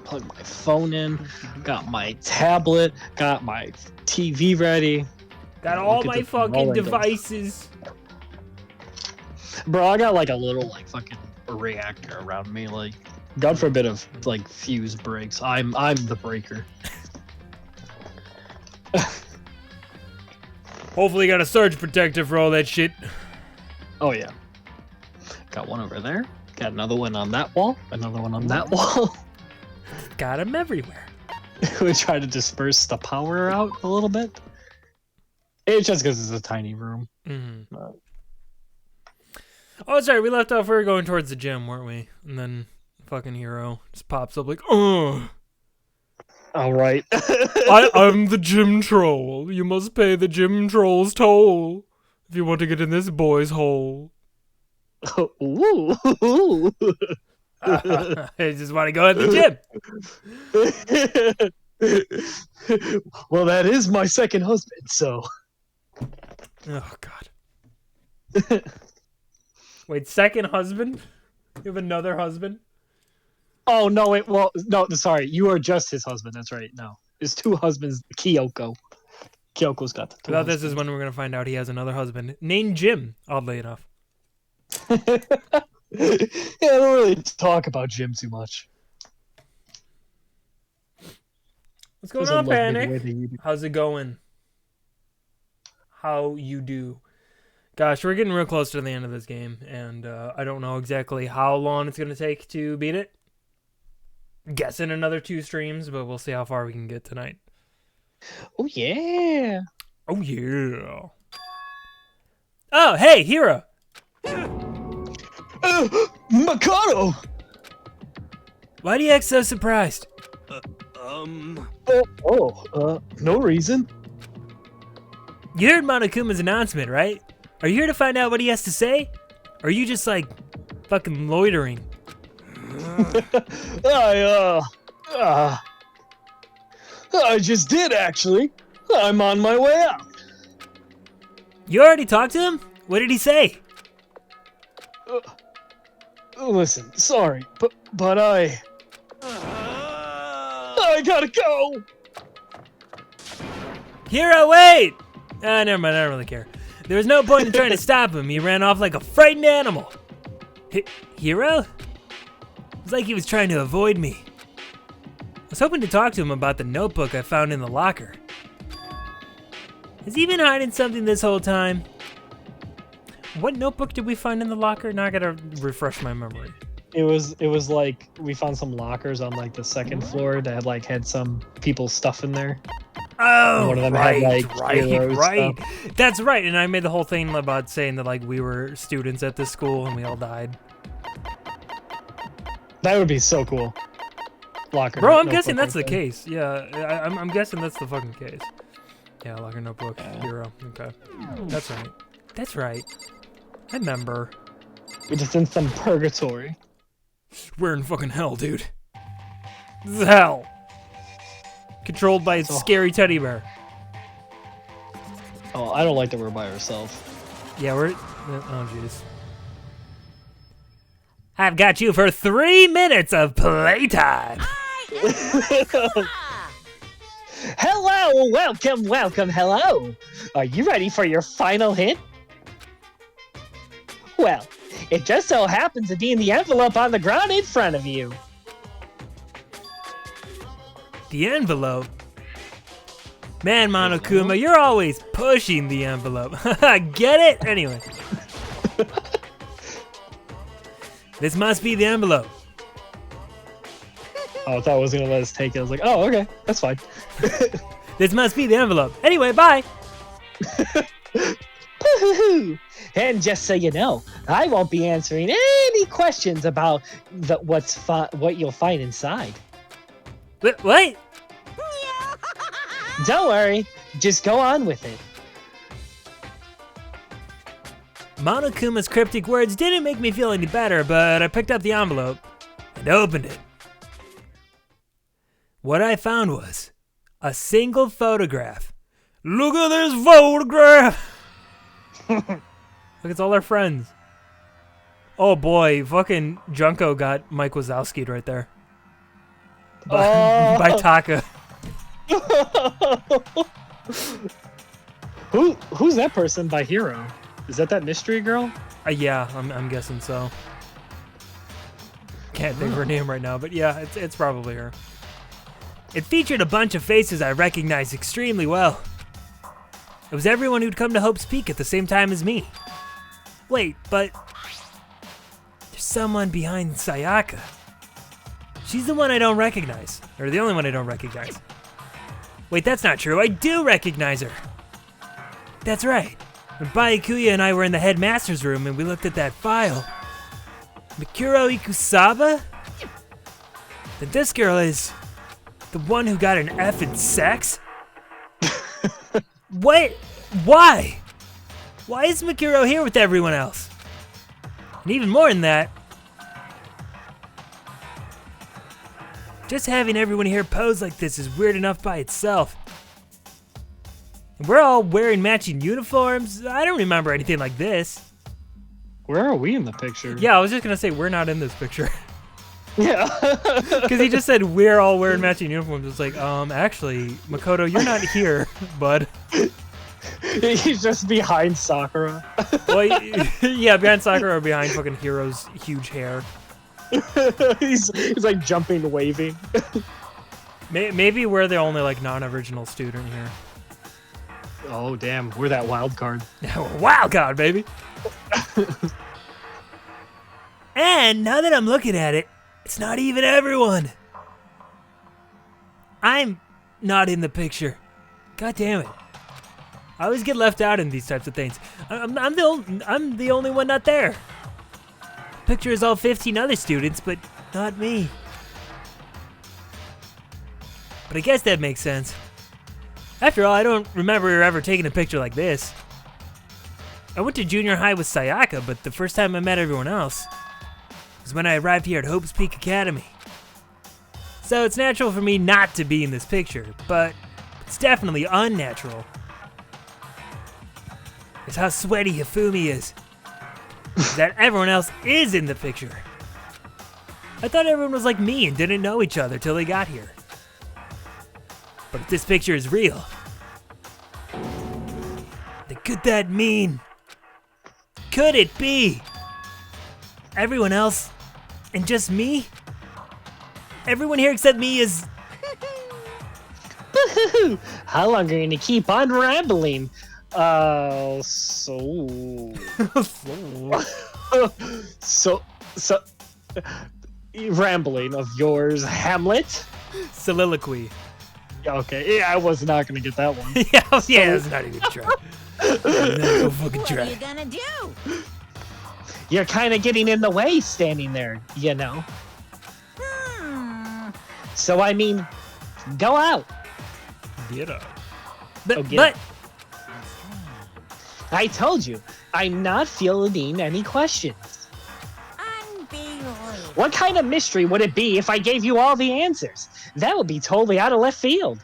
plug my phone in, got my tablet, got my TV ready. Got all my fucking devices. Bro, I got like a little like fucking reactor around me. Like, God forbid if like fuse breaks, I'm the breaker. Hopefully, you got a surge protector for all that shit. Oh yeah. Got one over there. Got another one on that wall. Another one on that wall. Got them everywhere. We try to disperse the power out a little bit. It's just because it's a tiny room. Mm-hmm. Oh, sorry, we left off. We were going towards the gym, weren't we? And then fucking hero just pops up like, oh. All right. I'm the gym troll. You must pay the gym troll's toll if you want to get in this boy's hole. Ooh. I just want to go at the gym. Well, that is my second husband, so. Oh, God. Wait, second husband? You have another husband? Oh, no, wait, well, no, sorry. You are just his husband. That's right. No. His two husbands, Kyoko. Kyoko's got the two husbands. This is when we're going to find out he has another husband named Jim, oddly enough. Yeah, I don't really talk about Jim too much. What's going on, Panic? How's it going? How you do? Gosh, we're getting real close to the end of this game, and I don't know exactly how long it's going to take to beat it. Guessing another 2 streams, but we'll see how far we can get tonight. Oh, yeah. Oh, yeah. Oh, hey, Hira. Mikado! Why do you act so surprised? No reason. You heard Monokuma's announcement, right? Are you here to find out what he has to say? Or are you just, like, fucking loitering? I just did, actually. I'm on my way out. You already talked to him? What did he say? Listen, sorry, but I gotta go. Hero, wait! Never mind, I don't really care. There was no point in trying to stop him. He ran off like a frightened animal. Hero? It was like he was trying to avoid me. I was hoping to talk to him about the notebook I found in the locker. Has he been hiding something this whole time? What notebook did we find in the locker? Now I gotta refresh my memory. It was like we found some lockers on like the second floor that had some people's stuff in there. Oh, one of them right. Stuff. That's right. And I made the whole thing about saying that like we were students at this school and we all died. That would be so cool. Locker. Bro, I'm guessing that's the case. Yeah, I'm guessing that's the fucking case. Yeah, locker notebook, hero. Okay, that's right. That's right. I remember. We're just in some purgatory. We're in fucking hell, dude. This is hell. Controlled by a scary teddy bear. Oh, I don't like that we're by ourselves. Yeah, we're... Oh, jeez. I've got you for 3 minutes of playtime. Hello, welcome, hello. Are you ready for your final hit? Well, it just so happens to be in the envelope on the ground in front of you. The envelope? Man, Monokuma, you're always pushing the envelope. Get it? Anyway. This must be the envelope. Oh, I thought I was going to let us take it. I was like, oh, okay, that's fine. This must be the envelope. Anyway, bye. And just so you know, I won't be answering any questions about what you'll find inside. What? Don't worry, just go on with it. Monokuma's cryptic words didn't make me feel any better, but I picked up the envelope and opened it. What I found was a single photograph. Look at this photograph! Look, it's all our friends. Oh boy, fucking Junko got Mike Wazowski'd right there. by Taka. Who's that person by Hero? Is that mystery girl? Yeah, I'm guessing so. Can't think of her name right now, but yeah, it's probably her. It featured a bunch of faces I recognized extremely well. It was everyone who'd come to Hope's Peak at the same time as me. Wait, but there's someone behind Sayaka. She's the one I don't recognize, or the only one I don't recognize. Wait, that's not true. I do recognize her. That's right. When Byakuya and I were in the headmaster's room and we looked at that file, Mikuro Ikusaba? Then this girl is the one who got an F in sex? What? Why? Why is Mikuro here with everyone else? And even more than that, just having everyone here pose like this is weird enough by itself. And we're all wearing matching uniforms. I don't remember anything like this. Where are we in the picture? Yeah, I was just gonna say we're not in this picture. Yeah. Because he just said we're all wearing matching uniforms. It's like, actually, Makoto, you're not here, bud. He's just behind Sakura. Well, yeah, behind Sakura or behind fucking Hiro's huge hair. he's like jumping, waving. Maybe we're the only like non-original student here. Oh damn, we're that wild card. Wild card, baby. And now that I'm looking at it, it's not even everyone. I'm not in the picture. God damn it. I always get left out in these types of things. I'm the only one not there. The picture is all 15 other students, but not me. But I guess that makes sense. After all, I don't remember ever taking a picture like this. I went to junior high with Sayaka, but the first time I met everyone else was when I arrived here at Hope's Peak Academy. So it's natural for me not to be in this picture, but it's definitely unnatural. It's how sweaty Hifumi is. That everyone else is in the picture. I thought everyone was like me and didn't know each other till they got here. But if this picture is real, then could that mean? Could it be everyone else and just me? Everyone here except me is... How long are you gonna keep on rambling? So rambling of yours, Hamlet? Soliloquy. Okay, yeah, I was not gonna get that one. yeah, that's not even a try. No fucking try. What are you gonna do? You're kind of getting in the way standing there, you know. So I mean, go out. Get out. But I told you, I'm not fielding any questions. Unbelievable. What kind of mystery would it be if I gave you all the answers? That would be totally out of left field.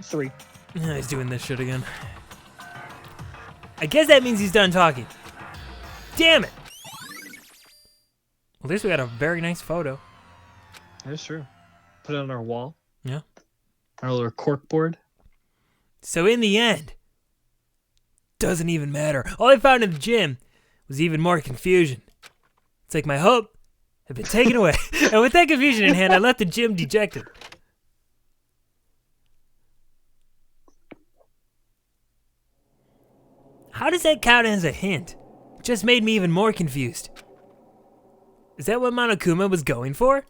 Three. He's doing this shit again. I guess that means he's done talking. Damn it! At least we got a very nice photo. That's true. Put it on our wall. Yeah. Our little cork board. So in the end, doesn't even matter. All I found in the gym was even more confusion. It's like my hope had been taken away. And with that confusion in hand, I left the gym dejected. How does that count as a hint? It just made me even more confused. Is that what Monokuma was going for?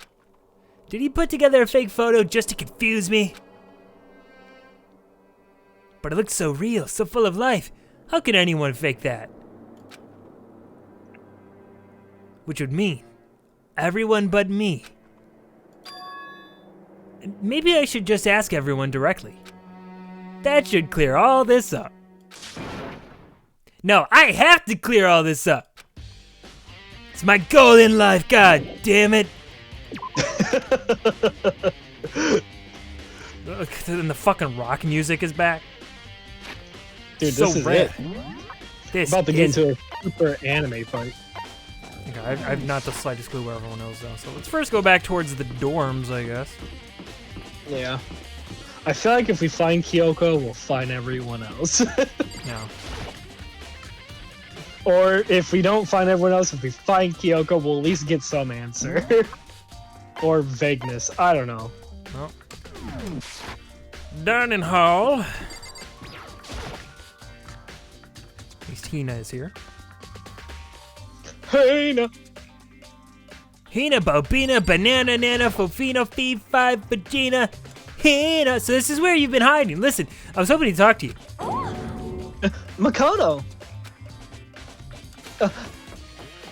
Did he put together a fake photo just to confuse me? But it looked so real, so full of life. How could anyone fake that? Which would mean everyone but me. Maybe I should just ask everyone directly. That should clear all this up. No, I have to clear all this up. It's my goal in life, god damn it. And the fucking rock music is back. Dude, So this is rad. it. This About to get is... into a super anime fight. Okay, I've not the slightest clue where everyone else is. So let's first go back towards the dorms, I guess. Yeah. I feel like if we find Kyogo, we'll find everyone else. No. Or if we don't find everyone else, if we find Kyogo, we'll at least get some answer. Or vagueness. I don't know. Well. Dining hall. At least Hina is here. Hey, no. Hina, Bobina, Banana, Nana, Fofino, Fee, Five, Vagina, Hina. So this is where you've been hiding. Listen, I was hoping to talk to you. Makoto.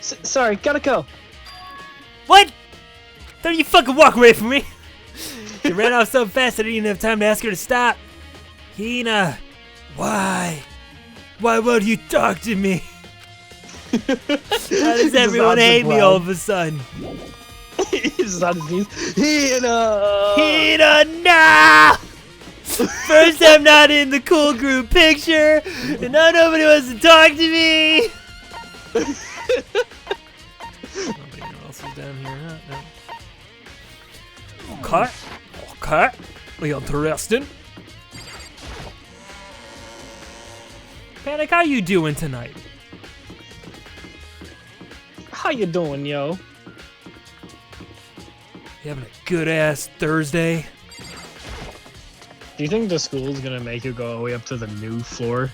Sorry, gotta go. What? Don't you fucking walk away from me. You ran off so fast I didn't even have time to ask her to stop. Hina, why? Why won't you talk to me? How does everyone hate me all of a sudden? He's on his knees. Hina! Hina, no! First, I'm not in the cool group picture, and now nobody wants to talk to me. Nobody else is down here, huh? No. Okay. Okay. Interesting. Panic, how you doing tonight? How you doing, yo? You having a good-ass Thursday? Do you think the school's gonna make you go all the way up to the new floor?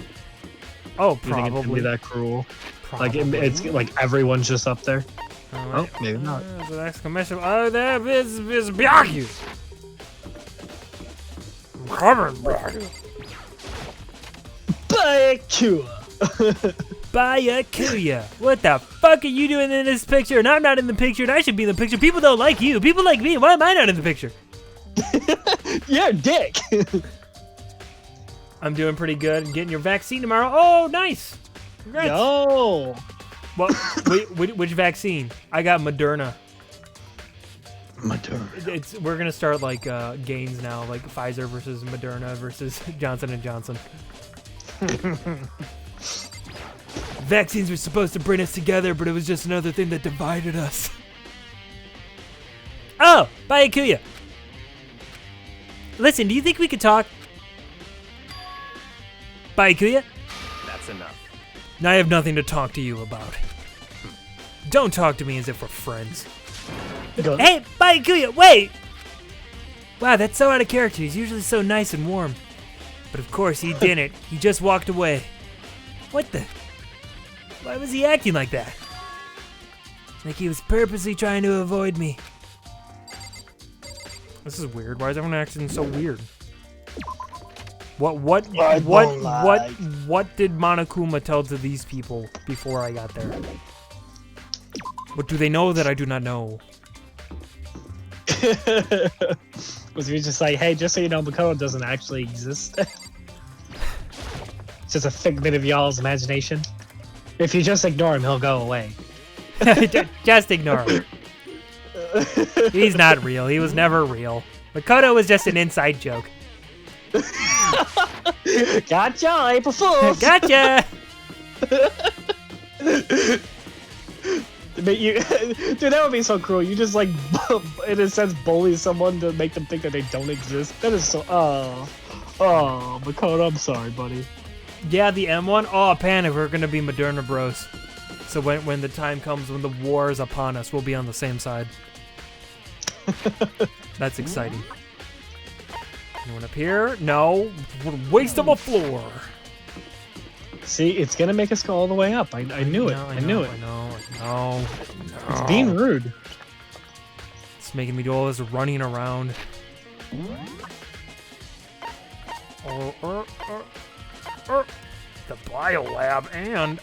Oh, Do you think it's gonna be probably. that cruel? Probably. Like it's like everyone's just up there. Alright. Oh, maybe not. There's an exclamation. Oh, there is Byaku. Coming, Byaku. Byakuya. What the fuck are you doing in this picture? And I'm not in the picture, and I should be in the picture. People don't like you. People like me. Why am I not in the picture? Yeah, dick. I'm doing pretty good. I'm getting your vaccine tomorrow. Oh, nice. Congrats. Yo. What? Which vaccine? I got Moderna. We're gonna start like games now, like Pfizer versus Moderna versus Johnson & Johnson. Vaccines were supposed to bring us together, but it was just another thing that divided us. Oh, Byakuya. Listen, do you think we could talk? Byakuya? That's enough. I have nothing to talk to you about. Don't talk to me as if we're friends. Go. Hey, Byakuya, wait! Wow, that's so out of character. He's usually so nice and warm. But of course, he didn't. He just walked away. What the? Why was he acting like that? Like he was purposely trying to avoid me. This is weird. Why is everyone acting so weird? What did Monokuma tell to these people before I got there? What do they know that I do not know? Was he just like, hey, just so you know, Makoto doesn't actually exist? It's just a figment of y'all's imagination. If you just ignore him, he'll go away. Just ignore him. He's not real. He was never real. Makoto was just an inside joke. Gotcha, April Fools! Gotcha! But dude, that would be so cruel. You just like, in a sense, bully someone to make them think that they don't exist. That is so. Oh, Makoto, I'm sorry, buddy. Yeah, the M1. Oh, panic! We're gonna be Moderna bros. So when the time comes when the war is upon us, we'll be on the same side. That's exciting. Anyone up here? No. What a waste of a floor. See, it's gonna make us go all the way up. I knew it. I knew it. I know. It's being rude. It's making me do all this running around. The biolab and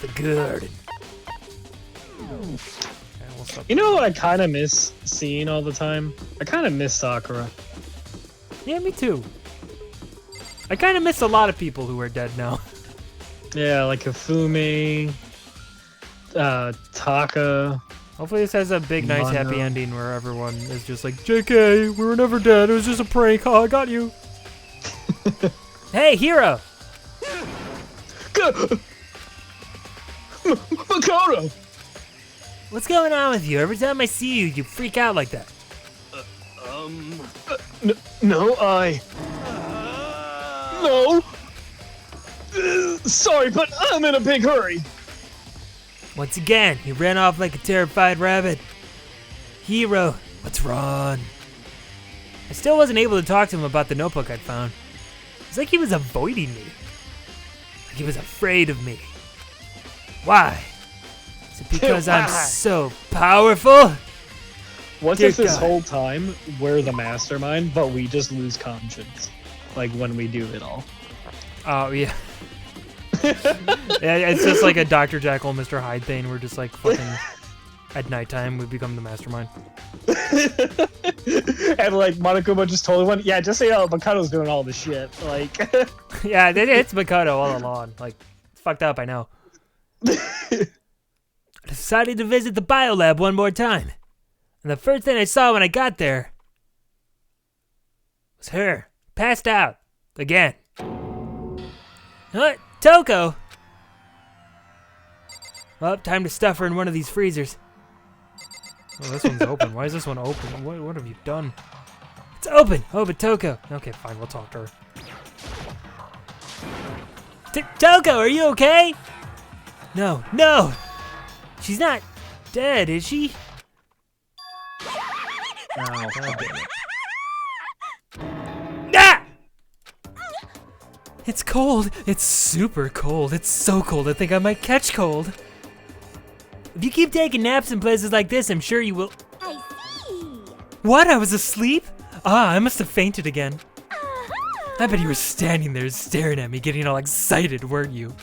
the garden. You know what I kind of miss seeing all the time? I kind of miss Sakura. Yeah, me too. I kind of miss a lot of people who are dead now. Yeah, like Hifumi, Taka. Hopefully this has a big, nice, happy ending where everyone is just like, JK, we were never dead. It was just a prank. Oh, I got you. Hey, hero. Go! Makoto! What's going on with you? Every time I see you, you freak out like that. No, No! Sorry, but I'm in a big hurry. Once again, he ran off like a terrified rabbit. Hero, what's wrong? I still wasn't able to talk to him about the notebook I'd found. It's like he was avoiding me. Like he was afraid of me. Why? Is it because I'm so powerful? What Dear if this God. whole time we're the mastermind, but we just lose conscience? Like when we do it all. Oh, yeah. Yeah, it's just like a Dr. Jekyll and Mr. Hyde thing. We're just like fucking at nighttime we become the mastermind. And like Monokuma just totally went, yeah, just say Makoto's doing all the shit. Like Yeah, it's Makoto all along. Like, it's fucked up, I know. I decided to visit the biolab one more time. And the first thing I saw when I got there was her, passed out, again. What? Toko! Well, time to stuff her in one of these freezers. Oh, this one's open. Why is this one open? What have you done? It's open! Oh, but Toko. Okay, fine, we'll talk to her. Toko, are you okay? No, no! She's not dead, is she? oh, God damn it. Ah! It's cold. It's super cold. It's so cold I think I might catch cold. If you keep taking naps in places like this, I'm sure you will. I see. What? I was asleep? Ah, I must have fainted again. I bet you were standing there staring at me, getting all excited, weren't you?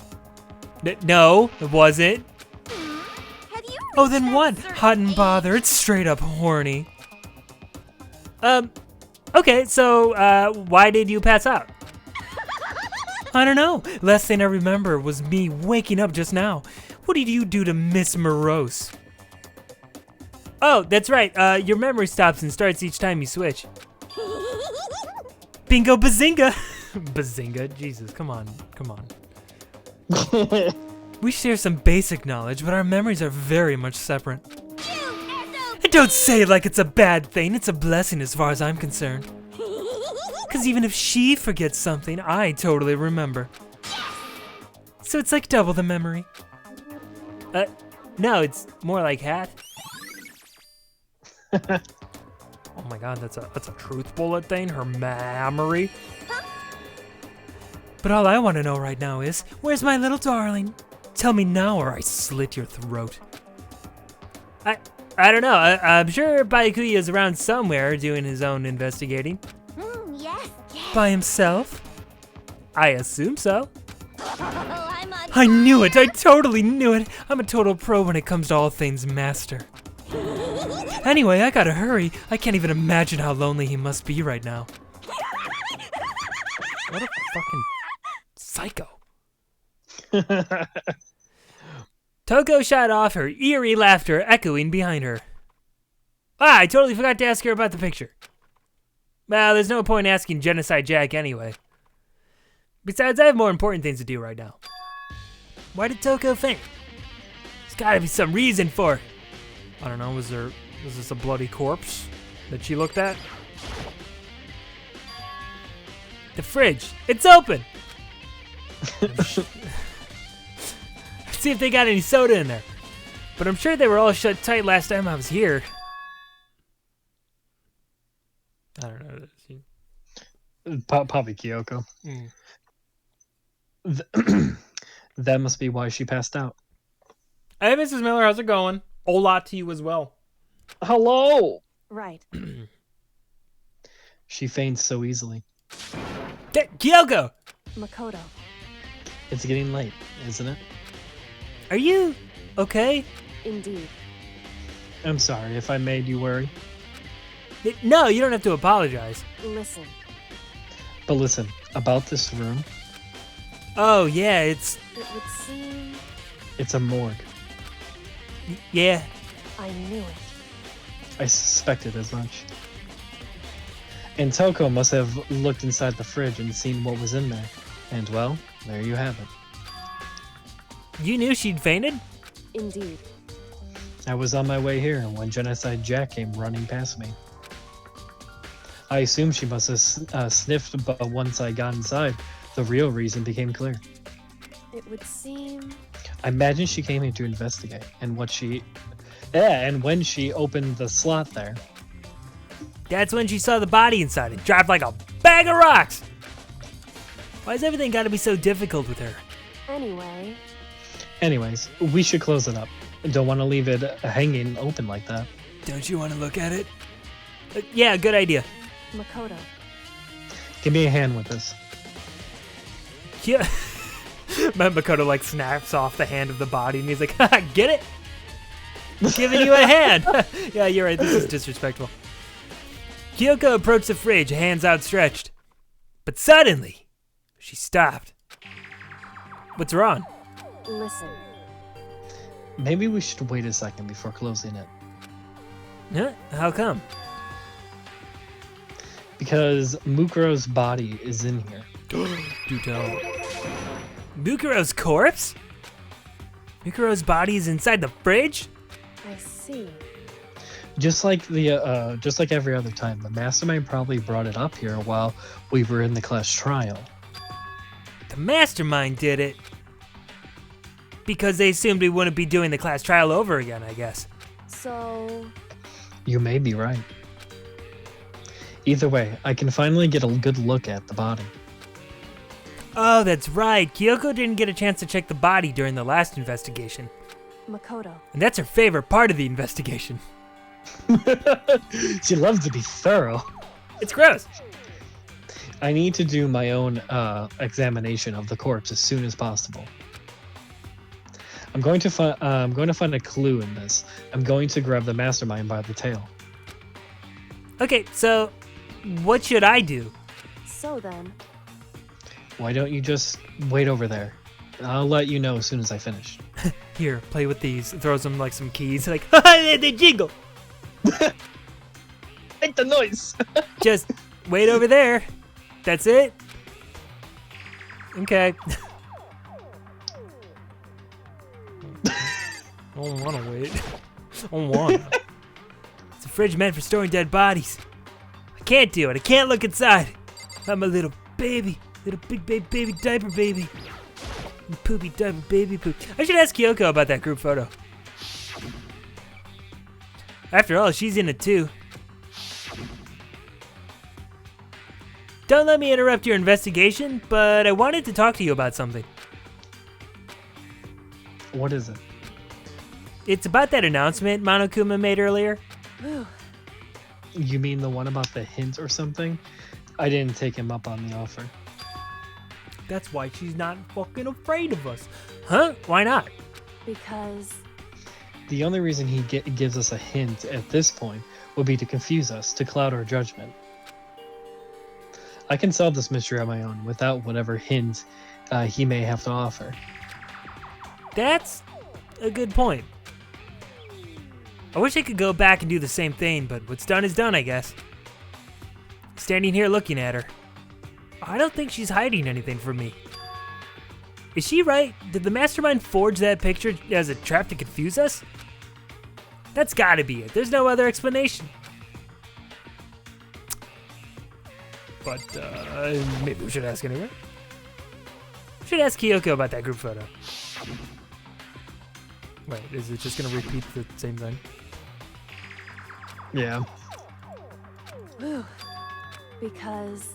No, it wasn't. Have you Oh, then reached what? that certain Hot and age? bothered. It's straight up horny. Okay, so, why did you pass out? I don't know. Last thing I remember was me waking up just now. What did you do to Miss Morose? Oh, that's right. Your memory stops and starts each time you switch. Bingo bazinga! Bazinga? Jesus, come on. Come on. We share some basic knowledge, but our memories are very much separate. And don't say it like it's a bad thing. It's a blessing as far as I'm concerned. Because even if she forgets something, I totally remember. So it's like double the memory. No, it's more like hat. Oh my god, that's a truth bullet thing, her memory. But all I want to know right now is, where's my little darling? Tell me now or I slit your throat. I don't know, I'm sure Byakuya's around somewhere doing his own investigating. Yes, yes. By himself? I assume so. Oh, I'm a... I knew it, I totally knew it. I'm a total pro when it comes to all things master. Anyway, I gotta hurry. I can't even imagine how lonely he must be right now. What a fucking psycho. Toko shot off, her eerie laughter echoing behind her. Ah, I totally forgot to ask her about the picture. Well, there's no point asking Genocide Jack anyway. Besides, I have more important things to do right now. Why did Toko faint? There's gotta be some reason for it. I don't know, was this a bloody corpse that she looked at? The fridge, it's open! Let's see if they got any soda in there. But I'm sure they were all shut tight last time I was here. I don't know. Probably Kyoko. That must be why she passed out. Hey, Mrs. Miller, how's it going? Hola to you as well. Hello! Right. She faints so easily. Kyogo! Makoto. It's getting late, isn't it? Are you okay? Indeed. I'm sorry if I made you worry. No, you don't have to apologize. Listen. But listen, about this room, Oh, yeah, it's... It would seem... it's a morgue. Yeah. I knew it. I suspected as much. And Toko must have looked inside the fridge and seen what was in there. And well, there you have it. You knew she'd fainted? Indeed. I was on my way here when Genocide Jack came running past me. I assumed she must have sniffed, but once I got inside, the real reason became clear. It would seem... I imagine she came here to investigate, and when she opened the slot there. That's when she saw the body inside it, dropped like a bag of rocks! Why's everything gotta be so difficult with her? Anyway... Anyways, we should close it up. Don't want to leave it hanging open like that. Don't you want to look at it? Yeah, good idea. Makoto. Give me a hand with this. Yeah. Makoto like snaps off the hand of the body and he's like, haha, get it? I'm giving you a hand. Yeah, you're right. This is disrespectful. Kyogo approached the fridge, hands outstretched. But suddenly, she stopped. What's wrong? Listen. Maybe we should wait a second before closing it. Huh? How come? Because Mukuro's body is in here. Do tell. Mukuro's corpse? Mukuro's body is inside the fridge? I see. Just like every other time, the mastermind probably brought it up here while we were in the class trial. The mastermind did it. Because they assumed we wouldn't be doing the class trial over again, I guess. So... You may be right. Either way, I can finally get a good look at the body. Oh, that's right. Kyogo didn't get a chance to check the body during the last investigation. Makoto. And that's her favorite part of the investigation. She loves to be thorough. It's gross. I need to do my own examination of the corpse as soon as possible. I'm going to find a clue in this. I'm going to grab the mastermind by the tail. Okay, so what should I do? So then... Why don't you just wait over there? I'll let you know as soon as I finish. Here, play with these. Throws them like some keys. Like, they jingle. Make the noise. Just wait over there. That's it? Okay. I don't want to wait. I don't want to. It's a fridge meant for storing dead bodies. I can't do it. I can't look inside. I'm a little baby. Little big baby diaper baby. Poopy diaper baby poop. I should ask Kyogo about that group photo. After all, she's in it too. Don't let me interrupt your investigation, but I wanted to talk to you about something. What is it? It's about that announcement Monokuma made earlier. Whew. You mean the one about the hint or something? I didn't take him up on the offer. That's why she's not fucking afraid of us. Huh? Why not? Because... The only reason he gives us a hint at this point would be to confuse us, to cloud our judgment. I can solve this mystery on my own without whatever hint he may have to offer. That's a good point. I wish I could go back and do the same thing, but what's done is done, I guess. Standing here looking at her, I don't think she's hiding anything from me. Is she right? Did the mastermind forge that picture as a trap to confuse us? That's gotta be it. There's no other explanation. But, maybe we should ask anyway. We should ask Kyogo about that group photo. Wait, is it just gonna repeat the same thing? Yeah. Whew. Because...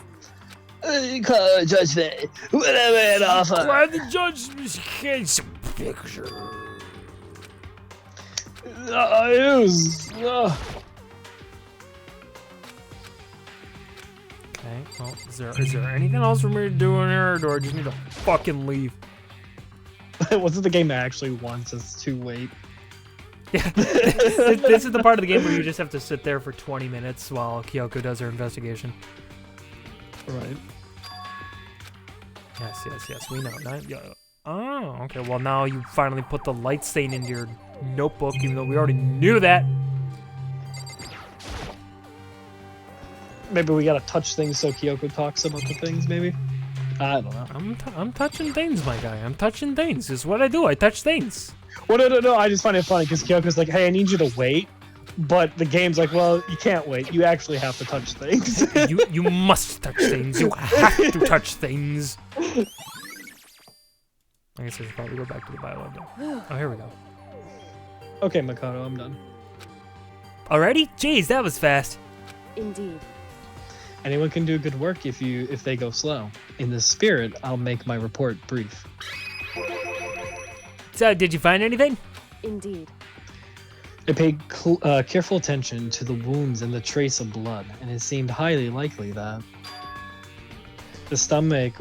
Judgment. Whatever it offer. Glad the judge hates a picture. Okay, well, is there anything else for me to do in here, or do I just need to fucking leave? Wasn't the game actually wants us to wait? Yeah, this is the part of the game where you just have to sit there for 20 minutes while Kyogo does her investigation. Right. Yes, we know. Oh, okay, well now you finally put the light stain into your notebook, even though we already knew that. Maybe we gotta touch things so Kyogo talks about the things, maybe? I don't know. I'm touching things, my guy. I'm touching things. It's what I do. I touch things. Well, no. I just find it funny because Kyoko's like, hey, I need you to wait. But the game's like, well, you can't wait. You actually have to touch things. you must touch things. You have to touch things. I guess I should probably go back to the bio now. Oh, here we go. Okay, Makoto, I'm done. Already? Jeez, that was fast. Indeed. Anyone can do good work if they go slow. In this spirit, I'll make my report brief. So, did you find anything? Indeed. I paid careful attention to the wounds and the trace of blood, and it seemed highly likely that the stomach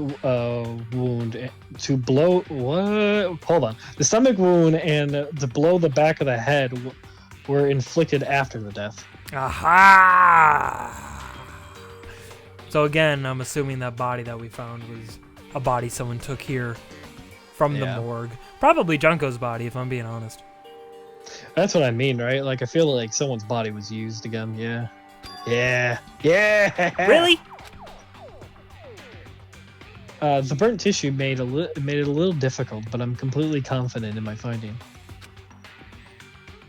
wound to blow what? Hold on. The stomach wound and to blow the back of the head were inflicted after the death. Aha! So again, I'm assuming that body that we found was a body someone took here from the morgue. Probably Junko's body, if I'm being honest. That's what I mean, right? Like, I feel like someone's body was used again. Yeah. Really? The burnt tissue made it a little difficult, but I'm completely confident in my finding.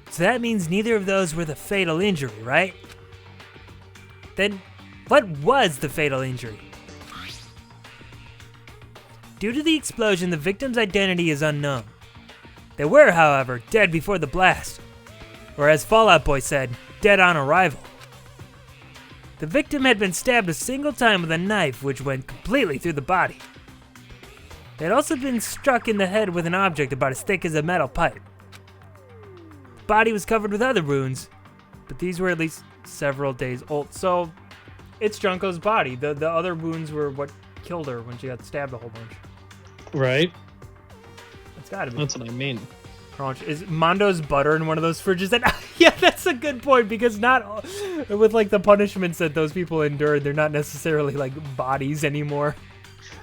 So that means neither of those were the fatal injury, right? Then, what was the fatal injury? Due to the explosion, the victim's identity is unknown. They were, however, dead before the blast, or as Fallout Boy said, dead on arrival. The victim had been stabbed a single time with a knife which went completely through the body. They had also been struck in the head with an object about as thick as a metal pipe. The body was covered with other wounds, but these were at least several days old. So, it's Junko's body. The other wounds were what killed her when she got stabbed a whole bunch. Right? It's gotta be. That's what I mean. Crunch. Is Mondo's butter in one of those fridges? That yeah, that's a good point, because not with like the punishments that those people endured, they're not necessarily like bodies anymore.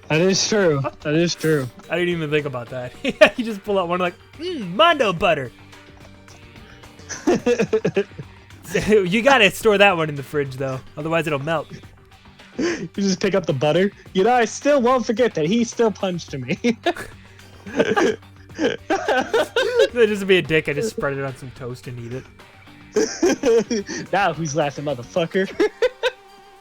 That is true. That is true. I didn't even think about that. You just pull out one like, Mondo butter. You gotta store that one in the fridge though, otherwise it'll melt. You just pick up the butter. You know, I still won't forget that he still punched me. Just to be a dick, I just spread it on some toast and eat it. Now who's laughing, motherfucker?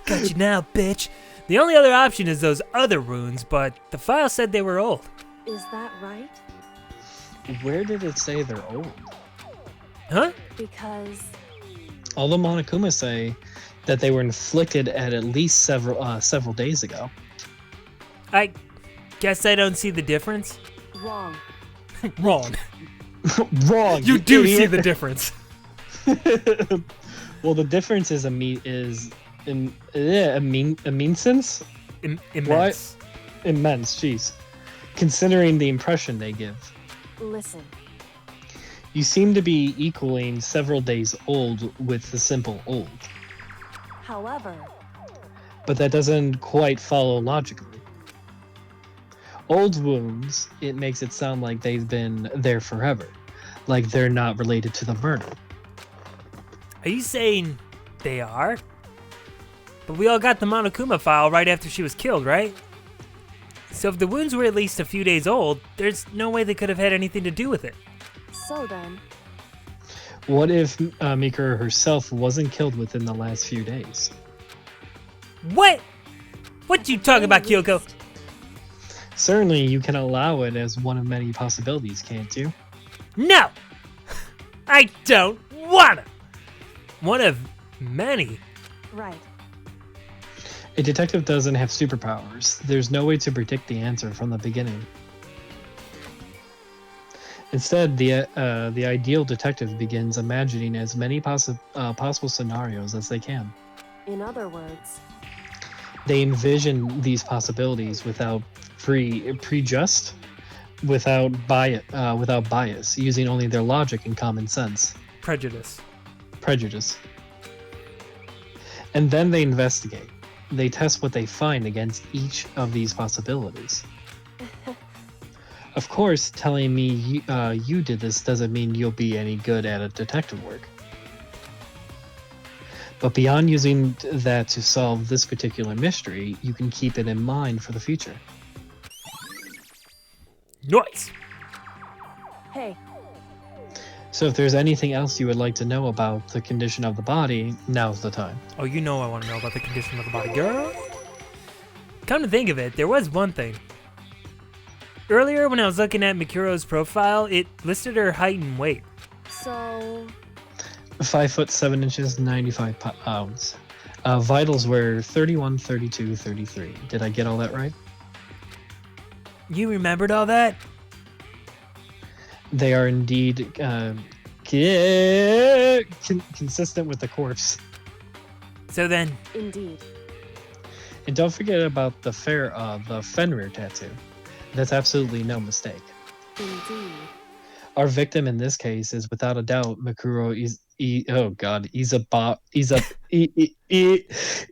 Got you now, bitch. The only other option is those other wounds, but the file said they were old. Is that right? Where did it say they're old? Huh? Because... All the Monokuma say that they were inflicted at least several days ago. I guess I don't see the difference. Wrong. Wrong. Wrong. You do idiot. see the difference. Well, the difference is immense. Immense. Immense. Jeez. Considering the impression they give. Listen. You seem to be equaling several days old with the simple old. However. But that doesn't quite follow logically. Old wounds, it makes it sound like they've been there forever. Like they're not related to the murder. Are you saying they are? But we all got the Monokuma file right after she was killed, right? So if the wounds were at least a few days old, there's no way they could have had anything to do with it. So then... What if Mikura herself wasn't killed within the last few days? What? What you talking about, Kyogo? Certainly, you can allow it as one of many possibilities, can't you? No! I don't wanna! One of many. Right. A detective doesn't have superpowers. There's no way to predict the answer from the beginning. Instead, the ideal detective begins imagining as many possible scenarios as they can. In other words... They envision these possibilities without prejudged, without bias, using only their logic and common sense. Prejudice. And then they investigate. They test what they find against each of these possibilities. Of course, telling me you did this doesn't mean you'll be any good at a detective work. But beyond using that to solve this particular mystery, you can keep it in mind for the future. Nice. Hey, So if there's anything else you would like to know about the condition of the body, now's the time. Oh, you know I want to know about the condition of the body, girl. Come to think of it, there was one thing. Earlier, when I was looking at Mikuro's profile, it listed her height and weight. so 5 foot 7 inches, 95 pounds. Vitals were 31, 32, 33. Did I get all that right? You remembered all that? They are indeed consistent with the corpse. So then, indeed. And don't forget about the Fenrir tattoo. That's absolutely no mistake. Indeed. Our victim in this case is without a doubt Mikuro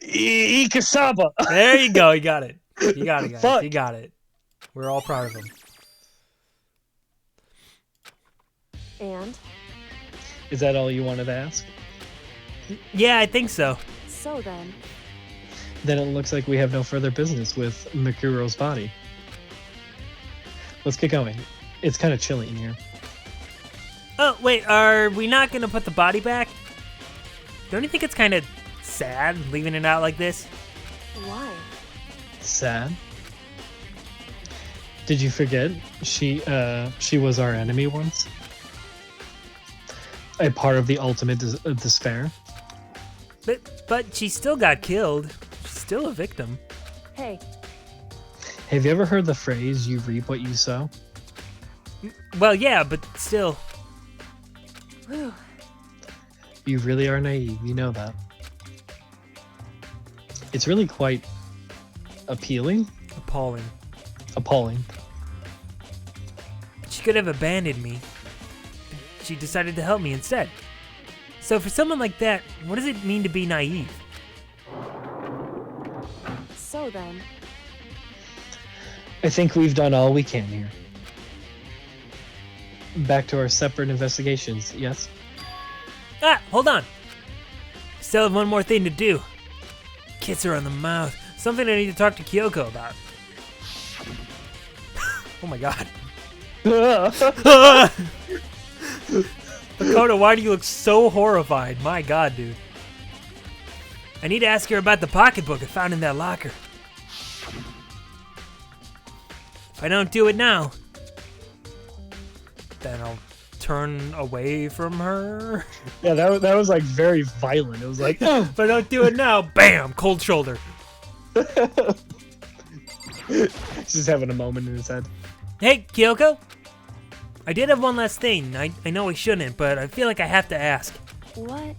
Ikasaba. there you go, you got it. You got it, guys. Fuck. You got it. We're all proud of him. And Is that all you wanted to ask? Yeah, I think so. so then, Then it looks like we have no further business with Mikuro's body. Let's get going. It's kind of chilly in here. Oh, wait, are we not going to put the body back? Don't you think it's kind of sad leaving it out like this? why? Sad. Did you forget she was our enemy once? A part of the ultimate despair. But she still got killed. She's still a victim. Hey, Have you ever heard the phrase, you reap what you sow? Well, yeah, but still. whew, You really are naive, you know that. It's really quite appealing? Appalling. Appalling. She could have abandoned me. She decided to help me instead. So for someone like that, what does it mean to be naive? so then, I think we've done all we can here. Back to our separate investigations, yes? Ah, hold on. Still have one more thing to do. Kiss her on the mouth. Something I need to talk to Kyogo about. Oh my god. Dakota, why do you look so horrified? My god, dude. I need to ask her about the pocketbook I found in that locker. If I don't do it now, then I'll turn away from her. Yeah, that was like very violent. It was like, If I don't do it now, bam, cold shoulder. he's just having a moment in his head. Hey, Kyogo. I did have one last thing. I know I shouldn't, but I feel like I have to ask. what?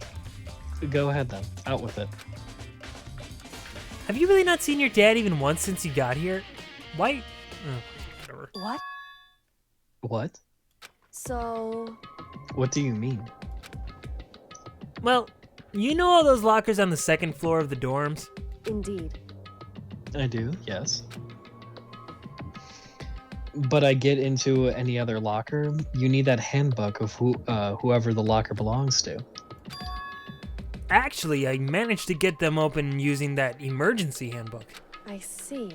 Go ahead then, out with it. Have you really not seen your dad even once since you got here? Why? Whatever. What? What? So, What do you mean? Well, you know all those lockers on the second floor of the dorms? indeed. I do, yes. But I get into any other locker, you need that handbook of whoever the locker belongs to. Actually, I managed to get them open using that emergency handbook. I see.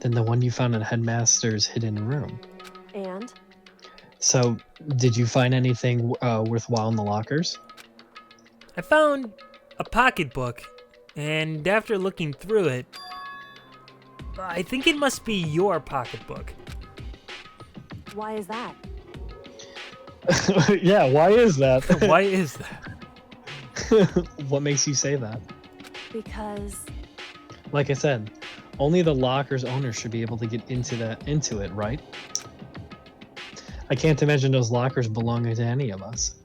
Then the one you found in Headmaster's hidden room. And So, did you find anything worthwhile in the lockers? I found a pocketbook, and after looking through it, I think it must be your pocketbook. why is that? Yeah, why is that? Why is that? What makes you say that? Because Like I said, only the locker's owner should be able to get into it, right? I can't imagine those lockers belonging to any of us.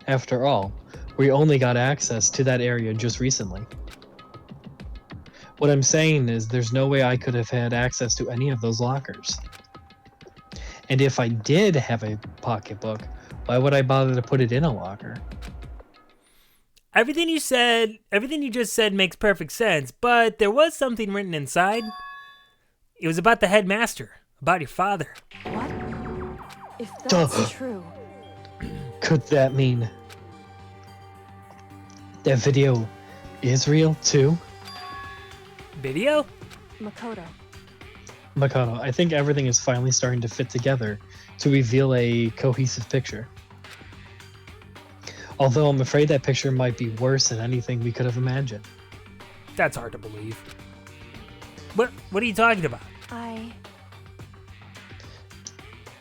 After all, we only got access to that area just recently. What I'm saying is there's no way I could have had access to any of those lockers. And if I did have a pocketbook, why would I bother to put it in a locker? Everything you just said makes perfect sense, but there was something written inside. It was about the headmaster, about your father. what? If that's Duh. true, Could that mean that video is real too? Video? Makoto, Makoto, I think everything is finally starting to fit together to reveal a cohesive picture. Although I'm afraid that picture might be worse than anything we could have imagined. That's hard to believe. What are you talking about?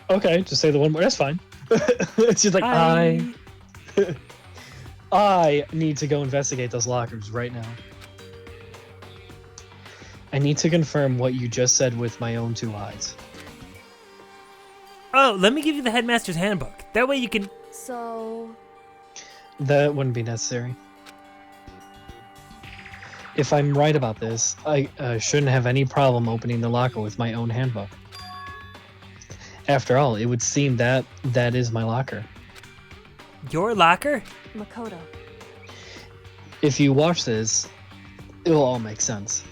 Okay, just say the one word. That's fine. It's just like, I need to go investigate those lockers right now. I need to confirm what you just said with my own 2 eyes. Oh, let me give you the headmaster's handbook. That way you can... So... That wouldn't be necessary. If I'm right about this, I shouldn't have any problem opening the locker with my own handbook. After all, it would seem that is my locker. Your locker? Makoto. If you watch this, it'll all make sense.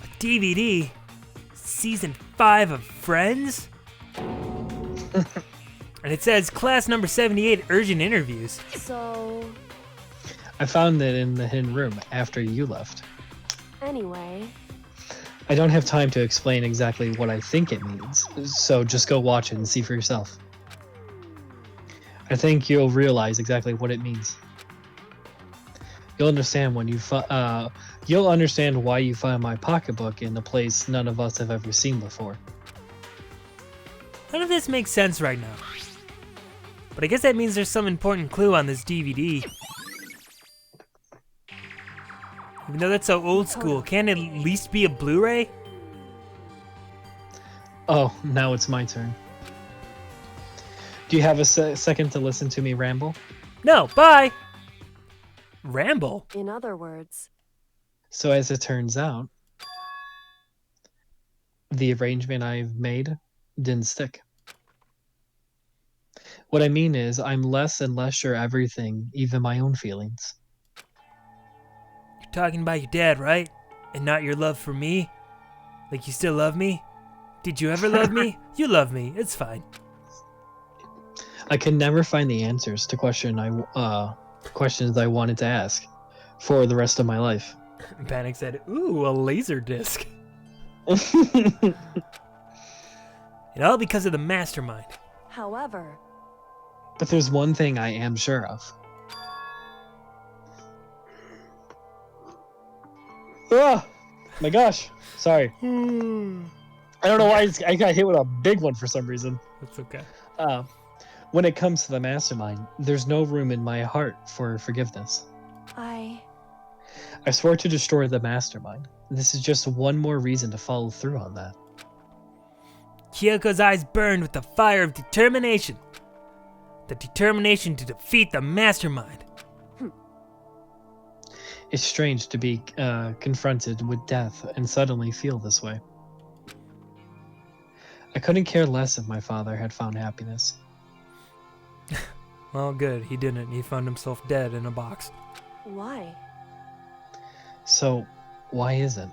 A DVD? Season 5 of Friends? And it says class number 78 urgent interviews. So... I found it in the hidden room after you left. Anyway... I don't have time to explain exactly what I think it means, so just go watch it and see for yourself. I think you'll realize exactly what it means. You'll understand when you'll understand why you find my pocketbook in a place none of us have ever seen before. None of this makes sense right now. But I guess that means there's some important clue on this DVD. Even though that's so old school, can't it at least be a Blu-ray? Oh, now it's my turn. Do you have a second to listen to me ramble? No, bye! Ramble? In other words... So as it turns out, the arrangement I've made didn't stick. What I mean is, I'm less and less sure everything, even my own feelings. You're talking about your dad, right? And not your love for me? Like you still love me? Did you ever love me? You love me. It's fine. I could never find the answers to questions I wanted to ask for the rest of my life. Panic said, "Ooh, a laser disc." But And all because of the mastermind. However... there's one thing I am sure of. Oh my gosh. Sorry. I don't know why I got hit with a big one for some reason. That's okay. When it comes to the mastermind, there's no room in my heart for forgiveness. I swore to destroy the mastermind. This is just one more reason to follow through on that. Kyogo's eyes burned with the fire of determination. The determination to defeat the mastermind. It's strange to be confronted with death and suddenly feel this way. I couldn't care less if my father had found happiness. Well, good. He didn't. He found himself dead in a box. Why? So, why is it?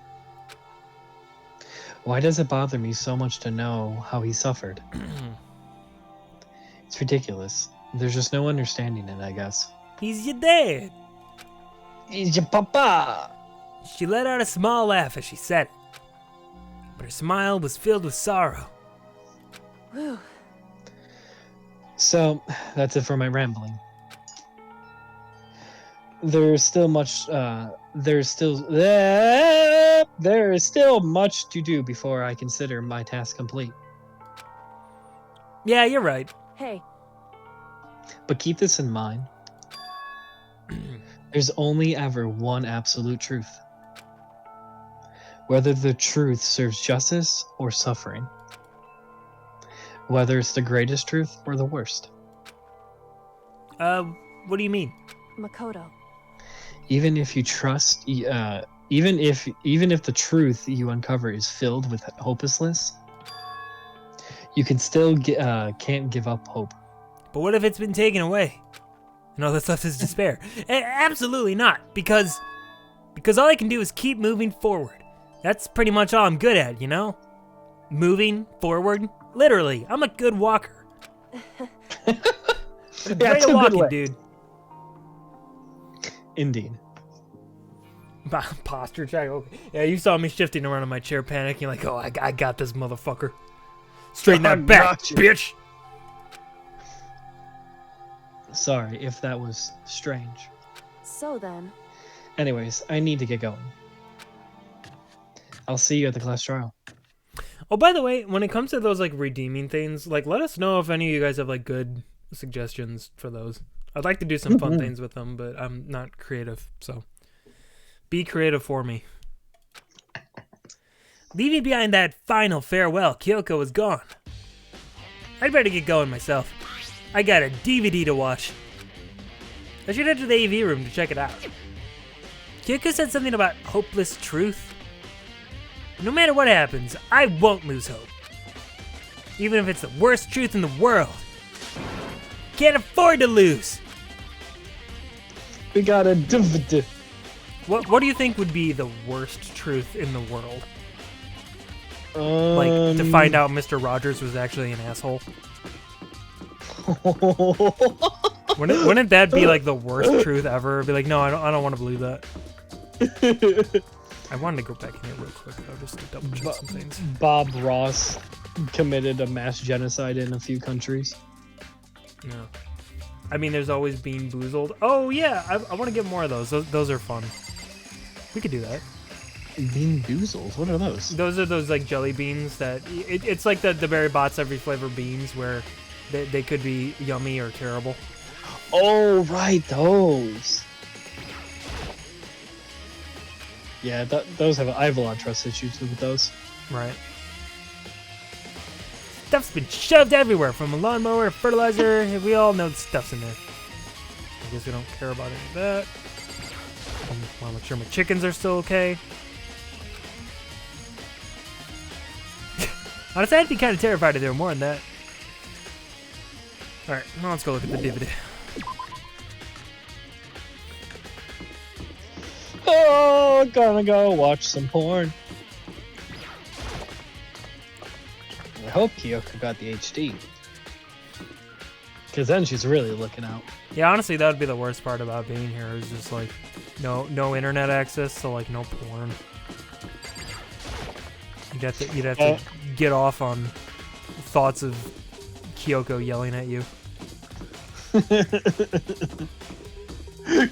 Why does it bother me so much to know how he suffered? It's ridiculous. There's just no understanding it, I guess. He's your dad. He's your papa. She let out a small laugh as she said it. But her smile was filled with sorrow. Whew. So, that's it for my rambling. There is still much to do before I consider my task complete. Yeah, you're right. Hey. But keep this in mind. There's only ever one absolute truth. Whether the truth serves justice or suffering. Whether it's the greatest truth or the worst. What do you mean? Makoto. Even if you trust, even if the truth you uncover is filled with hopelessness, you can still can't give up hope. But what if it's been taken away? And all that's left is despair? Absolutely not, because all I can do is keep moving forward. That's pretty much all I'm good at, you know? Moving forward. Literally, I'm a good walker. I'm great at walking, dude. Indeed. Posture check. Okay. Yeah, you saw me shifting around in my chair, panicking like, oh, I got this motherfucker. Straighten that back, bitch. Sorry if that was strange. So then, Anyways, I need to get going. I'll see you at the class trial. Oh, by the way, when it comes to those like redeeming things, like let us know if any of you guys have like good suggestions for those. I'd like to do some fun things with them, but I'm not creative, so be creative for me. Leaving behind that final farewell, Kyogo was gone. I'd better get going myself. I got a DVD to watch. I should head to the AV room to check it out. Kyogo said something about hopeless truth. No matter what happens, I won't lose hope. Even if it's the worst truth in the world. Can't afford to lose. We got a DVD. What do you think would be the worst truth in the world? Like, to find out Mr. Rogers was actually an asshole? Wouldn't that be like the worst truth ever? Be like, no, I don't want to believe that. I wanted to go back in here real quick though, just to double check some things. Bob Ross committed a mass genocide in a few countries. No. I mean, there's always Bean Boozled. Oh yeah, I want to get more of those. Those are fun. We could do that. Bean Boozled? What are those? Those are those like jelly beans that it's like the Berry Bots every flavor beans where they could be yummy or terrible. Oh right, those. Yeah, those I have a lot of trust issues with those. Right. Stuff's been shoved everywhere, from a lawnmower to fertilizer. We all know the stuff's in there. I guess we don't care about any of that. I want to make sure my chickens are still okay. Honestly, I'd be kind of terrified if there were more than that. Alright, now let's go look at the DVD. Oh, gonna go watch some porn. I hope Kyogo got the HD. Because then she's really looking out. Yeah, honestly, that would be the worst part about being here, is just like no internet access, so like no porn. You'd have to get off on thoughts of Kyogo yelling at you.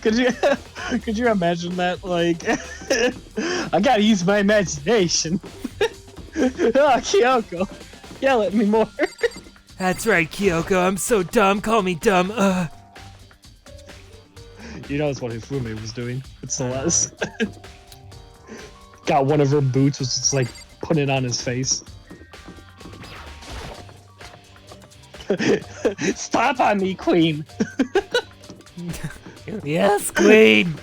Could you imagine that? Like, I gotta use my imagination. Oh, Kyogo, yell at me more. That's right, Kyogo. I'm so dumb. Call me dumb. You know, that's what Hifume was doing. It's Celeste. Got one of her boots, was just like putting it on his face. Stop on me, Queen. Yes, Queen.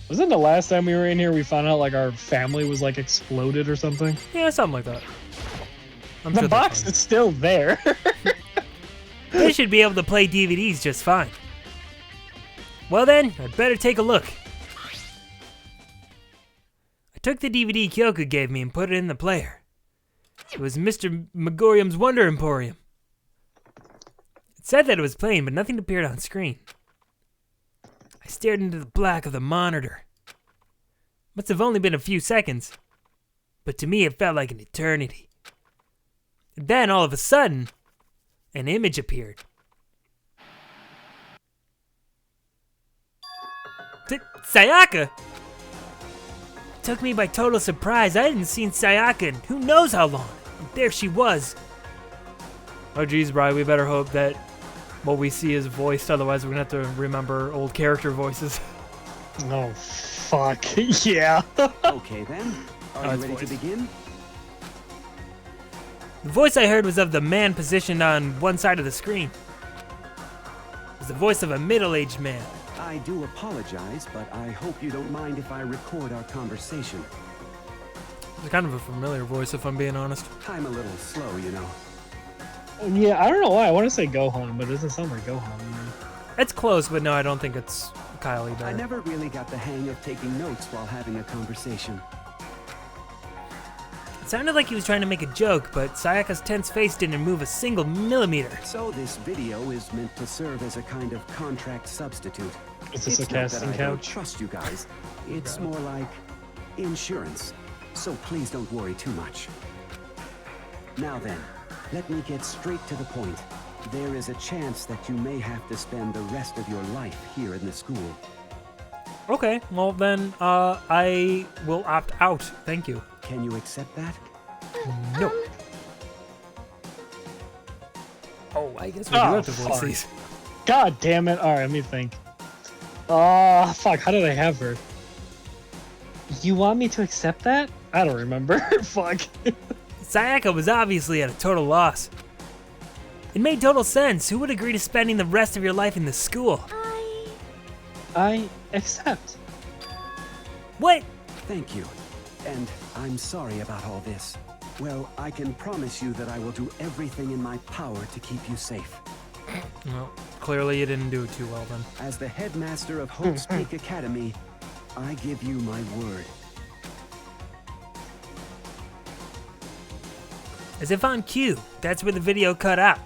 Wasn't the last time we were in here we found out like our family was like exploded or something? Yeah, something like that. I'm The sure box is still there. They should be able to play DVDs just fine. Well then, I'd better take a look. I took the DVD Kyogo gave me and put it in the player. It was Mr. Megorium's Wonder Emporium. It said that it was playing, but nothing appeared on screen. I stared into the black of the monitor. Must have only been a few seconds, but to me it felt like an eternity. And then, all of a sudden, an image appeared. Sayaka! It took me by total surprise. I hadn't seen Sayaka in who knows how long. And there she was. Oh geez, Brian, we better hope that what we see is voiced, otherwise we're gonna have to remember old character voices. Oh, fuck. Yeah. Okay then, are you ready to begin? The voice I heard was of the man positioned on one side of the screen. It was the voice of a middle-aged man. I do apologize, but I hope you don't mind if I record our conversation. It's kind of a familiar voice, if I'm being honest. I'm a little slow, you know. Yeah, I don't know why. I want to say Gohan, but it doesn't sound like Gohan. It's close, but no, I don't think it's Kyle either. I never really got the hang of taking notes while having a conversation. sounded like he was trying to make a joke, but Sayaka's tense face didn't move a single millimeter. So this video is meant to serve as a kind of contract substitute. Is this It's a not that casting I don't couch? trust you guys. It's more like insurance. So please don't worry too much. Now then, let me get straight to the point. There is a chance that you may have to spend the rest of your life here in the school. Okay, well then, I will opt out. Thank you. Can you accept that? No. Oh, I guess we do have to voice fuck. these. God damn it. Alright, let me think. Oh, fuck. How did I have her? You want me to accept that? I don't remember. Fuck. Sayaka was obviously at a total loss. It made total sense. Who would agree to spending the rest of your life in the school? I accept. What? Thank you. And I'm sorry about all this. Well, I can promise you that I will do everything in my power to keep you safe. Well, clearly you didn't do it too well then. As the headmaster of Hope's Peak Academy, I give you my word. As if on cue, that's where the video cut out.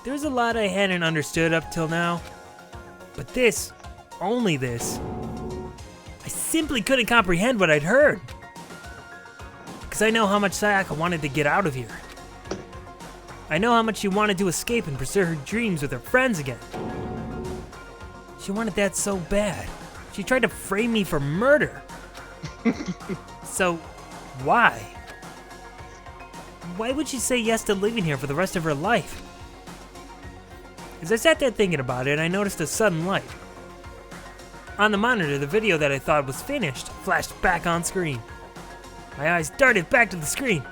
There's a lot I hadn't understood up till now, but this, only this, I simply couldn't comprehend what I'd heard. Because I know how much Sayaka wanted to get out of here. I know how much she wanted to escape and pursue her dreams with her friends again. She wanted that so bad. She tried to frame me for murder. So, why? Why would she say yes to living here for the rest of her life? As I sat there thinking about it, I noticed a sudden light. On the monitor, the video that I thought was finished flashed back on screen. My eyes darted back to the screen.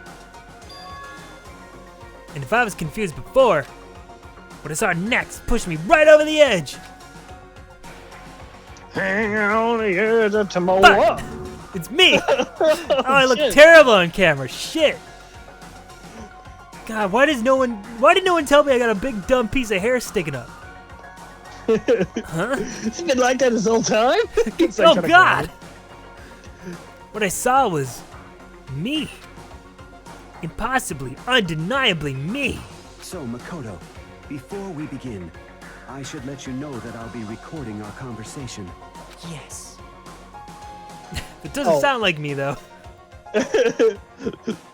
And if I was confused before, what I saw next pushed me right over the edge. Hanging on the edge of tomorrow. Fuck! It's me! Oh, I look shit. terrible on camera. Shit! God, why did no one tell me I got a big dumb piece of hair sticking up? Huh? It's been like that this whole time? Oh God! What I saw was me. Impossibly, undeniably me. So, Makoto, before we begin, I should let you know that I'll be recording our conversation. Yes. It doesn't Oh. sound like me though.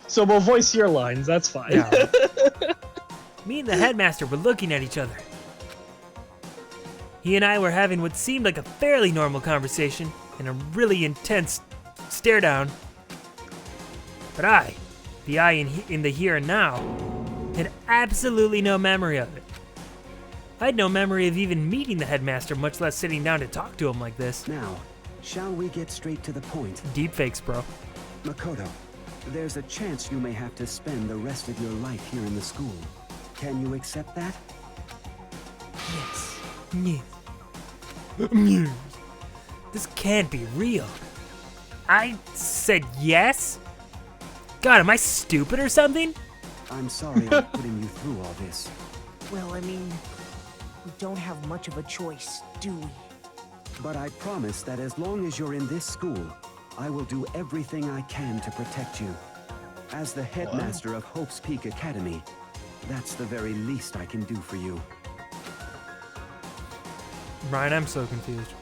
So we'll voice your lines, that's fine. Yeah, right. Me and the headmaster were looking at each other. He and I were having what seemed like a fairly normal conversation and a really intense stare down. But I, the I in the here and now, had absolutely no memory of it. I had no memory of even meeting the headmaster, much less sitting down to talk to him like this. Now, shall we get straight to the point? Deepfakes, bro. Makoto, there's a chance you may have to spend the rest of your life here in the school. Can you accept that? Yes. Yes. This can't be real. I said yes? God, am I stupid or something? I'm sorry I'm putting you through all this. Well, I mean, we don't have much of a choice, do we? But I promise that as long as you're in this school, I will do everything I can to protect you. As the headmaster of Hope's Peak Academy, that's the very least I can do for you. Brian, I'm so confused.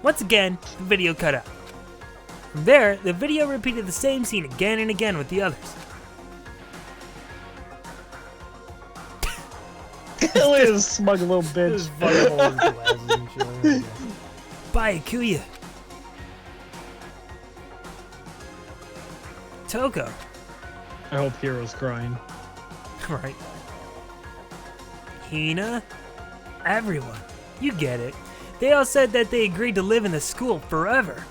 Once again, the video cut out. From there, the video repeated the same scene again and again with the others. Look at this smug little bitch. Bye, Akuya. Toko. I hope Hero's crying. Right. Hina. Everyone. You get it. They all said that they agreed to live in the school forever.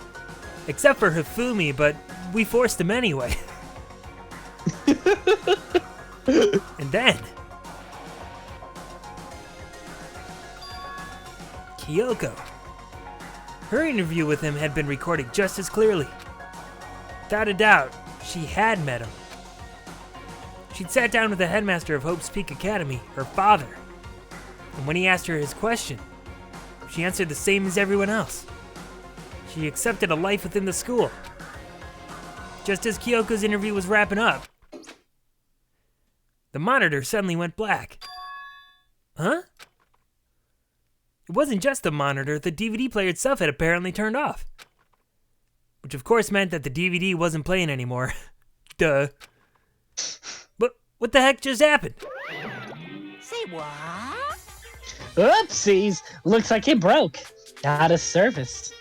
Except for Hifumi, but we forced him anyway. And then... Kyogo. Her interview with him had been recorded just as clearly. Without a doubt, she had met him. She'd sat down with the headmaster of Hope's Peak Academy, her father. And when he asked her his question, she answered the same as everyone else. She accepted a life within the school. Just as Kyoko's interview was wrapping up, the monitor suddenly went black. Huh? It wasn't just the monitor, the DVD player itself had apparently turned off. Which of course meant that the DVD wasn't playing anymore. Duh. But what the heck just happened? Say what? Oopsies! Looks like it broke. Out of service.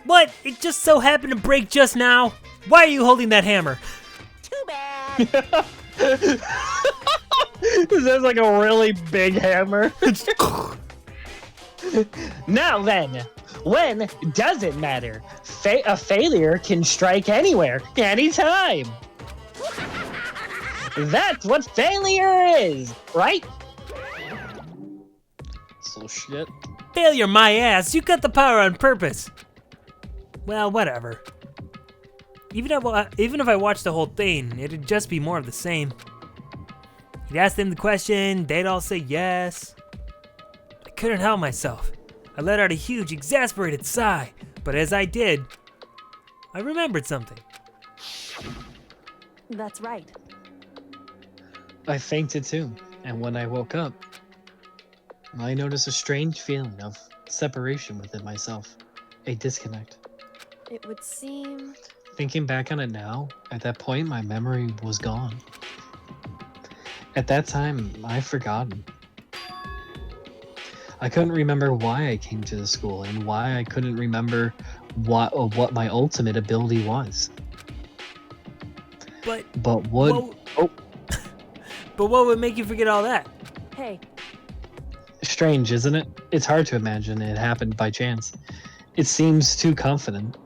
What? It just so happened to break just now? Why are you holding that hammer? Too bad. This is like a really big hammer. Now then, when doesn't matter. A failure can strike anywhere, anytime. That's what failure is, right? So shit. Failure my ass, you cut the power on purpose. Well, whatever. Even if I watched the whole thing, it'd just be more of the same. You'd ask them the question, they'd all say yes. I couldn't help myself. I let out a huge, exasperated sigh, but as I did, I remembered something. That's right. I fainted too, and when I woke up, I noticed a strange feeling of separation within myself, a disconnect. It would seem... Thinking back on it now, at that point my memory was gone. At that time, I'd forgotten. I couldn't remember why I came to the school and why I couldn't remember what my ultimate ability was. But what what would make you forget all that? Hey, Strange, isn't it? It's hard to imagine it happened by chance. It seems too confident.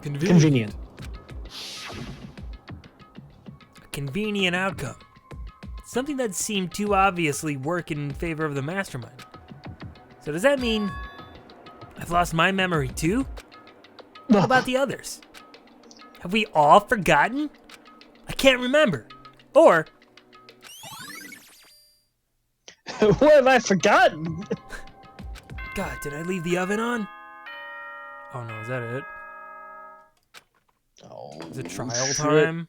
Convenient. A convenient outcome. Something that seemed too obviously work in favor of the mastermind. So does that mean I've lost my memory too? What about the others? Have we all forgotten? I can't remember. Or What have I forgotten? God, did I leave the oven on? Oh no, is that it? Oh, Is it trial shit. time?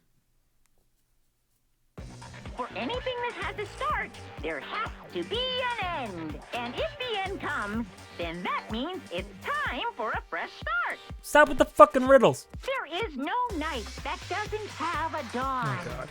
For anything that has a start, there has to be an end. And if the end comes, then that means it's time for a fresh start. Stop with the fucking riddles. There is no night that doesn't have a dawn. Oh God.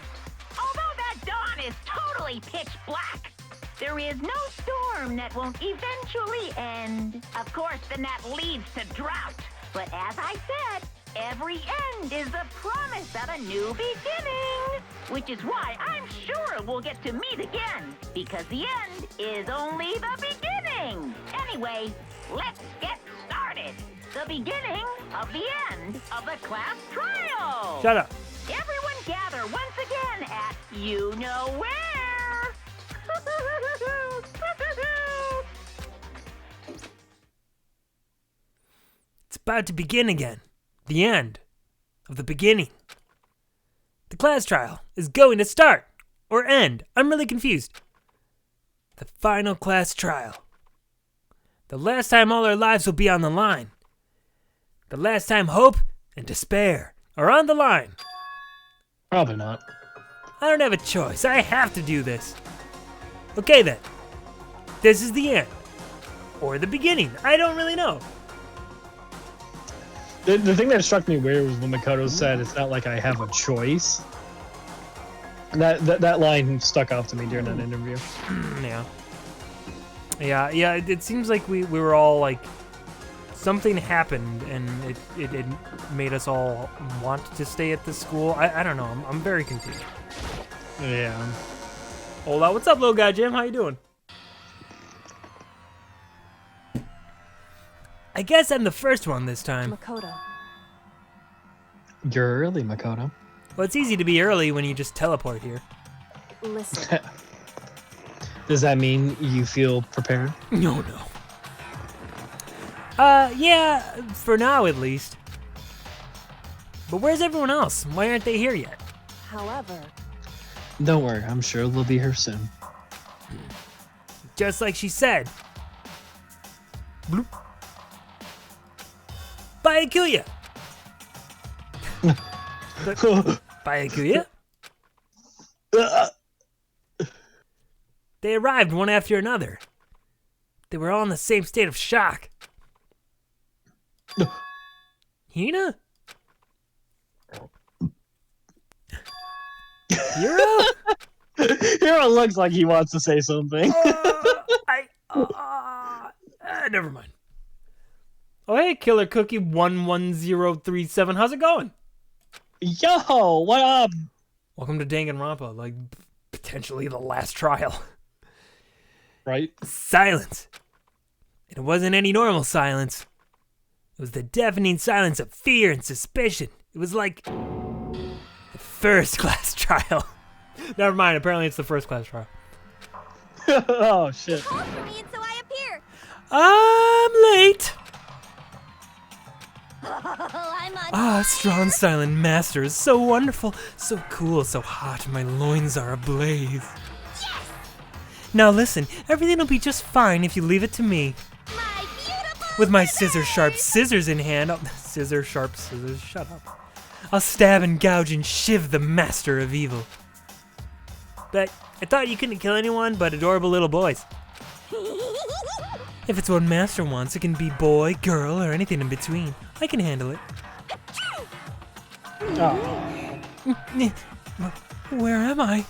Although that dawn is totally pitch black, there is no storm that won't eventually end. Of course, then that leads to drought. But as I said, every end is the promise of a new beginning. Which is why I'm sure we'll get to meet again. Because the end is only the beginning. Anyway, let's get started. The beginning of the end of the class trial. Shut up. Everyone gather once again at you know where. It's about to begin again. The end of the beginning. The class trial is going to start or end. I'm really confused. The final class trial. The last time all our lives will be on the line. The last time hope and despair are on the line. Probably not. I don't have a choice. I have to do this. Okay then. This is the end. Or the beginning. I don't really know. The thing that struck me weird was when Makoto said it's not like I have a choice. That line stuck out to me during that interview. Yeah. It seems like we were all like, something happened and it made us all want to stay at this school. I don't know. I'm very confused. Yeah. Hola, what's up, little guy Jim? How you doing? I guess I'm the first one this time. Makoto. You're early, Makoto. Well, it's easy to be early when you just teleport here. Listen. Does that mean you feel prepared? No. Yeah, for now at least. But where's everyone else? Why aren't they here yet? However, Don't worry, I'm sure they'll be here soon. Just like she said. Bloop. Byakuya! Byakuya? They arrived one after another. They were all in the same state of shock. Hina? Hero? Hero looks like he wants to say something. Never mind. Oh, hey, Killer Cookie 11037. How's it going? Yo, what up? Welcome to Danganronpa, like, potentially the last trial. Right? Silence. And it wasn't any normal silence. It was the deafening silence of fear and suspicion. It was like the first class trial. Never mind, apparently it's the first class trial. Oh, shit. Call for me and so I appear. I'm late. Oh, I'm on. Ah, strong silent master is so wonderful, so cool, so hot, my loins are ablaze. Yes! Now listen, everything will be just fine if you leave it to me. My beautiful. With my scissors-sharp scissors in hand, scissors-sharp scissors, shut up. I'll stab and gouge and shiv the master of evil. But I thought you couldn't kill anyone but adorable little boys. If it's what master wants, it can be boy, girl, or anything in between. I can handle it. Oh. Where am I?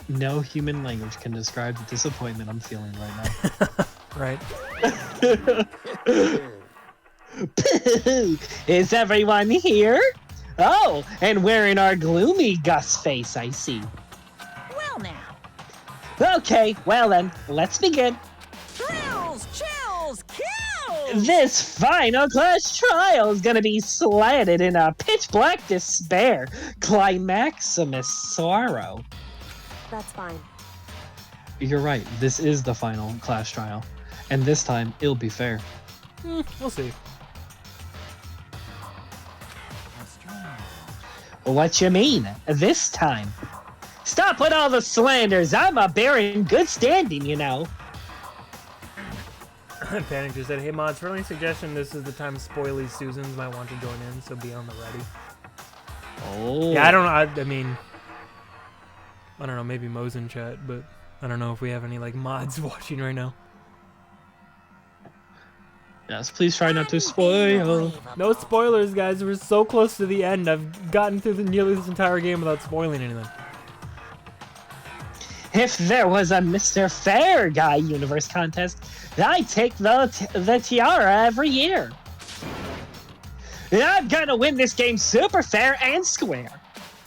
No human language can describe the disappointment I'm feeling right now. Right. Is everyone here? Oh, and wearing our gloomy Gus face, I see. Well now. Okay, well then, let's begin. Thrills, chills, kills! This final class trial is gonna be slanted in a pitch black despair, climaximus sorrow. That's fine. You're right, this is the final class trial. And this time, it'll be fair. We'll see. What you mean, this time? Stop with all the slanders, I'm a bear in good standing, you know. Panic just said, hey mods, for any suggestion, this is the time Spoily Susans might want to join in, so be on the ready. Oh. Yeah, I don't know, I mean, I don't know, maybe Mo's in chat, but I don't know if we have any, like, mods watching right now. Yes, please try not to spoil. No spoilers, guys, we're so close to the end. I've gotten through nearly this entire game without spoiling anything. If there was a Mr. Fair Guy universe contest, I'd take the tiara every year. I'm gonna win this game super fair and square.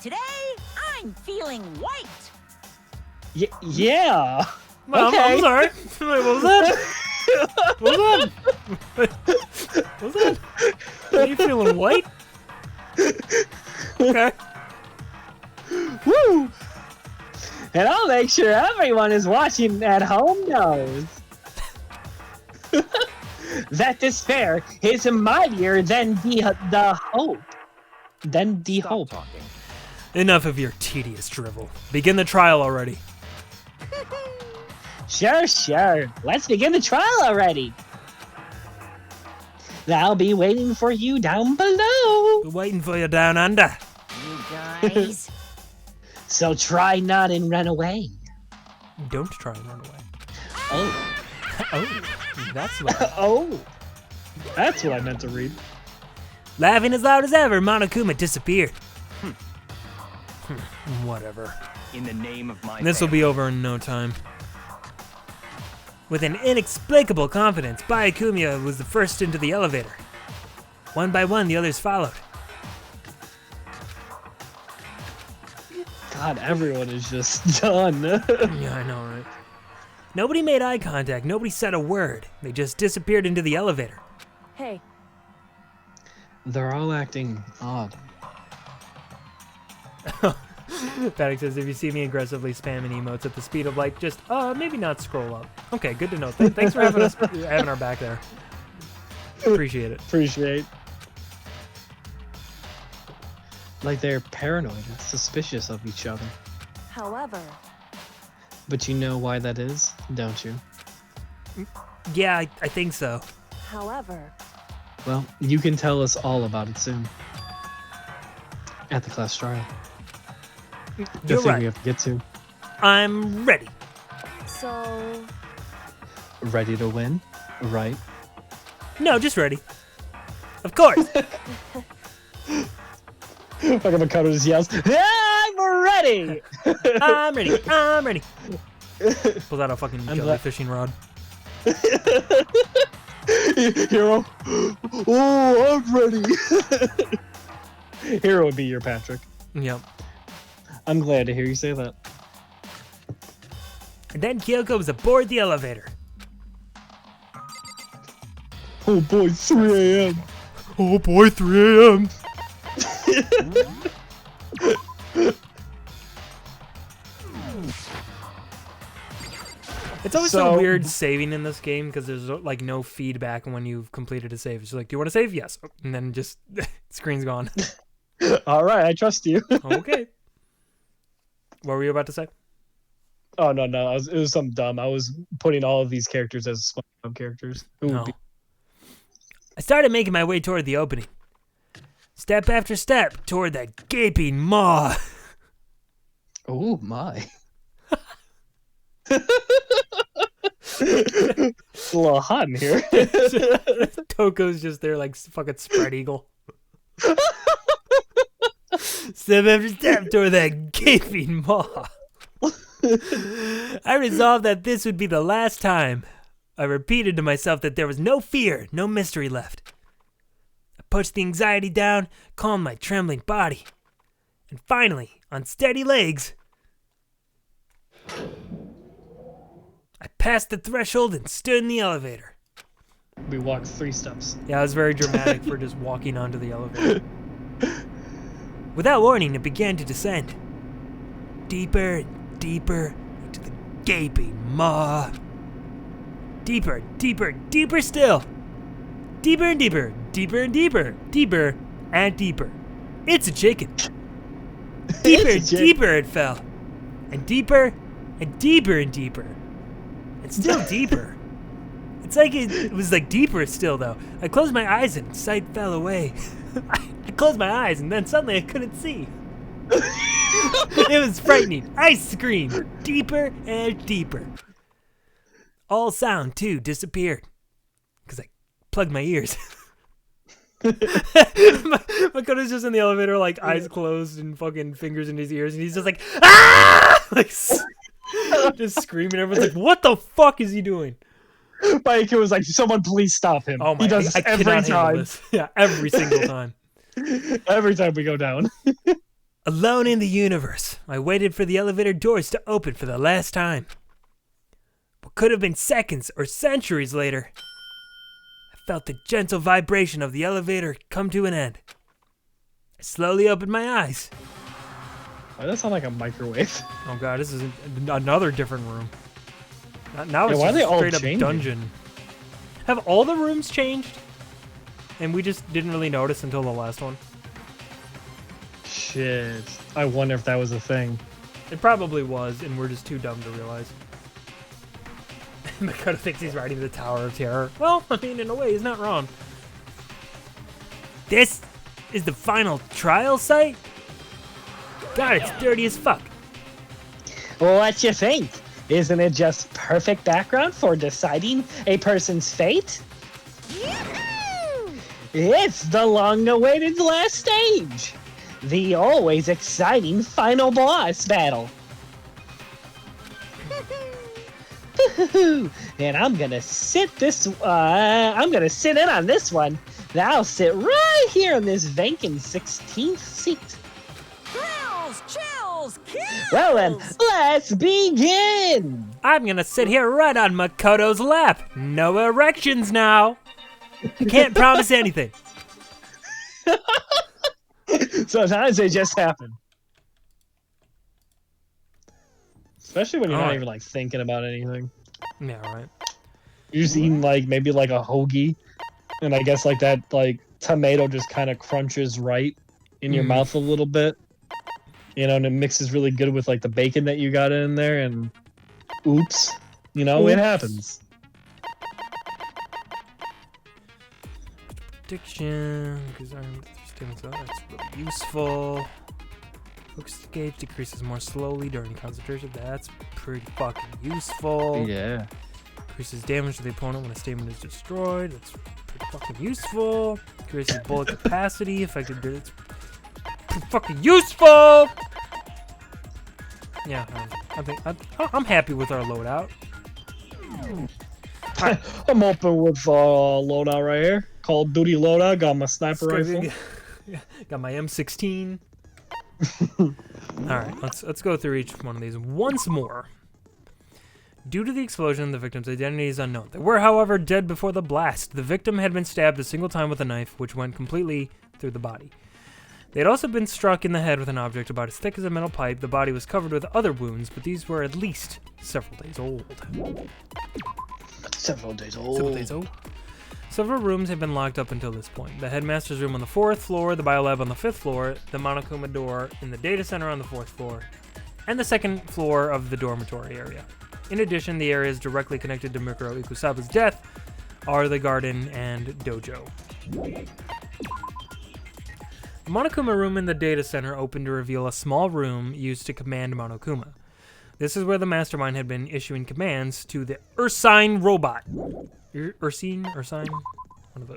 Today, I'm feeling white. Yeah. Well, Okay. I'm sorry. Wait, what was that? What was that? What was that? Are you feeling white? Okay. Woo! And I'll make sure everyone is watching at home knows that despair is mightier than the hope. Than the hope. Talking. Enough of your tedious drivel. Begin the trial already. Sure. Let's begin the trial already. I'll be waiting for you down below. We're waiting for you down under. You guys. So try not and run away. Don't try and run away. Oh. Oh, that's what. Oh. That's what I meant to read. Laughing as loud as ever, Monokuma disappeared. Whatever. In the name of my This will be over in no time. With an inexplicable confidence, Byakuya was the first into the elevator. One by one, the others followed. God, everyone is just done. Yeah, I know, right? Nobody made eye contact, nobody said a word. They just disappeared into the elevator. Hey, They're all acting odd. Paddock says, if you see me aggressively spamming emotes at the speed of light, just, maybe not scroll up. Okay, good to know. Thanks for having our back there. Appreciate it. Appreciate. Like they're paranoid and suspicious of each other. however, But you know why that is, don't you? Yeah, I think so. However, Well, you can tell us all about it soon. At the class trial. The You're thing right. we have to get to. I'm ready. so Ready to win, right? No, just ready. Of course. Fucking Makoto just yells, I'm ready! I'm ready. I'm ready. Pulls out a fucking jelly fishing rod. Hero. Oh, I'm ready. Hero would be your Patrick. Yep. I'm glad to hear you say that. And then Kyogo was aboard the elevator. Oh boy, 3 a.m. Oh boy, 3 a.m. It's always so weird saving in this game because there's like no feedback when you've completed a save. It's like, do you want to save? Yes. And then just screen's gone. All right, I trust you. Okay. What were you about to say? Oh no, it was something dumb. I was putting all of these characters as SpongeBob characters. No. I started making my way toward the opening. Step after step toward that gaping maw. Oh my. It's a little hot in here. Toko's just there like fucking spread eagle. Step after step toward that gaping maw. I resolved that this would be the last time. I repeated to myself that there was no fear, no mystery left. I pushed the anxiety down, calmed my trembling body. And finally, on steady legs, I passed the threshold and stood in the elevator. We walked 3 steps. Yeah, it was very dramatic for just walking onto the elevator. Without warning, it began to descend. Deeper and deeper into the gaping maw. Deeper, deeper, deeper still. Deeper and deeper, deeper and deeper, deeper and deeper. It's a chicken. Deeper and deeper it fell. And deeper and deeper and deeper. And still deeper. It's like it was like deeper still though. I closed my eyes and sight fell away. I closed my eyes and then suddenly I couldn't see. It was frightening. I screamed deeper and deeper. All sound too disappeared because I plugged my ears. Makoto's just in the elevator, like eyes closed and fucking fingers in his ears, and he's just like, ah! Like just screaming. Everyone's like, what the fuck is he doing? Mike was like, someone please stop him. Oh my! He does this every time. This. Yeah, every single time. Every time we go down. Alone in the universe, I waited for the elevator doors to open for the last time. What could have been seconds or centuries later, I felt the gentle vibration of the elevator come to an end. I slowly opened my eyes. Why does that sound like a microwave? Oh god, this is another different room. Now it's why are they just a all straight up changing? dungeon. Have all the rooms changed? And we just didn't really notice until the last one. Shit. I wonder if that was a thing. It probably was, and we're just too dumb to realize. Makoto thinks he's riding the Tower of Terror. Well, I mean, in a way, he's not wrong. This is the final trial site? God, it's dirty as fuck. What you think? Isn't it just perfect background for deciding a person's fate? It's the long-awaited last stage. The always exciting final boss battle. And I'm gonna sit in on this one. I'll sit right here on this vacant 16th seat. Thrills, chills, kills! Well then, let's begin! I'm gonna sit here right on Makoto's lap. No erections now. Can't promise anything. Sometimes they just happen. Especially when you're Oh. not even like thinking about anything. Yeah, right. You're just eating like maybe like a hoagie, and I guess like that like tomato just kind of crunches right in your mouth a little bit, you know, and it mixes really good with like the bacon that you got in there, and oops, you know, it happens. addiction. Because that's really useful. Focus gauge decreases more slowly during concentration. That's pretty fucking useful. Yeah. Increases damage to the opponent when a statement is destroyed. That's pretty fucking useful. Increases bullet capacity. Effective. It's pretty fucking useful. Yeah, I think I'm happy with our loadout. I'm open with loadout right here. Call of Duty loadout. Got my sniper rifle. Got my M16. All right, let's go through each one of these once more. Due to the explosion, the victim's identity is unknown. They were, however, dead before the blast. The victim had been stabbed a single time with a knife, which went completely through the body. They had also been struck in the head with an object about as thick as a metal pipe. The body was covered with other wounds, but these were at least several days old. Several days old. Several rooms had been locked up until this point. The headmaster's room on the 4th floor, the biolab on the 5th floor, the Monokuma door in the data center on the 4th floor, and the 2nd floor of the dormitory area. In addition, the areas directly connected to Mikuro Ikusaba's death are the garden and dojo. The Monokuma room in the data center opened to reveal a small room used to command Monokuma. This is where the mastermind had been issuing commands to the Ursine robot. Ursine?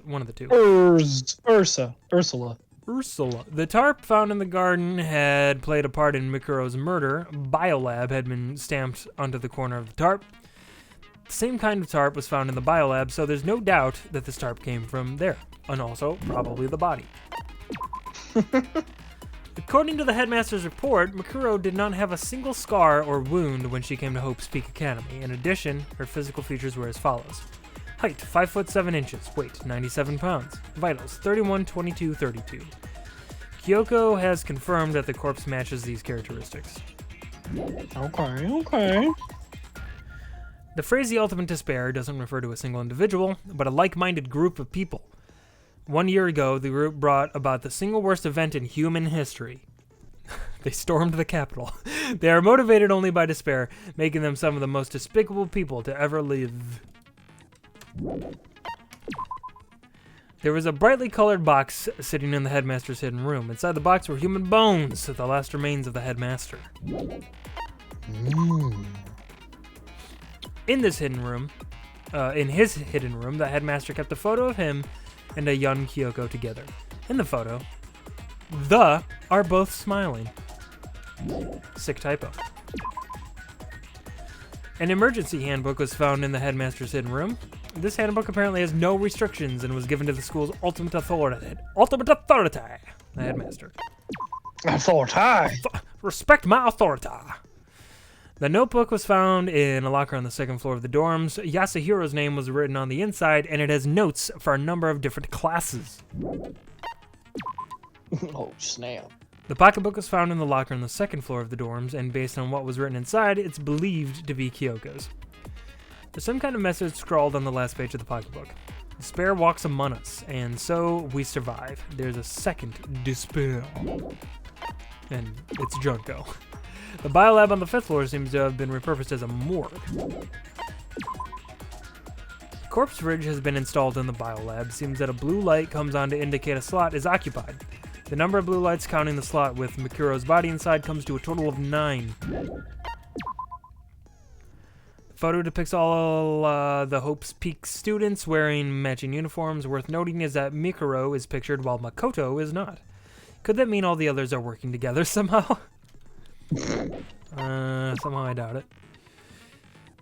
One of the two. Ursula. The tarp found in the garden had played a part in Mikuro's murder. Biolab had been stamped onto the corner of the tarp. The same kind of tarp was found in the biolab, so there's no doubt that this tarp came from there, and also probably the body. According to the headmaster's report, Mikuro did not have a single scar or wound when she came to Hope's Peak Academy. In addition, her physical features were as follows. Height, 5 foot 7 inches. Weight, 97 pounds. Vitals, 31, 22, 32. Kyogo has confirmed that the corpse matches these characteristics. Okay. The phrase the ultimate despair doesn't refer to a single individual, but a like-minded group of people. 1 year ago, the group brought about the single worst event in human history. They stormed the Capitol. They are motivated only by despair, making them some of the most despicable people to ever live. There was a brightly colored box sitting in the headmaster's hidden room. Inside the box were human bones, the last remains of the headmaster. In this hidden room, in his hidden room, the headmaster kept a photo of him and a young Kyogo together. In the photo, the are both smiling. Sick typo. An emergency handbook was found in the headmaster's hidden room. This handbook apparently has no restrictions and was given to the school's ultimate authority. The headmaster. Authority. Respect my authority. The notebook was found in a locker on the 2nd floor of the dorms. Yasuhiro's name was written on the inside, and it has notes for a number of different classes. Oh, snap. The pocketbook was found in the locker on the 2nd floor of the dorms, and based on what was written inside, it's believed to be Kyogo's. There's some kind of message scrawled on the last page of the pocketbook. Despair walks among us, and so we survive. There's a second despair. And it's Junko. The biolab on the 5th floor seems to have been repurposed as a morgue. The corpse fridge has been installed in the biolab. Seems that a blue light comes on to indicate a slot is occupied. The number of blue lights counting the slot with Mikuro's body inside comes to a total of 9. The photo depicts all the Hope's Peak students wearing matching uniforms. Worth noting is that Mikuro is pictured while Makoto is not. Could that mean all the others are working together somehow? Somehow I doubt it.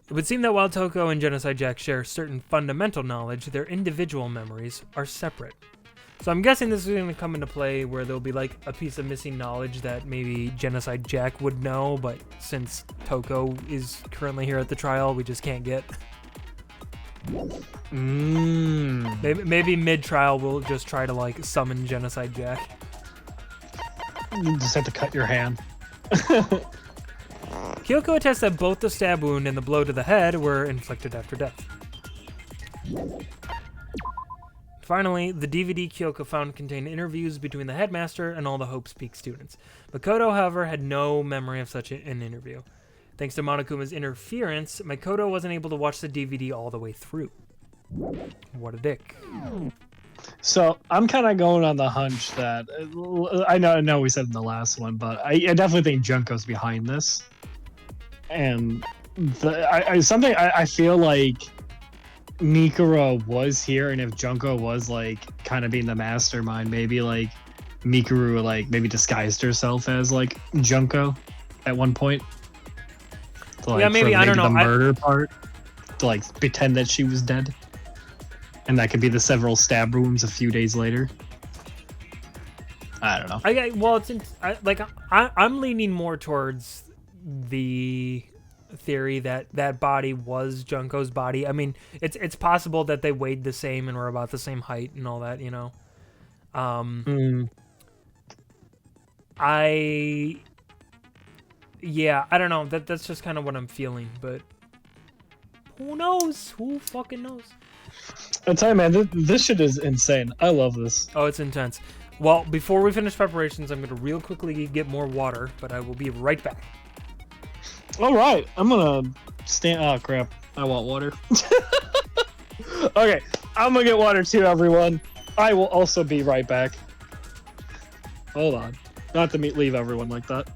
It would seem that while Toko and Genocide Jack share certain fundamental knowledge, their individual memories are separate. So I'm guessing this is going to come into play where there'll be like a piece of missing knowledge that maybe Genocide Jack would know, but since Toko is currently here at the trial, we just can't get. Maybe mid-trial we'll just try to like summon Genocide Jack. You just have to cut your hand. Kyoko attests that both the stab wound and the blow to the head were inflicted after death. Finally, the DVD Kyogo found contained interviews between the headmaster and all the Hope's Peak students. Makoto, however, had no memory of such an interview. Thanks to Monokuma's interference, Makoto wasn't able to watch the DVD all the way through. What a dick. So I'm kind of going on the hunch that I know we said in the last one, but I definitely think Junko's behind this. And I feel like Mikuro was here, and if Junko was like kind of being the mastermind, maybe like Mikuru like maybe disguised herself as like Junko at one point. To, like, Yeah, maybe, I don't know. The murder part to like pretend that she was dead, and that could be the several stab wounds a few days later. I don't know. I'm leaning more towards the theory that that body was Junko's body. I mean, it's possible that they weighed the same and were about the same height and all that, you know. I don't know. That's just kind of what I'm feeling, but who knows? Who fucking knows? I tell you, man, this shit is insane. I love this. Oh, it's intense. Well, before we finish preparations, I'm going to real quickly get more water, but I will be right back. All right, I'm gonna stand. Oh crap! I want water. Okay, I'm gonna get water too, everyone. I will also be right back. Hold on, not to leave everyone like that.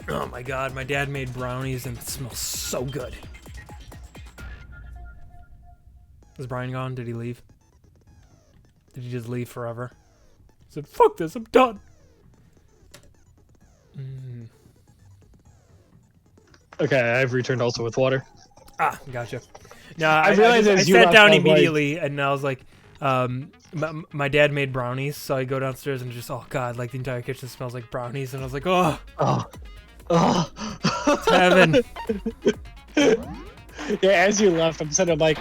Oh my god, my dad made brownies and it smells so good. Is Brian gone? Did he leave? Did he just leave forever? He said, fuck this, I'm done. Okay, I've returned also with water. Ah, gotcha. No, I realized I as you sat left, down I was like- immediately and I was like, my dad made brownies, so I go downstairs and just, oh god, like the entire kitchen smells like brownies, and I was like, oh, it's heaven. Yeah, as you left, I'm like,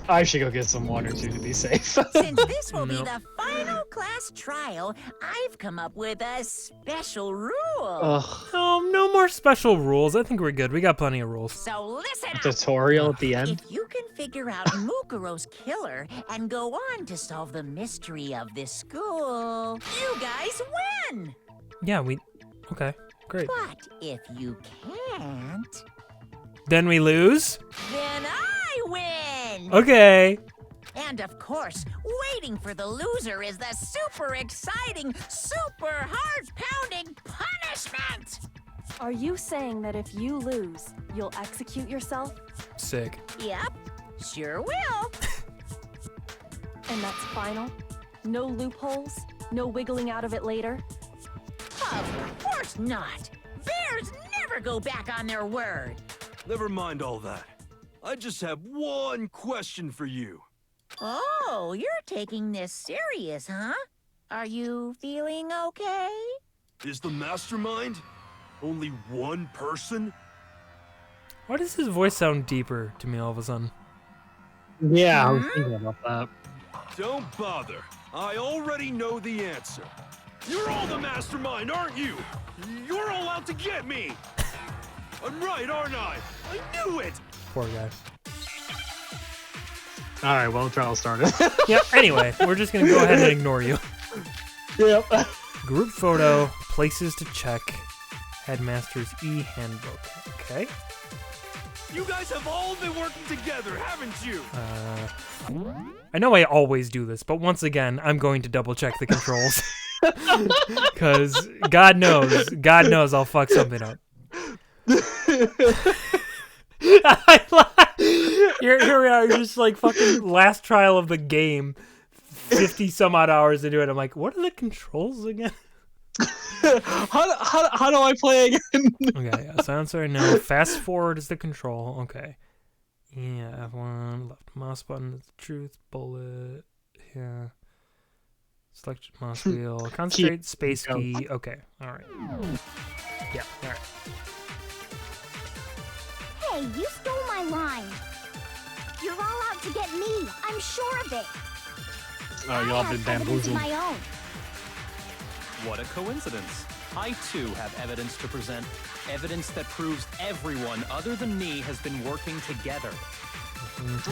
I should go get some water too to be safe. Since this will be Nope. the final class trial, I've come up with a special rule. Ugh, No more special rules. I think we're good. We got plenty of rules. So listen up. tutorial at the end. If you can figure out Mukuro's killer and go on to solve the mystery of this school, you guys win. Yeah, okay, great. But if you can't, Then we lose? then I win. Okay. And of course, waiting for the loser is the super exciting, super heart-pounding punishment. Are you saying that if you lose, you'll execute yourself? Sick. Yep, sure will. And that's final? No loopholes? No wiggling out of it later? Of course not. Bears never go back on their word. Never mind all that. I just have one question for you. Oh, you're taking this serious, huh? Are you feeling okay? Is the mastermind only one person? Why does his voice sound deeper to me all of a sudden? Yeah, I was thinking about that. Don't bother. I already know the answer. You're all the mastermind, aren't you? You're all out to get me. I'm right, aren't I? I knew it! Poor guy. All right, well, trial started. Yep, anyway, we're just going to go ahead and ignore you. Yep. Group photo, places to check, Headmaster's e-handbook. Okay. You guys have all been working together, haven't you? I know I always do this, but once again, I'm going to double check the controls. Because God knows I'll fuck something up. Here we are, just like fucking last trial of the game, 50 some odd hours into it. I'm like, what are the controls again? How do I play again? Okay, yeah, silencer, no. Fast forward is the control. Okay. Yeah, F1, left mouse button is the truth, bullet. Yeah. Select mouse wheel. Concentrate, space key. Okay, alright. Yeah, alright. Hey, you stole my line. You're all out to get me. I'm sure of it. Oh, y'all been bamboozled. My own. What a coincidence. I too have evidence to present. Evidence that proves everyone other than me has been working together.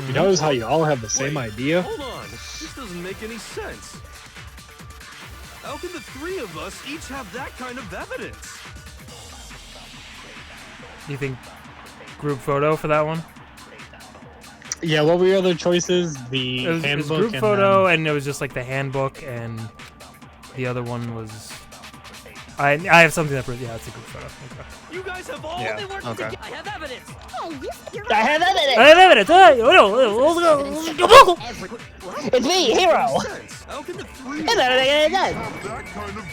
You notice how you all have the same idea? Hold on. This doesn't make any sense. How can the three of us each have that kind of evidence? Do you think group photo for that one? Yeah, what were your other choices? It was handbook group and photo, and it was just like the handbook, and the other one was... I have something that proves... Yeah, it's a group photo. Okay. You guys have all Yeah, been working okay. together. I have evidence. Hey, you're I have evidence. I have evidence! It's me, Hero. Sense. How can the three And then it does. have that kind of...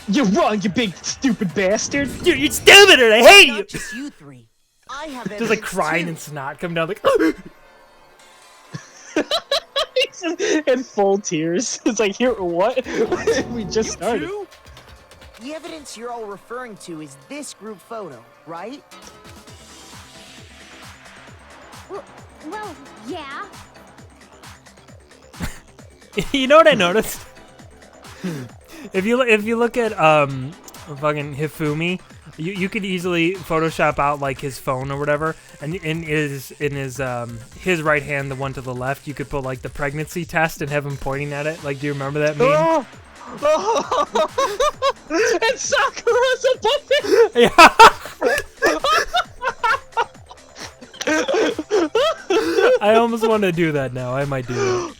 You're wrong, you big stupid bastard. Dude, you're stupid and I hate you! Not just you three. I have Just like evidence, crying too. and snot coming down like... He's in full tears. It's like, here, what? We just started. You? The evidence you're all referring to is this group photo, right? well, yeah. You know what I noticed? If you look at fucking Hifumi, you could easily Photoshop out like his phone or whatever, and in his right hand, the one to the left, you could put like the pregnancy test and have him pointing at it. Like, do you remember that meme? And Sakura's above it. Yeah. I almost want to do that now. I might do that.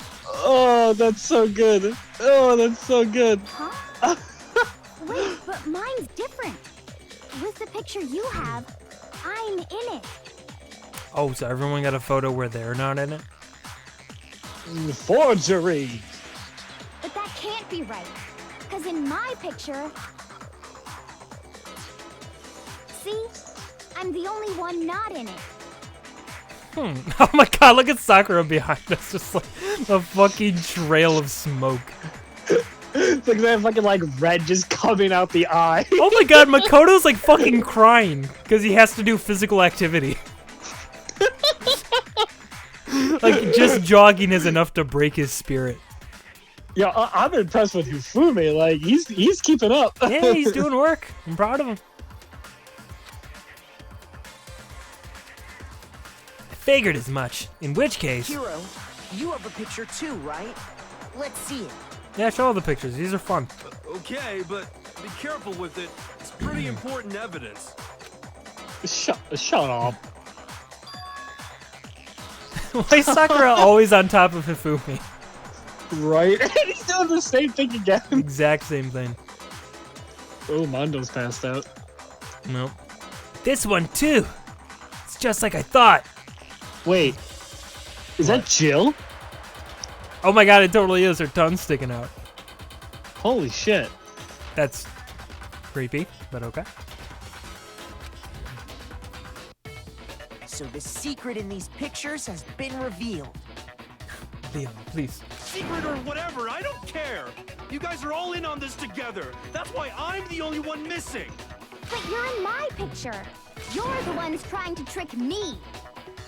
Oh, that's so good. Oh, that's so good. Huh? Wait, but mine's different. With the picture you have, I'm in it. Oh, so everyone got a photo where they're not in it? Forgery. But that can't be right. Because in my picture... See? I'm the only one not in it. Oh my god, look at Sakura behind us, just like a fucking trail of smoke. It's like that fucking like red just coming out the eye. Oh my god, Makoto's like fucking crying because he has to do physical activity. Like, just jogging is enough to break his spirit. Yeah, I'm impressed with Hifumi. Like, he's keeping up. Yeah, he's doing work. I'm proud of him. I figured as much. In which case... Hero, you have a picture too, right? Let's see it. Yeah, show all the pictures. These are fun. Okay, but be careful with it. It's pretty important evidence. Shut up. Why is Sakura always on top of Hifumi? Right? He's doing the same thing again. Exact same thing. Oh, Mondo's passed out. Nope. This one too. It's just like I thought. Wait. Is that Jill? Oh my god, it totally is. Her tongue's sticking out. Holy shit. That's creepy, but okay. So the secret in these pictures has been revealed. Leon, please. Secret or whatever, I don't care. You guys are all in on this together. That's why I'm the only one missing. But you're in my picture. You're the ones trying to trick me.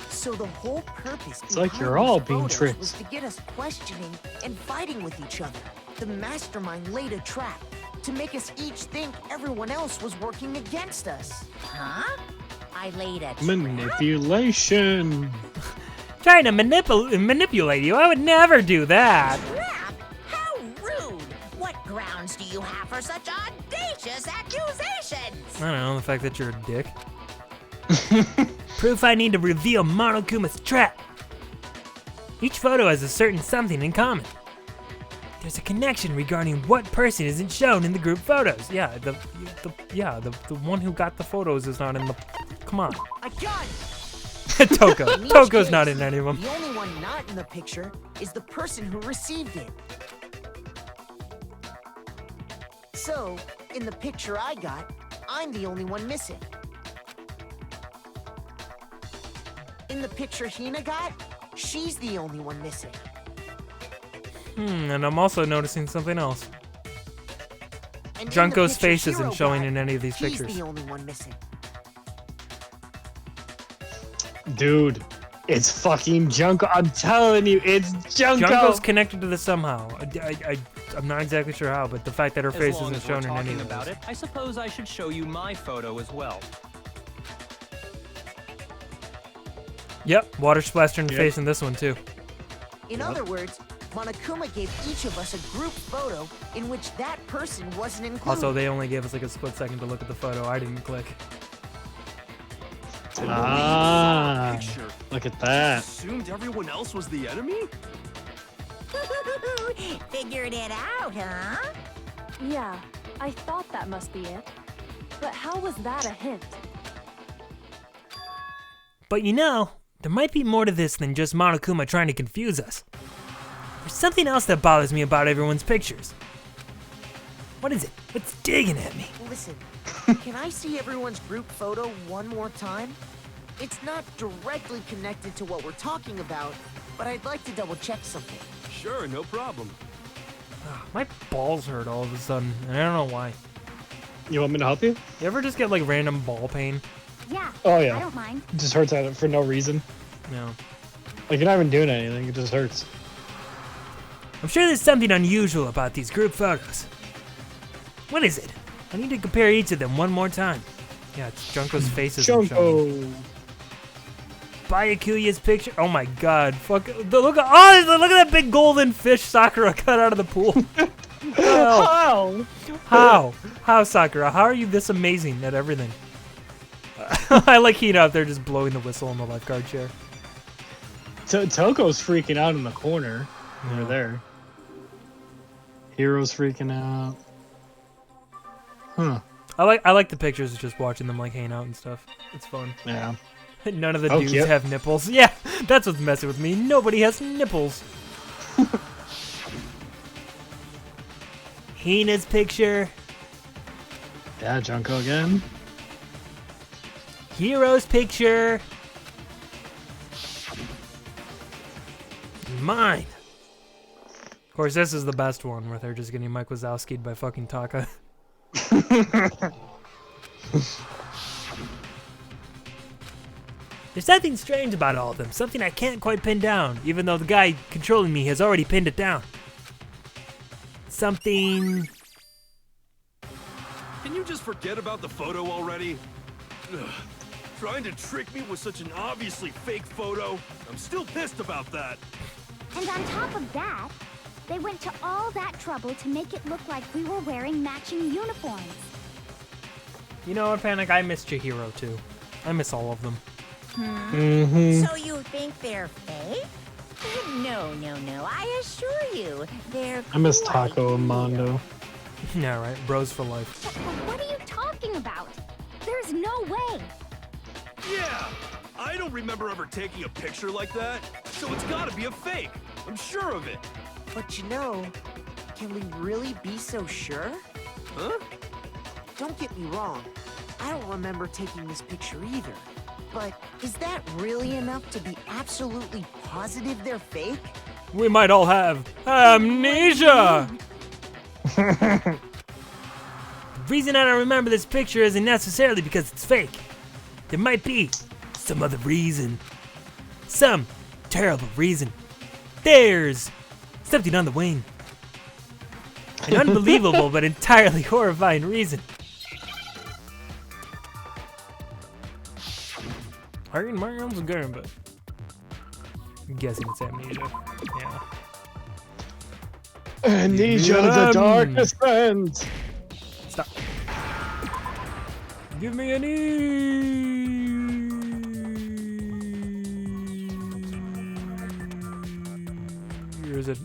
So the whole purpose It's like behind you're all these being photos tricked. was to get us questioning and fighting with each other. The mastermind laid a trap to make us each think everyone else was working against us. Huh? I laid a trap. Manipulation. Trying to manipulate you? I would never do that. Trap? How rude! What grounds do you have for such audacious accusations? I don't know, the fact that you're a dick. Proof I need to reveal Monokuma's trap. Each photo has a certain something in common. There's a connection regarding what person isn't shown in the group photos. Yeah, the one who got the photos is not in the... Come on. A gun! Toko. In each Toko's case, not in any of them. The only one not in the picture is the person who received it. So, in the picture I got, I'm the only one missing. In the picture Hina got, she's the only one missing. And I'm also noticing something else. And in the Junko's picture face isn't Hiro showing got, in any of these he's pictures. the only one missing. Dude, it's fucking Junko. I'm telling you, it's Junko. Junko's connected to this somehow. I'm not exactly sure how, but the fact that her As face long isn't as we're shown in any talking of about those. it, I suppose I should show you my photo as well. Yep, water splashed in her Yep. face in this one too. In other words, Monokuma gave each of us a group photo in which that person wasn't included. Also, they only gave us like a split second to look at the photo. I didn't click. Ah, Picture. look at that. Assumed everyone else was the enemy? Figured it out, huh? Yeah, I thought that must be it. But how was that a hint? But you know, there might be more to this than just Monokuma trying to confuse us. There's something else that bothers me about everyone's pictures. What is it? What's digging at me? Listen, can I see everyone's group photo one more time? It's not directly connected to what we're talking about, but I'd like to double check something. Sure, no problem. My balls hurt all of a sudden, and I don't know why. You want me to help you? You ever just get like random ball pain? Yeah. Oh, yeah. I don't mind. It just hurts at it for no reason. No. Like, you're not even doing anything. It just hurts. I'm sure there's something unusual about these group photos. What is it? I need to compare each of them one more time. Yeah, it's Junko's face isn't showing. Junko. Byakuya's picture. Oh my god. Fuck. Look at that big golden fish Sakura cut out of the pool. How? How, Sakura? How are you this amazing at everything? I like Hina out there just blowing the whistle in the lifeguard chair. Toko's freaking out in the corner. Yeah. Over there. Hero's freaking out. Huh. I like the pictures, just watching them like hang out and stuff. It's fun. Yeah. None of the Oh, dudes cute. have nipples. Yeah, that's what's messing with me. Nobody has nipples. Hina's picture. Yeah, Junko again. Hero's picture. Mine. Of course, this is the best one where they're just getting Mike Wazowski'd by fucking Taka. There's something strange about all of them, something I can't quite pin down, even though the guy controlling me has already pinned it down. Something... Can you just forget about the photo already? Ugh. Trying to trick me with such an obviously fake photo? I'm still pissed about that. And on top of that, they went to all that trouble to make it look like we were wearing matching uniforms. You know what, Panic? I miss Chihiro too. I miss all of them. So you think they're fake? No, I assure you, they're I miss quite Taco and real. Mondo. Yeah, right. Bros for life. What are you talking about? There's no way. Yeah! I don't remember ever taking a picture like that, so it's gotta be a fake. I'm sure of it. But you know, can we really be so sure? Huh? Don't get me wrong, I don't remember taking this picture either. But is that really enough to be absolutely positive they're fake? We might all have amnesia! The reason I don't remember this picture isn't necessarily because it's fake. There might be some other reason. Some terrible reason. There's something on the wing. An unbelievable but entirely horrifying reason. My arms are going, but I'm guessing it's amnesia. Yeah. Amnesia, the darkest friend. Stop. Give me an E. Or is it?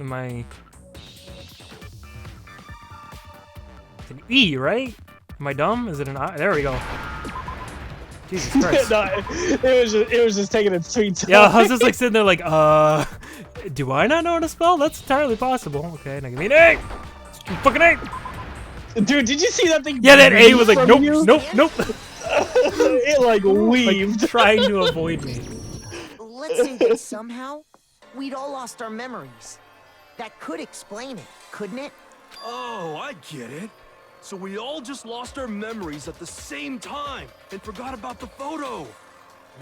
Am I? It's an E, right? Am I dumb? Is it an I? There we go. Jesus Christ. No, it was just taking its sweet time. Yeah, I was just like sitting there like, do I not know how to spell? That's entirely possible. Okay, now give me an A. Fucking A! Dude, did you see that thing? Yeah, that A was like, from nope, you? nope, nope. It like weaved. Like, trying to avoid me. Let's say that somehow we'd all lost our memories. That could explain it, couldn't it? Oh, I get it. So we all just lost our memories at the same time and forgot about the photo.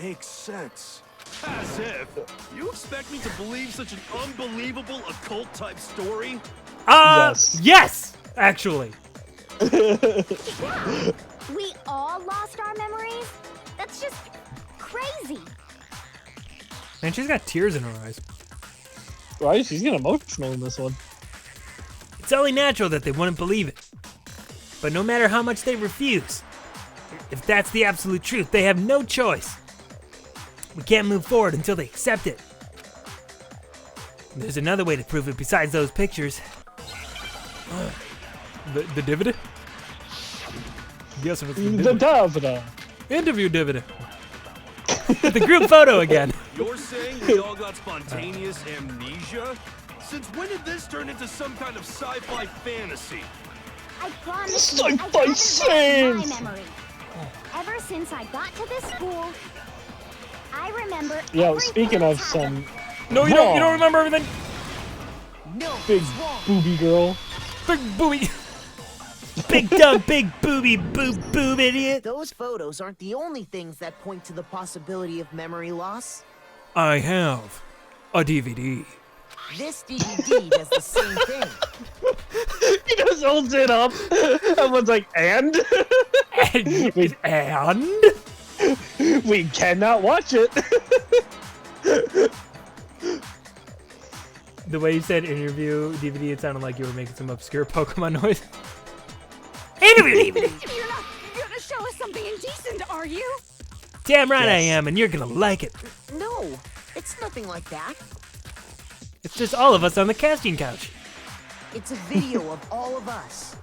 Makes sense. As if. You expect me to believe such an unbelievable occult-type story? Yes, actually. Yeah. We all lost our memories? That's just crazy. Man, she's got tears in her eyes. Right? She's getting emotional in this one. It's only natural that they wouldn't believe it. But no matter how much they refuse, if that's the absolute truth, they have no choice. We can't move forward until they accept it. There's another way to prove it besides those pictures. The dividend? Yes, it was The dividend. Interview dividend. The group photo again. You're saying we all got spontaneous amnesia? Since when did this turn into some kind of sci-fi fantasy? I promise you, I haven't lost my memory. Ever since I got to this school, I remember. Yo, speaking of some. No, you don't remember everything. No, Big it's wrong. booby girl. Big booby. Big dumb, big booby, boob idiot. Those photos aren't the only things that point to the possibility of memory loss. I have a DVD. This DVD does the same thing. He just holds it up. Everyone's like, and? And? We cannot watch it. The way you said interview DVD, it sounded like you were making some obscure Pokemon noise. Interview DVD! You're not gonna show us something indecent, are you? Damn right I Yes. am, and you're gonna like it. No, it's nothing like that. It's just all of us on the casting couch. It's a video of all of us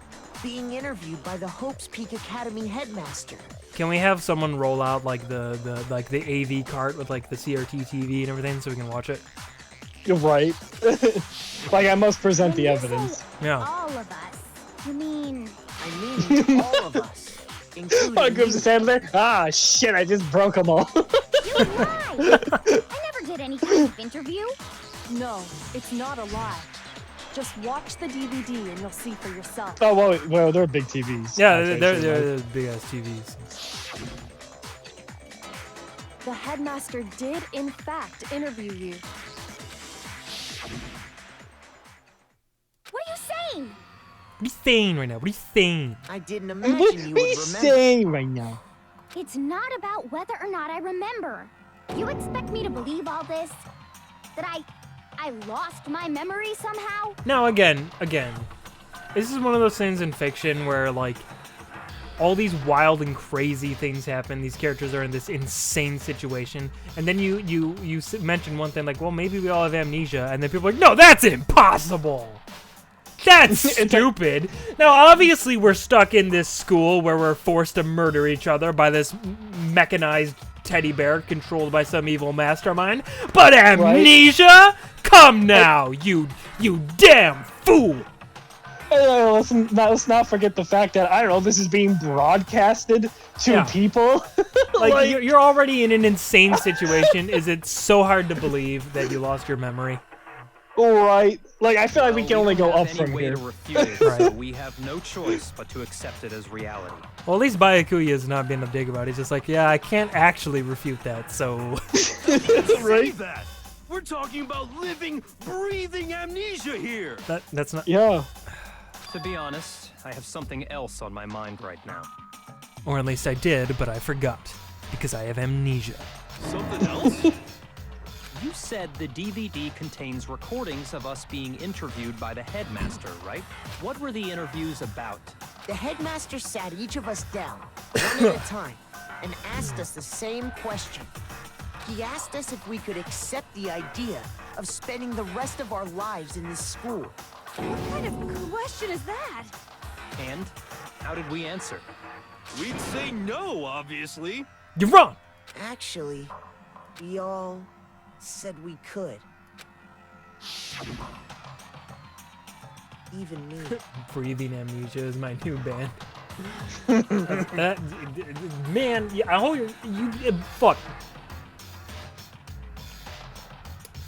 being interviewed by the Hopes Peak Academy headmaster. Can we have someone roll out like the AV cart with like the CRT TV and everything so we can watch it? You're right. Like, I must present When the you evidence. say Yeah. all of us, you mean I mean, all of us, including I grabs you. his hand there. Ah, shit, I just broke them all. you lie? I never did any kind of interview. No, it's not a lie. Just watch the DVD and you'll see for yourself. Oh, well, they're big TVs. Yeah, actually, they're big ass TVs. The headmaster did, in fact, interview you. What are you saying? What are you saying right now? What are you saying? I didn't What imagine are you you would remember. saying right now? It's not about whether or not I remember. You expect me to believe all this? That I lost my memory somehow? Now again, this is one of those things in fiction where like all these wild and crazy things happen. These characters are in this insane situation, and then you mention one thing like, well, maybe we all have amnesia, and then people are like, no, that's impossible. That's stupid. Now, obviously, we're stuck in this school where we're forced to murder each other by this mechanized teddy bear controlled by some evil mastermind. But amnesia? Right? Come now, you damn fool! Let's not forget the fact that, I don't know, this is being broadcasted to people. Like, you're already in an insane situation. Is it so hard to believe that you lost your memory? Right. Like, I feel like we can only go up from here. To refute it, so we have no choice but to accept it as reality. Well, at least Byakuya is not being a dig about it. He's just like, yeah, I can't actually refute that, so... Right? That. We're talking about living, breathing amnesia here. That's not... Yeah. To be honest, I have something else on my mind right now. Or at least I did, but I forgot. Because I have amnesia. Something else? You said the DVD contains recordings of us being interviewed by the headmaster, right? What were the interviews about? The headmaster sat each of us down, one at a time, and asked us the same question. He asked us if we could accept the idea of spending the rest of our lives in this school. What kind of question is that? And how did we answer? We'd say no, obviously. You're wrong! Actually, we all said we could. Even me. Breathing Amnesia is my new band. Man, yeah, I hope you fuck.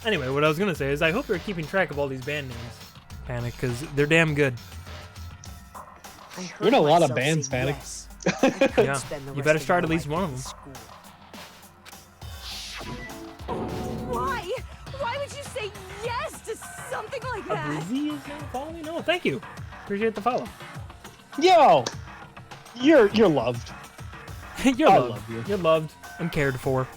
Anyway, what I was gonna say is I hope you're keeping track of all these band names, Panic, because they're damn good. You're in a lot of bands, Panic. Yes. Yeah, you better start at least one of them. Why? Why would you say yes to something like that? Breezy is not following? No, thank you. Appreciate the follow. Yo, you're loved. You're I loved. love you. You're loved and cared for,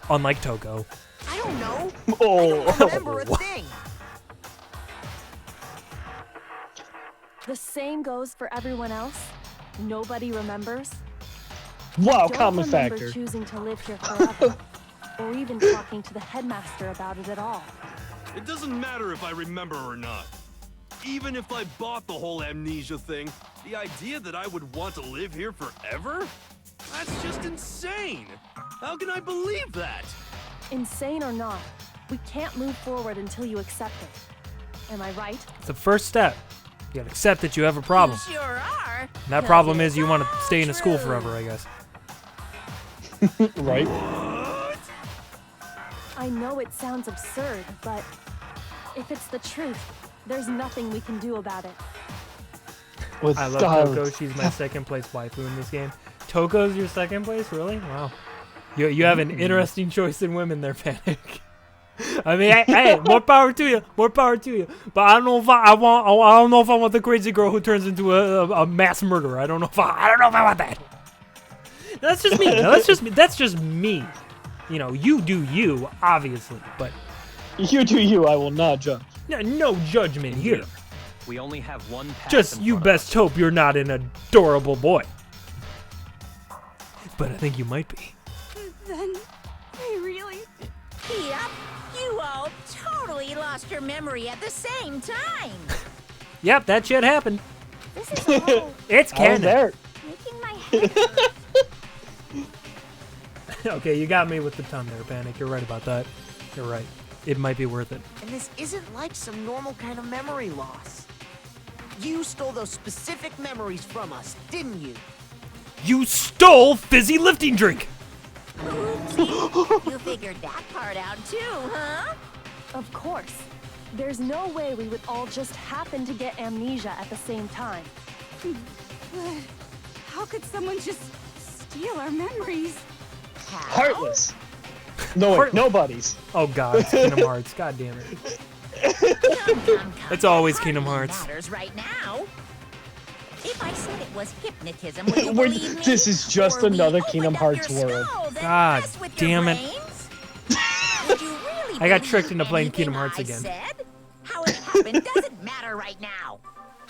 unlike Togo. I don't know. Oh. I don't remember a thing. The same goes for everyone else. Nobody remembers. Wow, Don't common remember factor. choosing to live here forever, or even talking to the headmaster about it at all. It doesn't matter if I remember or not. Even if I bought the whole amnesia thing, the idea that I would want to live here forever? That's just insane! How can I believe that? Insane or not, we can't move forward until you accept it. Am I right? It's the first step. You gotta accept that you have a problem. You sure are. And that problem is you want to stay in a school forever, I guess. Right? What? I know it sounds absurd, but if it's the truth, there's nothing we can do about it. With I love style. Toko. She's my second place waifu in this game. Toko's your second place? Really? Wow. You have an interesting choice in women there, Panic. I mean, hey, more power to you. More power to you. But I don't know if I don't know if I want the crazy girl who turns into a mass murderer. I don't know if I want that. That's just me. No, that's just me. You know, you do you, obviously, but You do you, I will not judge. no judgment here. We only have one path. Just in you front of best hope you're not an adorable boy. But I think you might be. Then, I really... Yep, you all totally lost your memory at the same time. Yep, that shit happened. This is all It's I was canon. there. making my head hurt. Okay, you got me with the tongue there, Panic. You're right about that. You're right. It might be worth it. And this isn't like some normal kind of memory loss. You stole those specific memories from us, didn't you? You stole fizzy lifting drink. Oopsie. You figured that part out too, huh? Of course. There's no way we would all just happen to get amnesia at the same time. But how could someone just steal our memories? How? Heartless. No, wait, Heart- nobody's. Oh God, it's Kingdom Hearts. God damn it. Come. It's always That Kingdom hardly Hearts. Matters right now. If I said it was hypnotism, would you We're- believe me? this is just Or we another opened Kingdom up Hearts your world. skulls and God messed with your damn it. brains? Would you really I got believe tricked into playing anything Kingdom Hearts I again. Said? How it happened doesn't matter right now.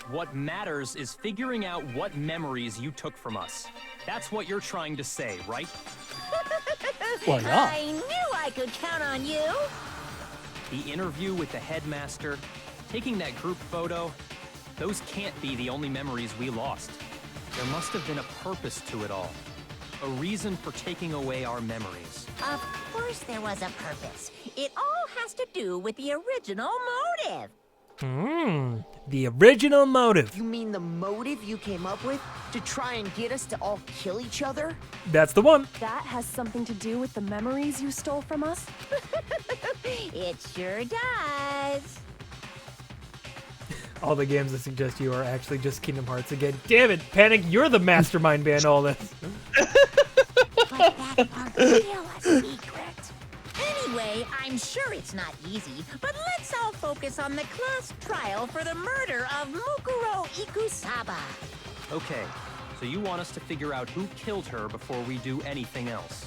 What matters is figuring out what memories you took from us. That's what you're trying to say, right? Why not? I knew I could count on you. The interview with the headmaster, taking that group photo, those can't be the only memories we lost. There must have been a purpose to it all. A reason for taking away our memories. Of course there was a purpose. It all has to do with the original motive. The original motive. You mean the motive you came up with to try and get us to all kill each other? That's the one. That has something to do with the memories you stole from us? It sure does. All the games that suggest you are actually just Kingdom Hearts again. Damn it, Panic, you're the mastermind behind all this. But that part's still a secret. Anyway, I'm sure it's not easy, but let's all focus on the class trial for the murder of Mukuro Ikusaba. Okay, so you want us to figure out who killed her before we do anything else.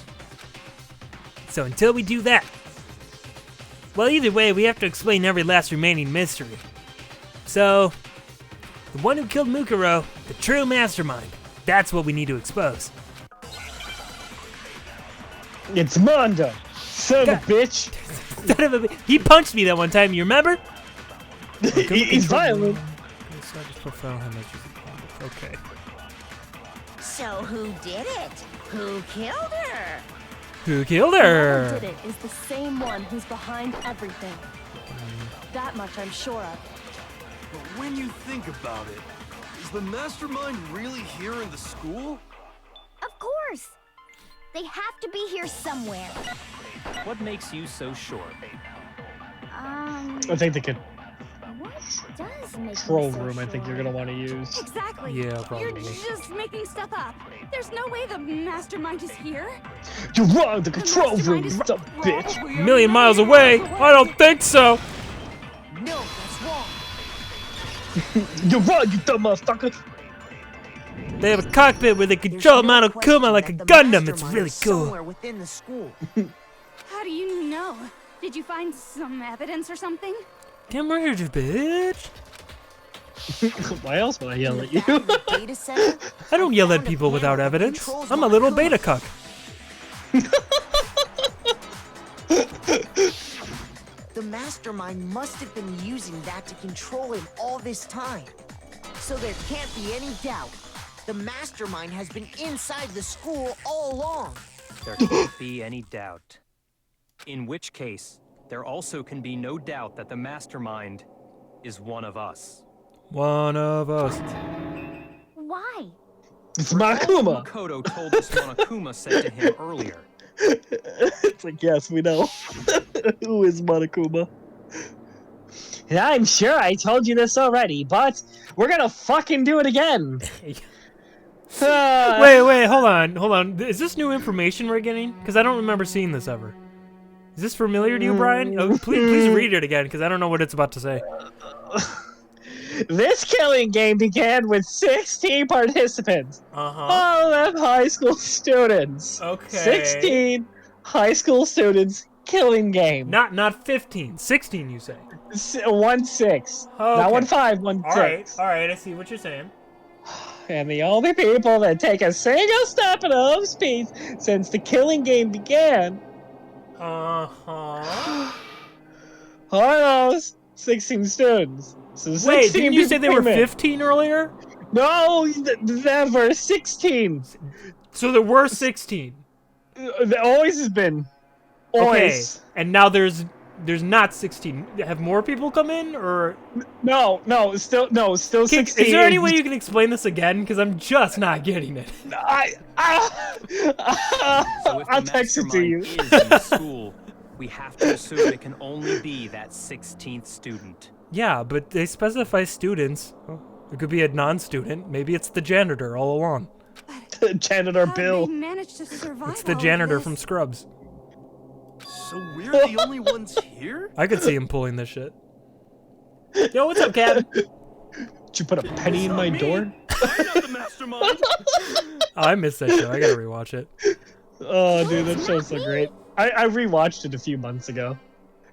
So until we do that, well, either way, we have to explain every last remaining mystery. So, the one who killed Mukuro, the true mastermind, that's what we need to expose. It's Mondo. Son of a bitch. He punched me that one time, you remember? He's violent. Okay. So who did it? Who killed her? Who killed Whoever her? did it is the same one who's behind everything. That much I'm sure of. But when you think about it, is the mastermind really here in the school? Of course! They have to be here somewhere. What makes you so sure? I think they could. What does make Control me so room, I think you're sure? gonna want to use. Exactly. Yeah, probably. You're just making stuff up. There's no way the mastermind is here. You're wrong. The control room, mastermind is you dumb wrong. bitch. We are Million miles away? I don't think so. No, that's wrong. You're wrong, you dumb motherfucker. They have a cockpit where they control There's no Monokuma like a question that the Gundam. It's mastermind really is cool. Somewhere within the school. How do you know? Did you find some evidence or something? Damn right, you bitch. Why else would I yell In at the you? back of the data center, I don't I yell at found a people without panel that evidence. controls I'm a little Monokuma. beta cuck. The mastermind must have been using that to control him all this time. So there can't be any doubt. The mastermind has been inside the school all along. There can't be any doubt. In which case, there also can be no doubt that the mastermind is one of us. One of us. Why? It's Monokuma. Makoto told us Monokuma said to him earlier. It's like, yes, we know. Who is Monokuma? I'm sure I told you this already, but we're gonna fucking do it again. Wait, hold on. Is this new information we're getting? Because I don't remember seeing this ever. Is this familiar to you, Brian? Oh, please read it again, because I don't know what it's about to say. This killing game began with 16 participants. All of them high school students. Okay. 16 high school students killing game. Not 15. 16, you say? 1-6. Okay. Not 1-5, 1-6. All right, I see what you're saying. And the only people that take a single step at a speed since the killing game began are those 16 students. So 16 Wait, didn't you say they were came in. 15 earlier? No, there were 16. So there were 16. There always has been. Always. Okay, and now there's not 16. Have more people come in, or No, still 16. Is there any way you can explain this again? Because I'm just not getting it. So if I'll the text it to you. mastermind is in the school, we have to assume it can only be that 16th student. Yeah, but they specify students. It could be a non-student. Maybe it's the janitor all along. Janitor How Bill. They managed to survive It's the all janitor this? from Scrubs. So we're the only ones here? I could see him pulling this shit. Yo, what's up, Captain? Did you put a penny in my door? I'm not the mastermind. Oh, I missed that show. I gotta rewatch it. Oh, dude, that show's so great. I rewatched it a few months ago.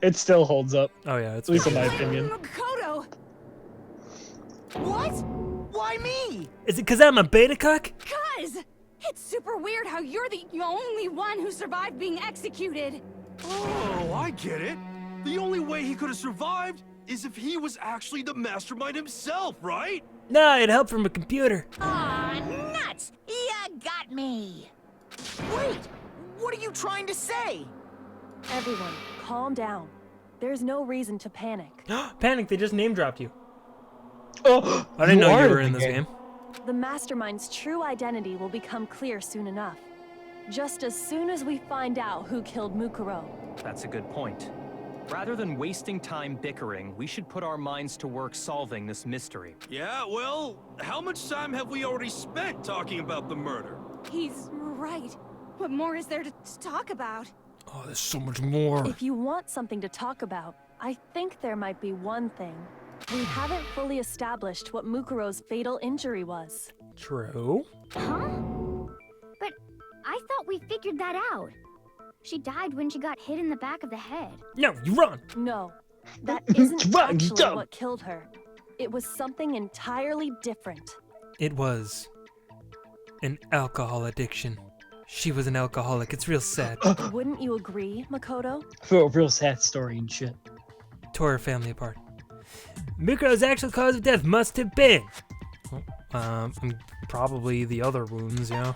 It still holds up, Oh yeah, it's at least in my Wait, opinion. Makoto! What? Why me? Is it because I'm a beta cuck? Cuz! It's super weird how you're the only one who survived being executed. Oh, I get it. The only way he could have survived is if he was actually the mastermind himself, right? Nah, it helped from a computer. Aw, nuts! You got me! Wait, what are you trying to say? Everyone, calm down. There's no reason to panic. Panic! They just name dropped you. Oh, I didn't know are you were the in this game. The mastermind's true identity will become clear soon enough. Just as soon as we find out who killed Mukuro. That's a good point. Rather than wasting time bickering, we should put our minds to work solving this mystery. Yeah, well, how much time have we already spent talking about the murder? He's right. What more is there to talk about? Oh, there's so much more. If you want something to talk about, I think there might be one thing. We haven't fully established what Mukuro's fatal injury was. True. Huh? But I thought we figured that out. She died when she got hit in the back of the head. No, you're wrong. No, that isn't Wrong, you actually dumb. what killed her. It was something entirely different. It was an alcohol addiction. She was an alcoholic. It's real sad. Wouldn't you agree, Makoto? For a real sad story and shit. Tore her family apart. Mukuro's actual cause of death must have been probably the other wounds, you know.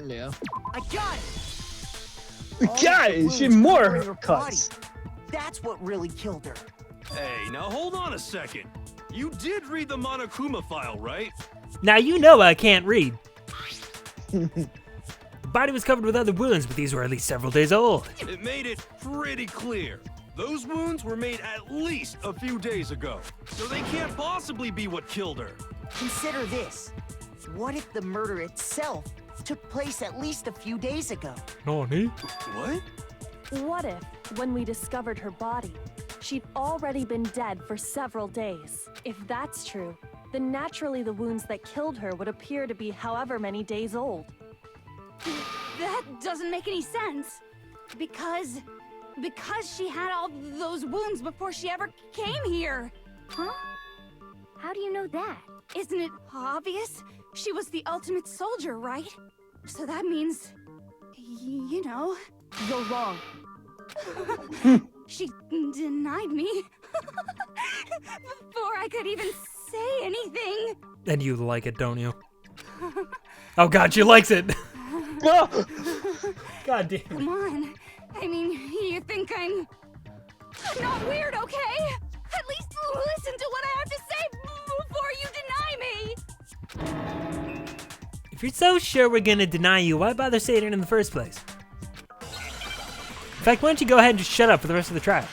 Yeah. I got it. Guys, she had Wounds more covering her cuts. body. That's what really killed her. Hey, now hold on a second. You did read the Monokuma file, right? Now you know I can't read. The body was covered with other wounds, but these were at least several days old. It made it pretty clear. Those wounds were made at least a few days ago, so they can't possibly be what killed her. Consider this. What if the murder itself took place at least a few days ago? Nani? What? What if, when we discovered her body, she'd already been dead for several days? If that's true, then naturally the wounds that killed her would appear to be however many days old. That doesn't make any sense. Because she had all those wounds before she ever came here. Huh? How do you know that? Isn't it obvious? She was the ultimate soldier, right? So that means, you know. You're wrong. She denied me before I could even say anything. And you like it, don't you? Oh God, she likes it. God damn. Come on. I mean, you think I'm not weird, okay? At least listen to what I have to say before you deny me. If you're so sure we're gonna deny you, why bother saying it in the first place? In fact, why don't you go ahead and just shut up for the rest of the trial?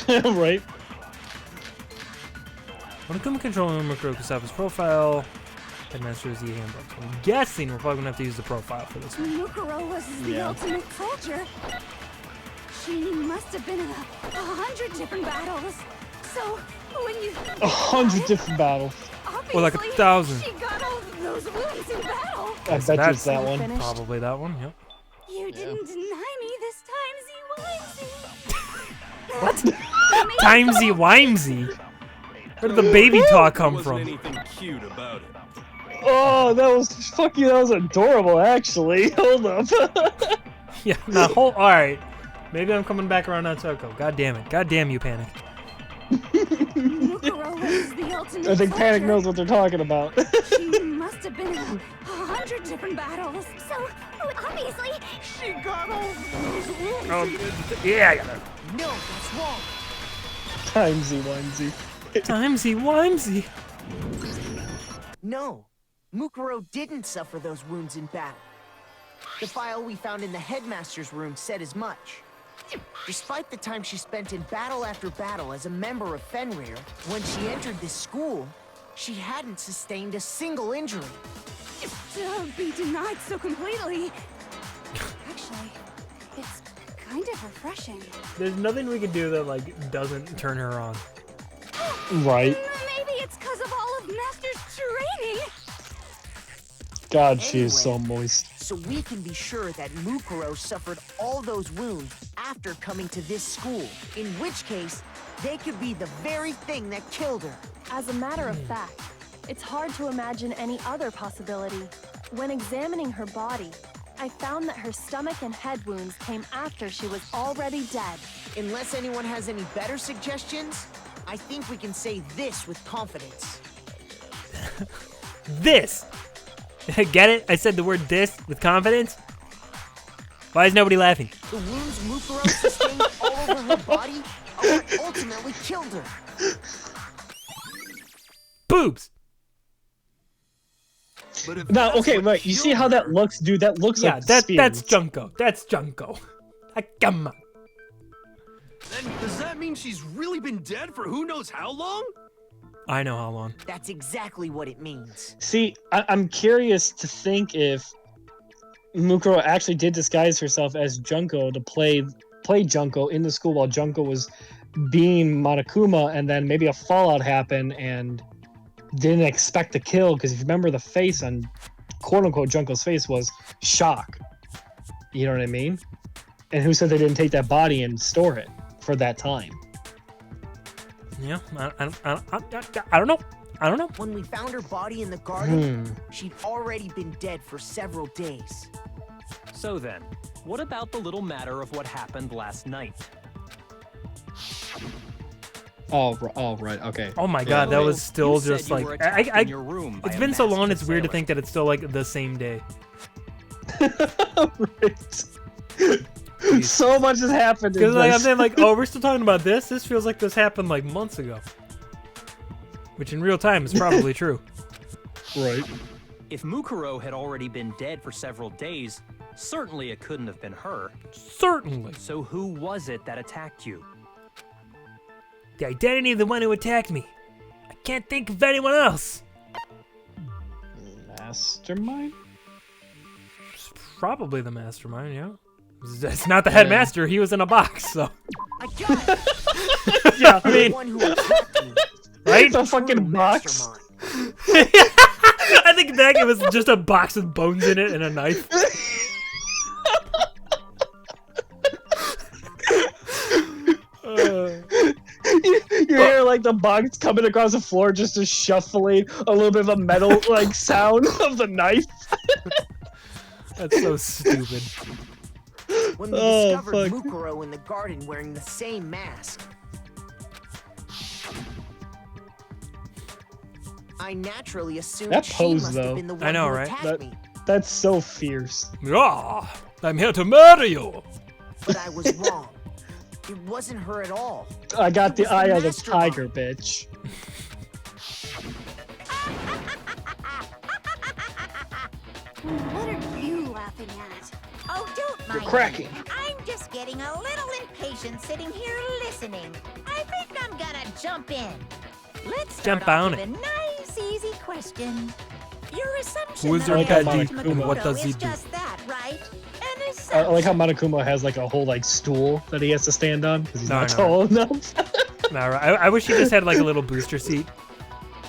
Right. Monokuma controlling Mukuro Kusaba's profile. Headmaster's the handbook. So I'm guessing we're probably gonna have to use the profile for this one. Mukuro was the ultimate soldier. She must have been in 100 different battles. So when you 100 different battles. Or like 1,000. She got all those wounds in battle. I bet you it's that one. Finished? Probably that one, yep. You didn't deny me this timesy wimesy. What? Timesy wimesy? Where did the baby talk come Wasn't from? anything cute about it. Oh, that was fuck you. That was adorable, actually. Hold up. Yeah, now hold. All right, maybe I'm coming back around on Toko. God damn it! God damn you, Panic. Mukuro was the ultimate I think Panic soldier. knows what they're talking about. She must have been in 100 different battles. So, obviously, She got all those wounds. Oh, yeah, I got it. No, that's wrong. Timesy wimesy. Timesy wimesy. No, Mukuro didn't suffer those wounds in battle. The file we found in the headmaster's room said as much. Despite the time she spent in battle after battle as a member of Fenrir, when she entered this school, she hadn't sustained a single injury. To be denied so completely. Actually, it's kind of refreshing. There's nothing we can do that like doesn't turn her on. Right. Maybe it's because of all of Master's training. God, she is so moist. So we can be sure that Mukuro suffered all those wounds after coming to this school, in which case, they could be the very thing that killed her. As a matter of fact, it's hard to imagine any other possibility. When examining her body, I found that her stomach and head wounds came after she was already dead. Unless anyone has any better suggestions, I think we can say this with confidence. This. Get it? I said the word "this" with confidence. Why is nobody laughing? The wounds Mukuro sustained all over her body are what ultimately killed her. Boobs. But if Now, that's okay, what right. You see how that killed her- looks, dude? That looks Yeah, like that's spears. Junko. That's Junko. Come on. Then does that mean she's really been dead for who knows how long? I know how long. That's exactly what it means. See, I'm curious to think if Mukuro actually did disguise herself as Junko to play Junko in the school while Junko was being Monokuma, and then maybe a fallout happened and didn't expect the kill, because if you remember, the face on quote-unquote Junko's face was shock. You know what I mean? And who said they didn't take that body and store it for that time? Yeah, I don't know. I don't know. When we found her body in the garden, she'd already been dead for several days. So then, what about the little matter of what happened last night? Oh, right, okay. Oh my god, that was still You said just you like were attacked in your room by it's a been so long. masked It's weird to assailant. think that it's still like the same day. Right. So much has happened. in Because like I'm this. saying, like, oh, we're still talking about this. This feels like this happened like months ago. Which in real time is probably true. Right. If Mukuro had already been dead for several days, certainly it couldn't have been her. Certainly. So who was it that attacked you? The identity of the one who attacked me. I can't think of anyone else. Mastermind? It's probably the mastermind, yeah. It's not the headmaster. He was in a box, so. I got it. Yeah, I The mean, one who attacked me. right? It's a fucking box. Mastermind. I think back it was just a box with bones in it and a knife. You hear like the box coming across the floor, just a shuffling, a little bit of a metal like sound of the knife. That's so stupid. When we Oh, discovered fuck. Mukuro in the garden wearing the same mask, I naturally assumed That she pose, must though. have been the one I know, who right? attacked me. That's so fierce. Ah, I'm here to murder you. But I was wrong. It wasn't her at all. I got It the was the eye of the mastermind. tiger, bitch. What are you laughing at? Oh, don't mind cracking. me. I'm just getting a little impatient sitting here listening. I think I'm gonna jump in. Let's start Jump off on with it. a nice, easy question. Your assumption Who is that your I daddy asked and what Makoto does he is do? just that, right? An I assumption. like how Monokuma has like a whole like stool that he has to stand on because he's No, not I know. tall enough. Nah, right. I wish he just had like a little booster seat.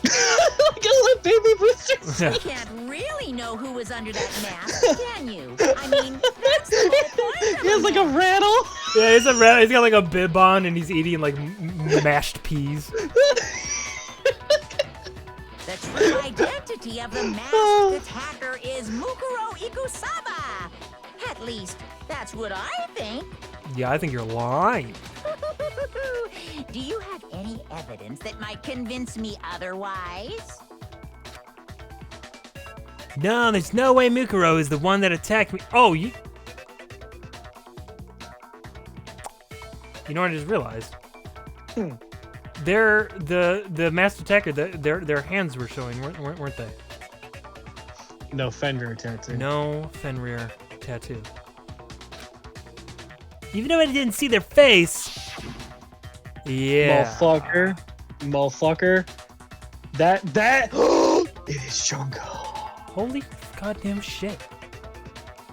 Like a little baby booster. Yeah. You can't really know who was under that mask, can you? I mean, that's the whole point of He has like a mask. rattle. Yeah, he's got like a bib on and he's eating like mashed peas. The true identity of the masked attacker is Mukuro Ikusaba. At least, that's what I think. Yeah, I think you're lying. Do you have any evidence that might convince me otherwise? No, there's no way Mukuro is the one that attacked me. Oh, you know what I just realized? The masked attacker, their hands were showing, weren't they? No Fenrir tattoo. No Fenrir tattoo. Even though I didn't see their face. Yeah. Motherfucker. That it is Junko. Holy goddamn shit.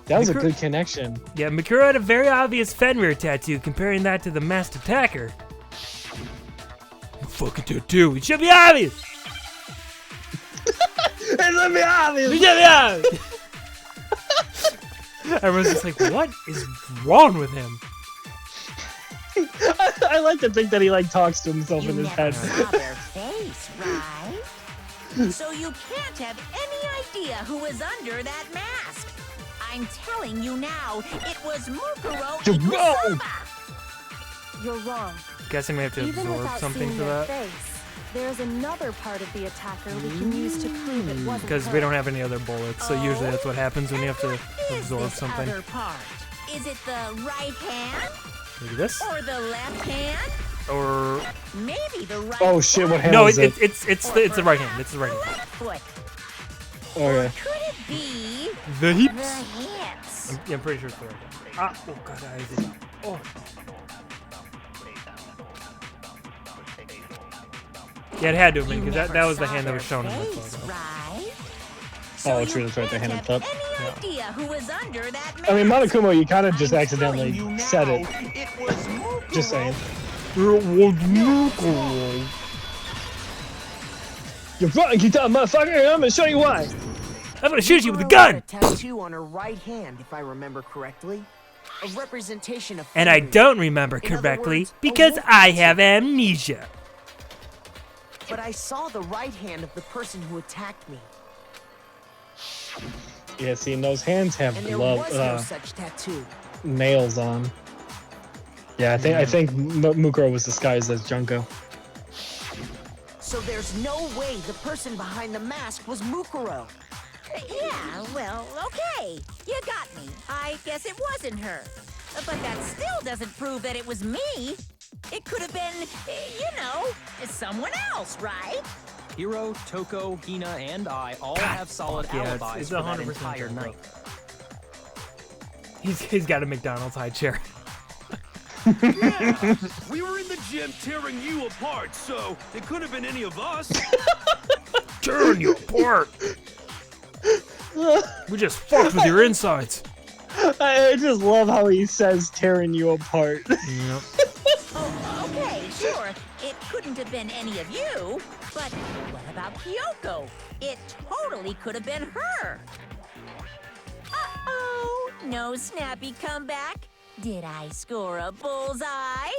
That was a Mikuro- good connection. Yeah, Mikuro had a very obvious Fenrir tattoo. Comparing that to the masked attacker. Fucking tattoo. It should be obvious. It's gonna be obvious. It should be obvious. Everyone's just like, what is wrong with him? I like to think that he like talks to himself You in his never head. saw their face, right? So you can't have any idea who was under that mask. I'm telling you now, it was Mukuro You're wrong. Ikusaba. You're wrong. Guessing we have to Even absorb without something seeing for their that. face, there's another part of the attacker we can use to prove it wasn't Because her. we don't have any other bullets, so usually that's what happens when you have to What is absorb this something. other part? Is it the right hand Look at this. or the left hand? Or Maybe the right Oh shit! What hand no, is it? it's the right hand. It's the right hand. left foot. Okay. Could it be The the hips. hips? I'm pretty sure it's the right hand. Ah, oh god, I did it. Oh. Yeah, it had to have been You because never that was the saw hand that was their shown in the face, photo. right? Oh, So true, you that's right, the can't hand on have top. Any Yeah. idea who was under that I mean, mask. Monokuma, you kind of just I'm accidentally telling you said now, it. It was Mukuro. Just saying. It was Mukuro. You're wrong, you dumb motherfucker. I'm gonna show you why. I'm gonna shoot you with a Mukuro gun. had a tattoo on her right hand, if I remember correctly. A representation of And I Fenrir. don't remember In other correctly words, a because wolf I tattoo. have amnesia. But I saw the right hand of the person who attacked me, Yeah, see, and those hands have and there glove was no such tattoo. nails on. Yeah, I think Mukuro was disguised as Junko. So there's no way the person behind the mask was Mukuro. Yeah, well, okay. You got me. I guess it wasn't her. But that still doesn't prove that it was me. It could have been, someone else, right? Hiro, Toko, Hina, and I all have solid alibis it's for that 100% entire Toko. night. He's got a McDonald's high chair. Yeah, we were in the gym tearing you apart, so it could have been any of us. Tearing you apart. We just fucked with your insides. I just love how he says tearing you apart. Yep. Oh, okay, sure. It couldn't have been any of you. But what about Kyogo? It totally could have been her. Uh-oh. No snappy comeback? Did I score a bullseye?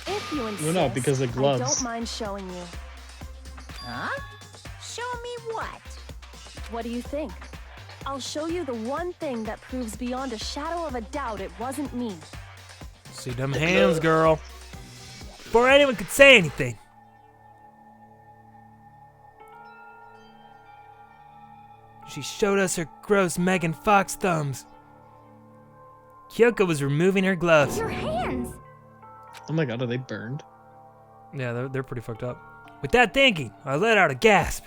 If you insist, Well, no, because of gloves. I don't mind showing you. Huh? Show me what? What do you think? I'll show you the one thing that proves beyond a shadow of a doubt it wasn't me. See them hands, girl. Before anyone could say anything. She showed us her gross Megan Fox thumbs. Kyogo was removing her gloves. Your hands! Oh my god, are they burned? Yeah, they're pretty fucked up. With that thinking, I let out a gasp.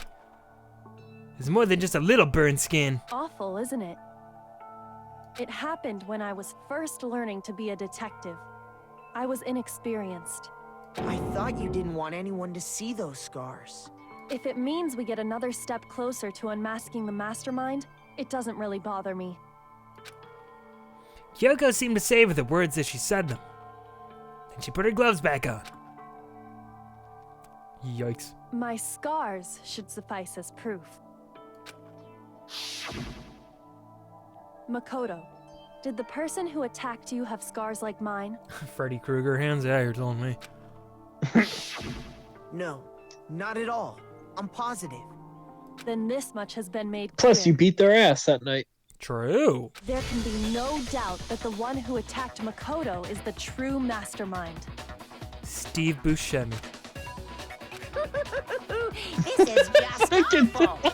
It's more than just a little burned skin. Awful, isn't it? It happened when I was first learning to be a detective. I was inexperienced. I thought you didn't want anyone to see those scars. If it means we get another step closer to unmasking the mastermind, it doesn't really bother me. Kyogo seemed to savor the words as she said them. Then she put her gloves back on. Yikes. My scars should suffice as proof. Makoto, did the person who attacked you have scars like mine? Freddy Krueger hands? Yeah, you're telling me. No, not at all. I'm positive. Then this much has been made clear. Plus, you beat their ass that night. True. There can be no doubt that the one who attacked Makoto is the true mastermind. Steve Buscemi. This is just awful.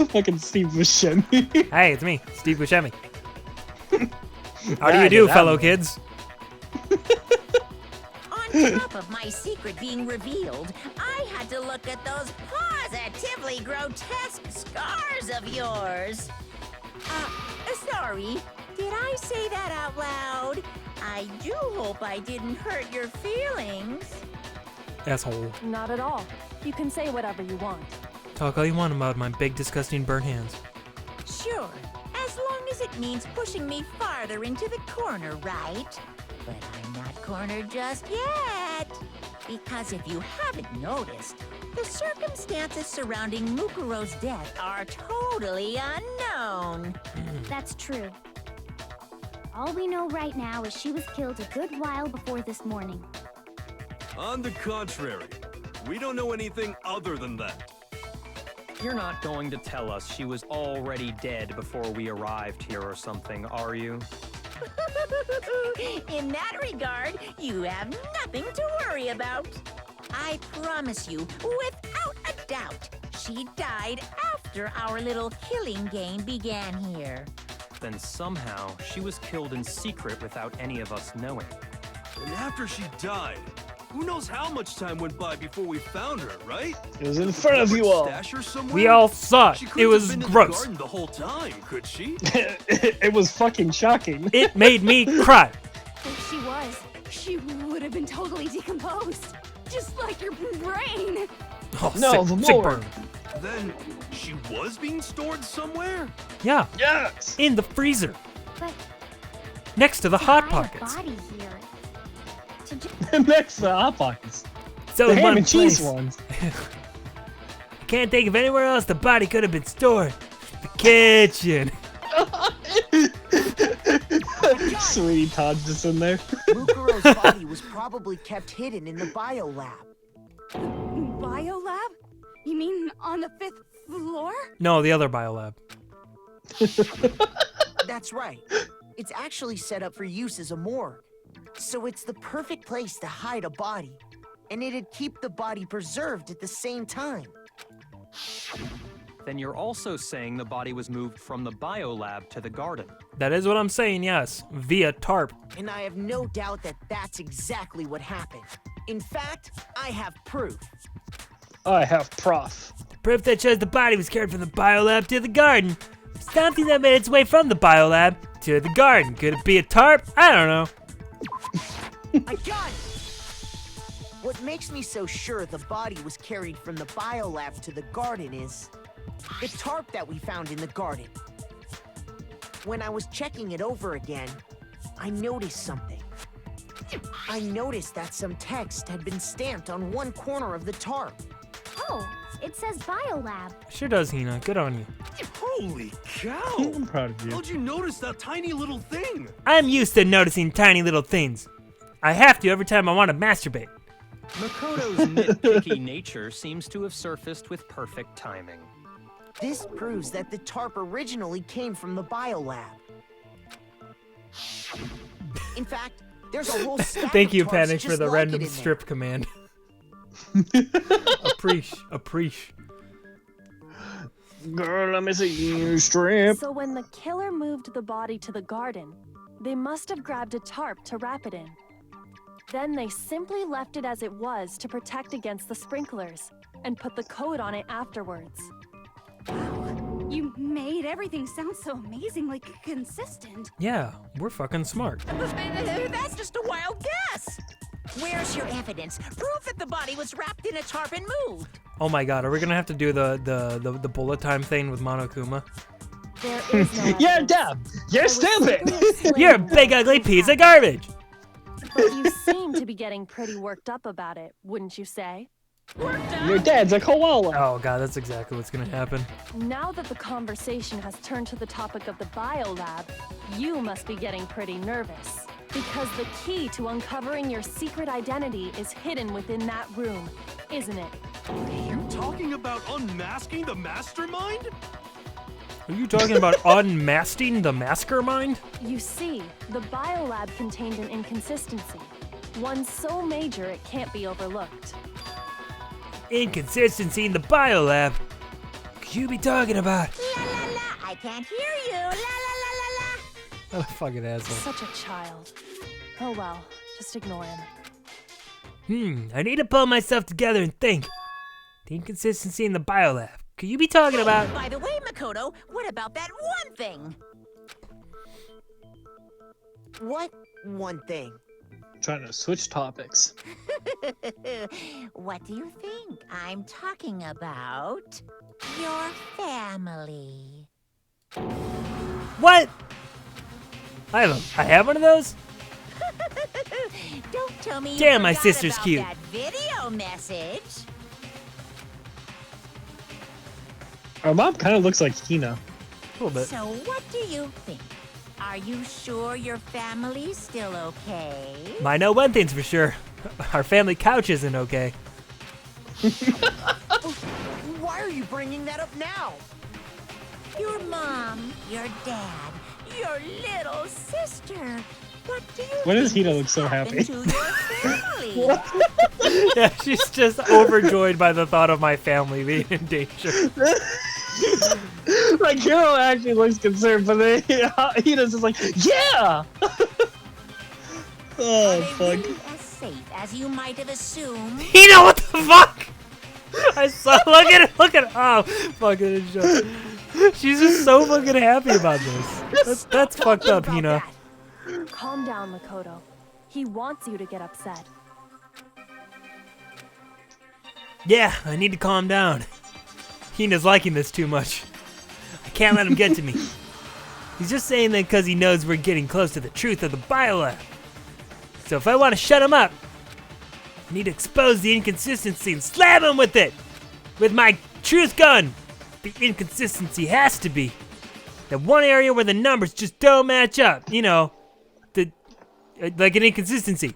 Fucking Steve Buscemi. Hey, it's me, Steve Buscemi. How do Yeah, you do, that fellow one. kids? On top of my secret being revealed, I had to look at those positively grotesque scars of yours. Sorry. Did I say that out loud? I do hope I didn't hurt your feelings. Asshole. Not at all. You can say whatever you want. Talk all you want about my big, disgusting burnt hands. Sure, as long as it means pushing me farther into the corner, right? But I'm not cornered just yet. Because if you haven't noticed, the circumstances surrounding Mukuro's death are totally unknown. That's true. All we know right now is she was killed a good while before this morning. On the contrary, we don't know anything other than that. You're not going to tell us she was already dead before we arrived here or something, are you? In that regard, you have nothing to worry about. I promise you, without a doubt, she died after our little killing game began here. Then somehow she was killed in secret without any of us knowing. And after she died, who knows how much time went by before we found her, right? It was in front of you all. Stash her somewhere? We all saw it. She It couldn't was have been gross. In the garden the whole time, could she? It was fucking shocking. It made me cry. If she was, she would have been totally decomposed. Just like your brain. Oh, No, sick, the sick more. burn. Then she was being stored somewhere? Yeah, Yes. in the freezer. But Next to the to Hot hide a Pockets. body here. To ju- Next to the Hot Pockets. So The in ham one and cheese place. ones. Can't think of anywhere else the body could have been stored. The kitchen. Sweetie Todd's just in there. Mukuro's body was probably kept hidden in the biolab. Biolab? You mean on the 5th floor? No, the other biolab. That's right. It's actually set up for use as a morgue. So it's the perfect place to hide a body. And it'd keep the body preserved at the same time. Then you're also saying the body was moved from the biolab to the garden. That is what I'm saying, yes. Via tarp. And I have no doubt that that's exactly what happened. In fact, I have proof. I have proof. Proof that shows the body was carried from the biolab to the garden. Something that made its way from the biolab to the garden. Could it be a tarp? I don't know. I got it! What makes me so sure the body was carried from the biolab to the garden is the tarp that we found in the garden. When I was checking it over again, I noticed something. I noticed that some text had been stamped on one corner of the tarp. Oh, it says biolab. Sure does, Hina. Good on you. Holy cow! I'm proud of you. How'd you notice that tiny little thing? I'm used to noticing tiny little things. I have to every time I want to masturbate. Makoto's nitpicky nature seems to have surfaced with perfect timing. This proves that the tarp originally came from the biolab. In fact, there's a whole stack Thank of you, tarps Panic, just for the like random it in strip command. Appreciate. Girl, let me see you strip. So when the killer moved the body to the garden, they must have grabbed a tarp to wrap it in. Then they simply left it as it was to protect against the sprinklers, and put the coat on it afterwards. Wow, you made everything sound so amazingly consistent. Yeah, we're fucking smart. That's just a wild guess. Where's your evidence? Proof that the body was wrapped in a tarp and moved. Oh my god, are we gonna have to do the bullet time thing with Monokuma? There is no You're evidence. dumb. You're I was stupid. simply explaining You're a what big the ugly proof piece of happened. garbage! But you seem to be getting pretty worked up about it, wouldn't you say? Your dad's a koala. Oh god, that's exactly what's gonna happen. Now that the conversation has turned to the topic of the biolab, you must be getting pretty nervous. Because the key to uncovering your secret identity is hidden within that room, isn't it? You talking about unmasking the mastermind? Are you talking about unmasking the mastermind? You see, the biolab contained an inconsistency. One so major it can't be overlooked. Inconsistency in the biolab? Could you be talking about? La la la, I can't hear you. La la la la la. What a fucking asshole. Such a child. Oh well, just ignore him. I need to pull myself together and think. The inconsistency in the biolab. Could you be talking about? By the way, Makoto, what about that one thing? What one thing? Trying to switch topics. What do you think I'm talking about? Your family. What? I have one of those? Don't tell me you Damn, my forgot sister's about cute. that video message. Our mom kind of looks like Hina. A little bit. So what do you think? Are you sure your family's still okay? I know one thing's for sure. Our family couch isn't okay. Why are you bringing that up now? Your mom, your dad, your little sister. What do you Why does think Hina look so happened happy? to your family? Yeah, she's just overjoyed by the thought of my family being in danger. Like, Hiro actually looks concerned, but then Hina's just like, yeah! Oh, Are they fuck. really as safe as you might have assumed? Hina, what the fuck? I saw. Look at it. Oh, fucking shit. She's just so fucking happy about this. That's fucked up, About Hina. that. Calm down, Makoto. He wants you to get upset. Yeah, I need to calm down. Hina's liking this too much. I can't let him get to me. He's just saying that because he knows we're getting close to the truth of the biolab. So if I want to shut him up, I need to expose the inconsistency and slam him with it! With my truth gun! The inconsistency has to be that one area where the numbers just don't match up. You know, like an inconsistency.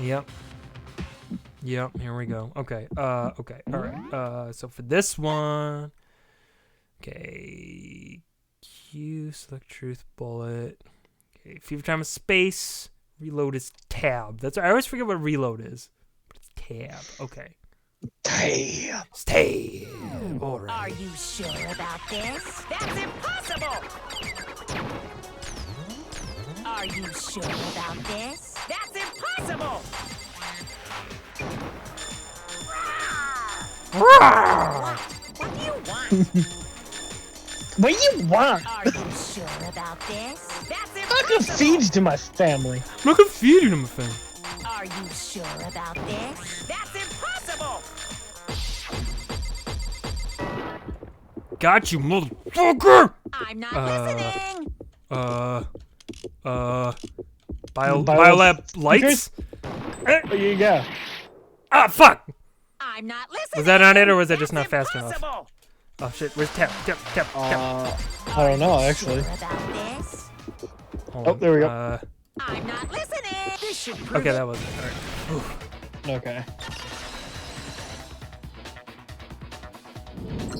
Yep, here we go. Okay, okay, alright. So for this one, okay, Q, select truth bullet. Okay, fever time is space, reload is tab. I always forget what reload is, but it's tab. Okay. Damn. It's tab. Alright. Are you sure about this? That's impossible! Are you sure about this? That's impossible! What do you want? What do you want? Are you sure about this? That's I can impossible. feed to my family. I'm not gonna feed him, thing. Are you sure about this? That's impossible. Got you, motherfucker! I'm not listening. Biolab lights? There you go. Ah, fuck! I'm not listening. Was that not it, or was I just not That's fast enough? impossible. Oh shit, where's Tap? Tap. I don't know, actually. Sure about this? Hold Oh, on. there we go. I'm not listening. This should prove Okay, it. that was it. Alright. Okay.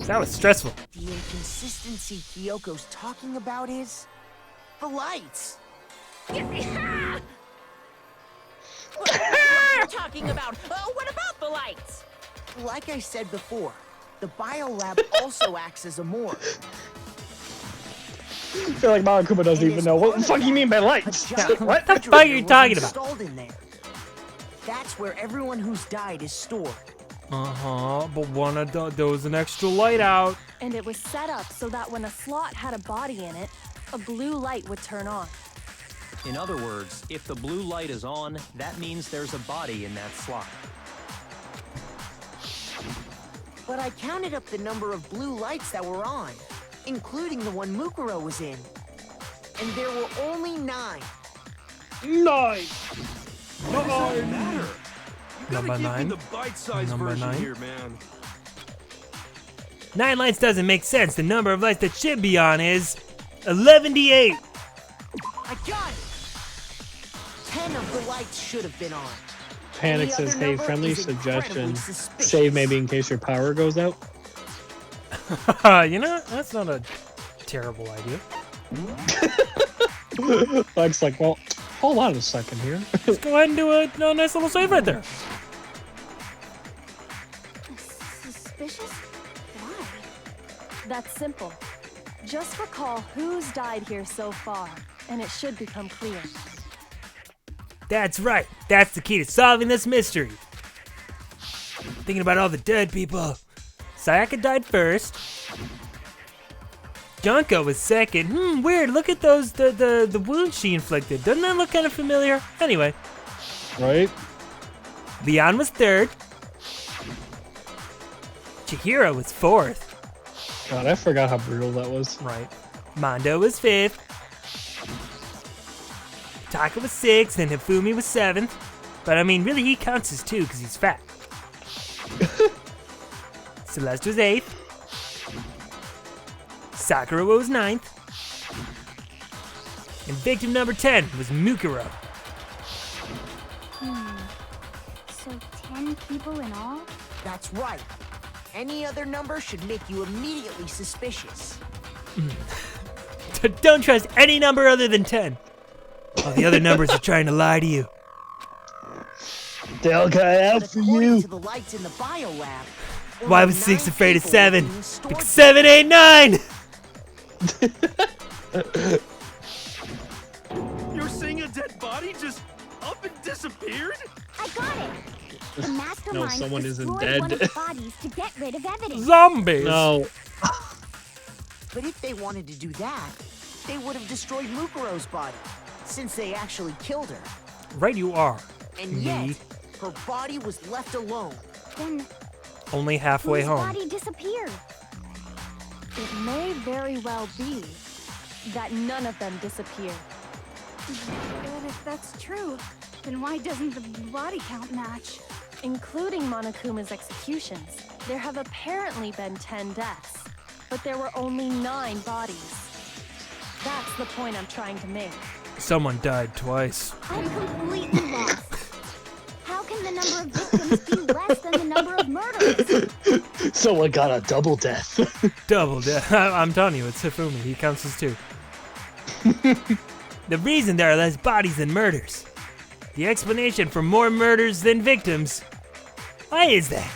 That was stressful. The inconsistency Kyogo's talking about is the lights. What are you talking about? What about the lights? Like I said before, the biolab also acts as a morgue. I feel like Monokuma doesn't And even as know what part the of fuck you that, mean by a lights. giant What? the fuck are you refrigerator was talking about? installed in there. That's where everyone who's died is stored. But one of there was an extra light out. And it was set up so that when a slot had a body in it, a blue light would turn on. In other words, if the blue light is on, that means there's a body in that slot. But I counted up the number of blue lights that were on, including the one Mukuro was in. And there were only 9. 9! What does that matter? You gotta Number give 9? me the bite-sized Number version 9? here, man. 9 lights doesn't make sense. The number of lights that should be on is 11-8. I got it! 10 of the lights should have been on. Panic The says, other hey, number friendly is suggestion. incredibly suspicious. Save maybe in case your power goes out. You know, that's not a terrible idea. Mike's like, well, hold on a second here. Let's go ahead and do a nice little save right there. Suspicious? Why? That's simple. Just recall who's died here so far, and it should become clear. That's right. That's the key to solving this mystery. Thinking about all the dead people. Sayaka died first. Junko was second. Weird. Look at those the wounds she inflicted. Doesn't that look kind of familiar? Anyway, Right? Leon was third. Chihiro was fourth. God, I forgot how brutal that was. Right. Mondo was fifth. Taka was sixth, and Hifumi was seventh. But I mean, really, he counts as 2 because he's fat. Celeste was 8th. Sakura was 9th. And victim number 10 was Mukuro. So 10 people in all? That's right. Any other number should make you immediately suspicious. Don't trust any number other than 10. All the other numbers are trying to lie to you. They'll cut out But for according you. to the lights in the biolab, Why only was 6 9 afraid of people 7? were being stored Because 7, 8, 9! You're saying a dead body just up and disappeared? I got it! The mastermind someone isn't destroyed one dead. of the bodies to get rid of evidence. Zombies! No. But if they wanted to do that, they would have destroyed Mukuro's body, since they actually killed her. Right you are. And Me. yet, her body was left alone. Then Only halfway whose home. body disappeared? It may very well be that none of them disappeared. But if that's true, then why doesn't the body count match? Including Monokuma's executions, there have apparently been 10 deaths, but there were only 9 bodies. That's the point I'm trying to make. Someone died twice. I'm completely lost. How can the number of victims be less than the number of murderers? Someone got a double death. Double death. I'm telling you, it's Hifumi. He counts as 2. The reason there are less bodies than murders. The explanation for more murders than victims. Why is that?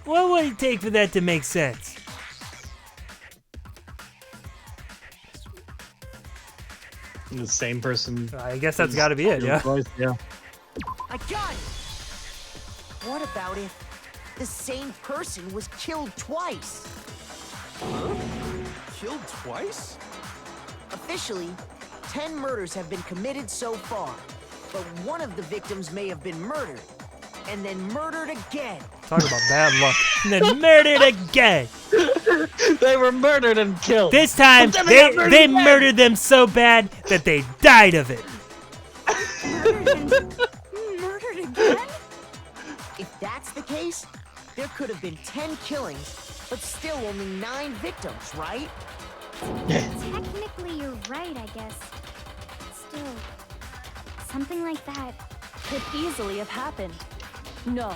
What would it take for that to make sense? The same person. I guess that's got to be it, yeah. Yeah. I got it! What about if the same person was killed twice. Huh? Killed twice? Officially, 10 murders have been committed so far, but one of the victims may have been murdered, and then murdered again. Talk about bad luck. And then murdered again. They were murdered and killed. This time, they murdered them so bad that they died of it. Murdered again? If that's the case, there could have been 10 killings, but still only 9 victims, right? Technically, you're right, I guess. Still, something like that Could easily have happened. No,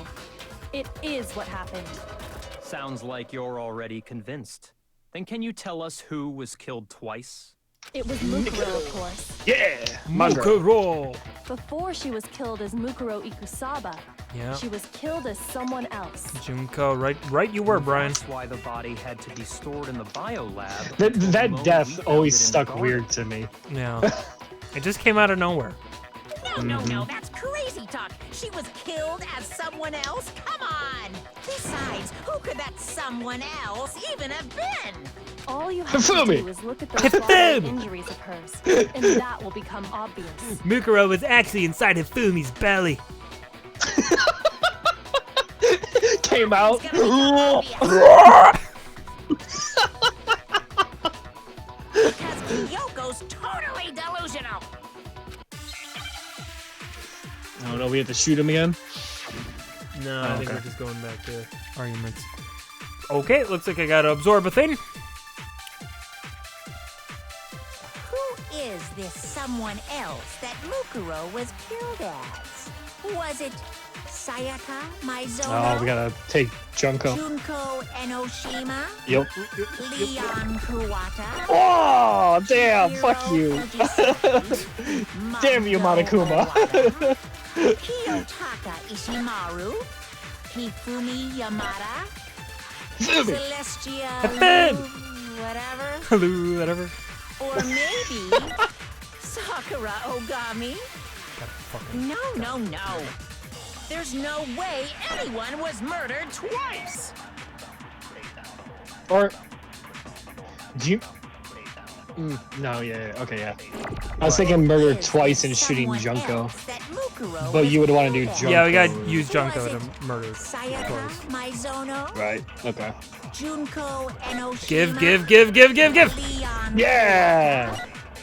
it is what happened. Sounds like you're already convinced. Then can you tell us who was killed twice? It was Mukuro, of course. Yeah, Mukuro. Before she was killed as Mukuro Ikusaba, Yeah. she was killed as someone else. Junko, right you were, Brian. That's why the body had to be stored in the biolab. That death always stuck weird to me. Yeah. It just came out of nowhere. No, that's crazy talk. She was killed as someone else? Come on! Besides, who could that someone else even have been? All you have to Hifumi. do is look at those bodily injuries of hers, and that will become obvious. Mukuro was actually inside of Fumi's belly. Came out. Because Kyogo's totally delusional. Oh no, we have to shoot him again? No, Oh, I think okay. we're just going back to arguments. Okay, looks like I gotta absorb a thing. Who is this someone else that Mukuro was killed as? Was it Sayaka, Maizono, Oh, we gotta take Junko. Junko Enoshima, Yep. Leon Kuwata, Oh, damn, Hiro fuck you. Fujisaki, Damn you, Mando Monokuma. Owada, Kiyotaka Ishimaru, Hifumi Yamada, Fumi. Celestia Hifumi. Lu, whatever, Hello, whatever. or maybe Sakura Ogami. No. There's no way anyone was murdered twice. Or do you? No, yeah, okay, yeah. I was thinking murder twice and shooting Junko, but you would want to do Junko. Yeah, we gotta use Junko to murder Sayaka, twice. Maizono, Right. Okay. Junko Enoshima, Give. Leon Yeah.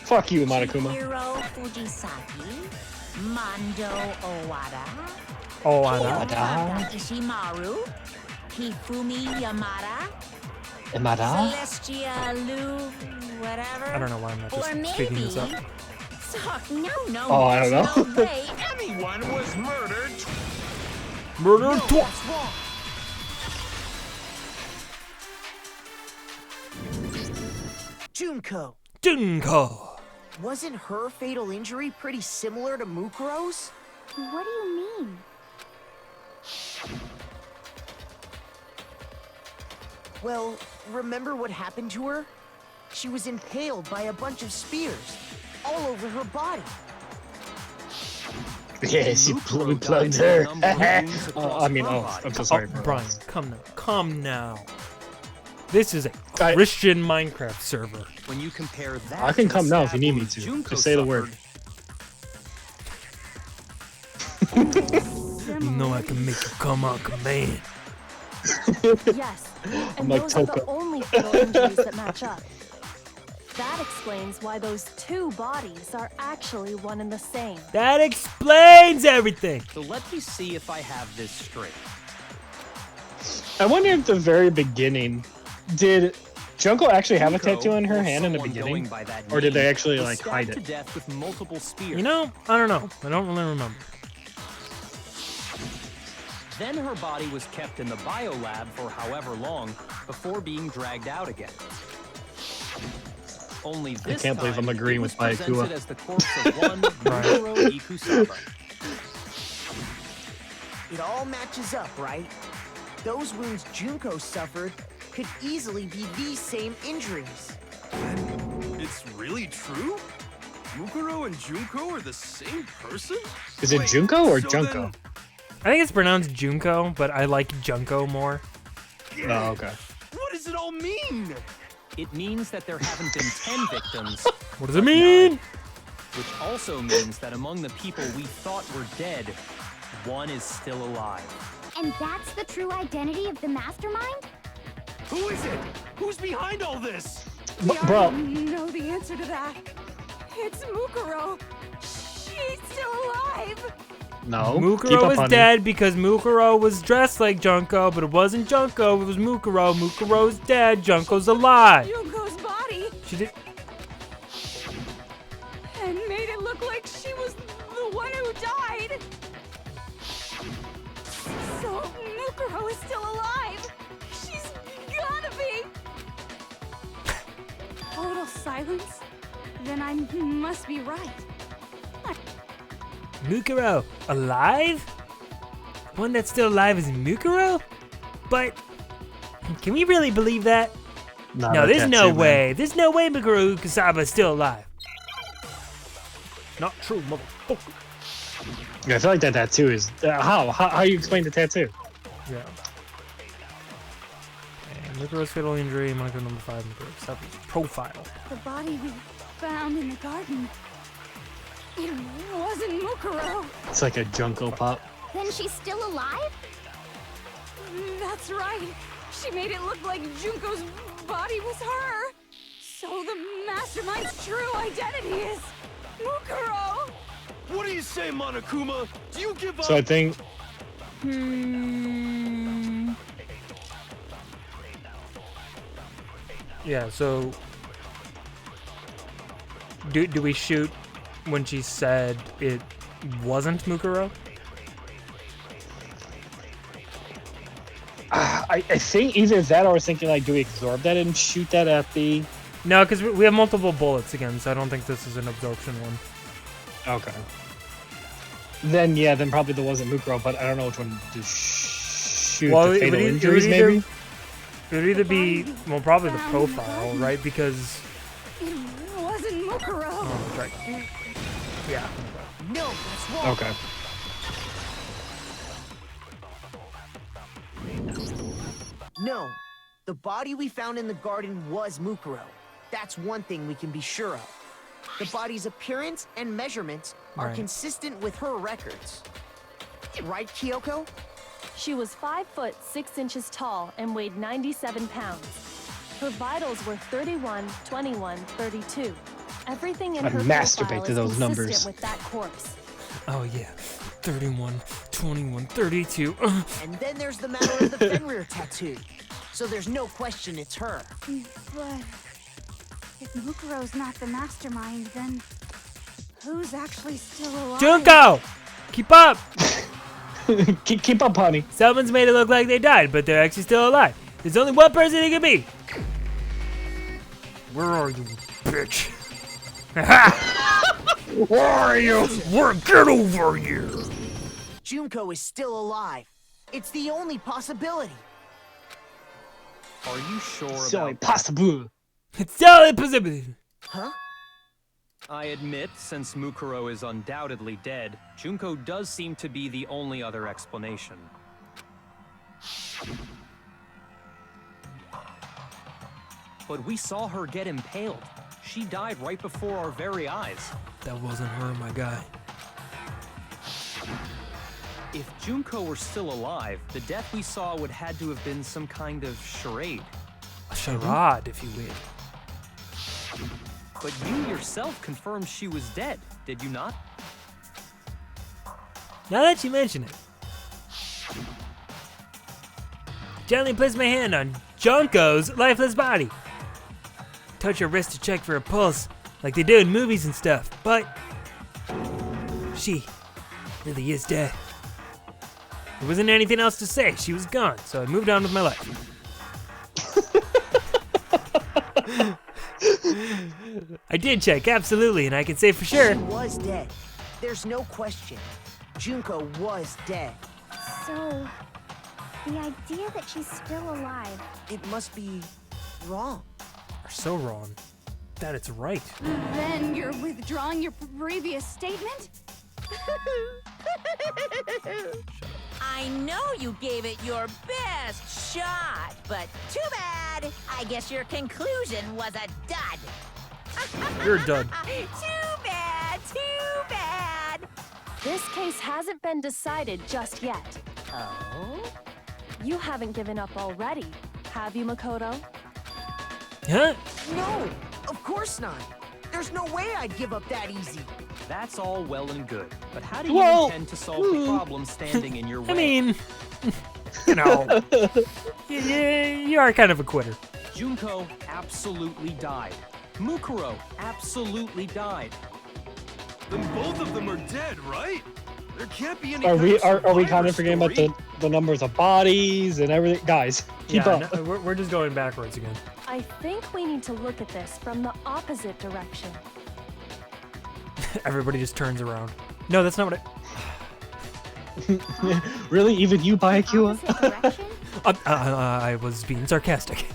Fuck you, Monokuma. Hiro Fujisaki, Mando Owada, Oh, I know. Kiyotaka Ishimaru, Hifumi Yamada, Amada? Celestia Lu, whatever. I don't know why I'm not Or just speaking maybe. this up. No. Oh, I don't there's know. No way anyone was murdered. Murder twice. That's wrong. Junko. Wasn't her fatal injury pretty similar to Mukuro's? What do you mean? Well, remember what happened to her? She was impaled by a bunch of spears all over her body. Yeah, she plugged her. I'm so sorry. bro. Brian, come now. This is a Christian Minecraft server. When you compare that I can to come the now if you need me wounds to. Junko Just say the word. You know I can make you come on command. Yes, and I'm like those are the Toko. only fatal injuries that match up. That explains why those two bodies are actually one and the same. That explains everything. So let me see if I have this straight. I wonder at the very beginning, did Junko actually have a Junko, tattoo on her or hand in the someone beginning? going by that Or did they name, actually was like stabbed hide to it? death with multiple spears. You know, I don't know. I don't really remember. Then her body was kept in the biolab for however long before being dragged out again. Only this can't believe time, I'm agreeing it with was presented Bayakua. as the corpse of one Mukuro Ikusaba. It all matches up, right? Those wounds Junko suffered could easily be these same injuries. It's really true? Mukuro and Junko are the same person? Is it Wait, Junko or so Junko? then I think it's pronounced Junko, but I like Junko more. Oh, okay. What does it all mean? It means that there haven't been 10 victims. What does it mean? Which also means that among the people we thought were dead, one is still alive. And that's the true identity of the mastermind? Who is it? Who's behind all this? I know the answer to that. It's Mukuro. She's still alive. No. Keep Mukuro up was on dead because Mukuro was dressed like Junko, but it wasn't Junko, it was Mukuro. Mukuro's dead, Junko's alive. Junko's body. She did. And made it look like she was the one who died. So Mukuro is still alive. She's gotta be. Total silence? Then I must be right. Mukuro alive? One that's still alive is Mukuro? But can we really believe that? No, there's no way. There's no way Mukuro Kusaba is still alive. Not true, motherfucker. Yeah, I feel like that tattoo is how you explain the tattoo? Yeah. And Mukuro's fatal injury, moniker number 5, Mukuro Kusaba's profile. The body we found in the garden. It wasn't Mukuro. It's like a Junko pop. Then she's still alive? That's right. She made it look like Junko's body was her. So the mastermind's true identity is Mukuro. What do you say, Monokuma? Do you give up? So I think. Yeah. So do we shoot when she said it wasn't Mukuro? I think either that or I was thinking like, do we absorb that and shoot that at the? No, because we have multiple bullets again, so I don't think this is an absorption one. Okay. Then yeah, then probably there wasn't Mukuro, but I don't know which one to shoot. The fatal injuries, maybe. It would either be probably the profile, right? Because it wasn't Mukuro. Oh, that's right. Yeah. No, that's wrong. Okay. No, the body we found in the garden was Mukuro. That's one thing we can be sure of. The body's appearance and measurements are consistent with her records. Right, Kyoko? She was 5 foot 6 inches tall and weighed 97 pounds. Her vitals were 31, 21, 32. Everything in her masturbate profile to is those consistent numbers. with that corpse. Oh yeah, 31, 21, 32. And then there's the matter of the Fenrir tattoo. So there's no question it's her. But if Mukuro's not the mastermind, then who's actually still alive? Junko! Keep up! keep up, honey. Someone's made it look like they died, but they're actually still alive. There's only one person it can be. Where are you, bitch? Where are you? Get over here! Junko is still alive. It's the only possibility. Are you sure So about impossible. It's so impossible. Huh? I admit, since Mukuro is undoubtedly dead, Junko does seem to be the only other explanation. But we saw her get impaled. She died right before our very eyes. That wasn't her, my guy. If Junko were still alive, the death we saw would had to have been some kind of charade. A charade, if you will. But you yourself confirmed she was dead, did you not? Now that you mention it. Gently place my hand on Junko's lifeless body. Touch her wrist to check for a pulse, like they do in movies and stuff, but she really is dead. There wasn't anything else to say. She was gone, so I moved on with my life. I did check, absolutely, and I can say for sure. She was dead. There's no question. Junko was dead. So, the idea that she's still alive. It must be wrong. You're so wrong. That it's right. Then you're withdrawing your previous statement? I know you gave it your best shot, but too bad. I guess your conclusion was a dud. You're done. Too bad, too bad. This case hasn't been decided just yet. Oh? You haven't given up already, have you, Makoto? Huh? No, of course not. There's no way I'd give up that easy. That's all well and good, but how do you Well, intend to solve the problem standing in your way? I mean, you know, you are kind of a quitter. Junko absolutely died. Mukuro absolutely died. Then both of them are dead, right? There can't be any. Are we kind are we survivor kind of forgetting about story. the numbers of bodies and everything? Guys, keep Yeah, up. no, we're just going backwards again. I think we need to look at this from the opposite direction. Everybody just turns around. No, that's not what I... Really? Even you, Byakuya? Opposite direction? I was being sarcastic.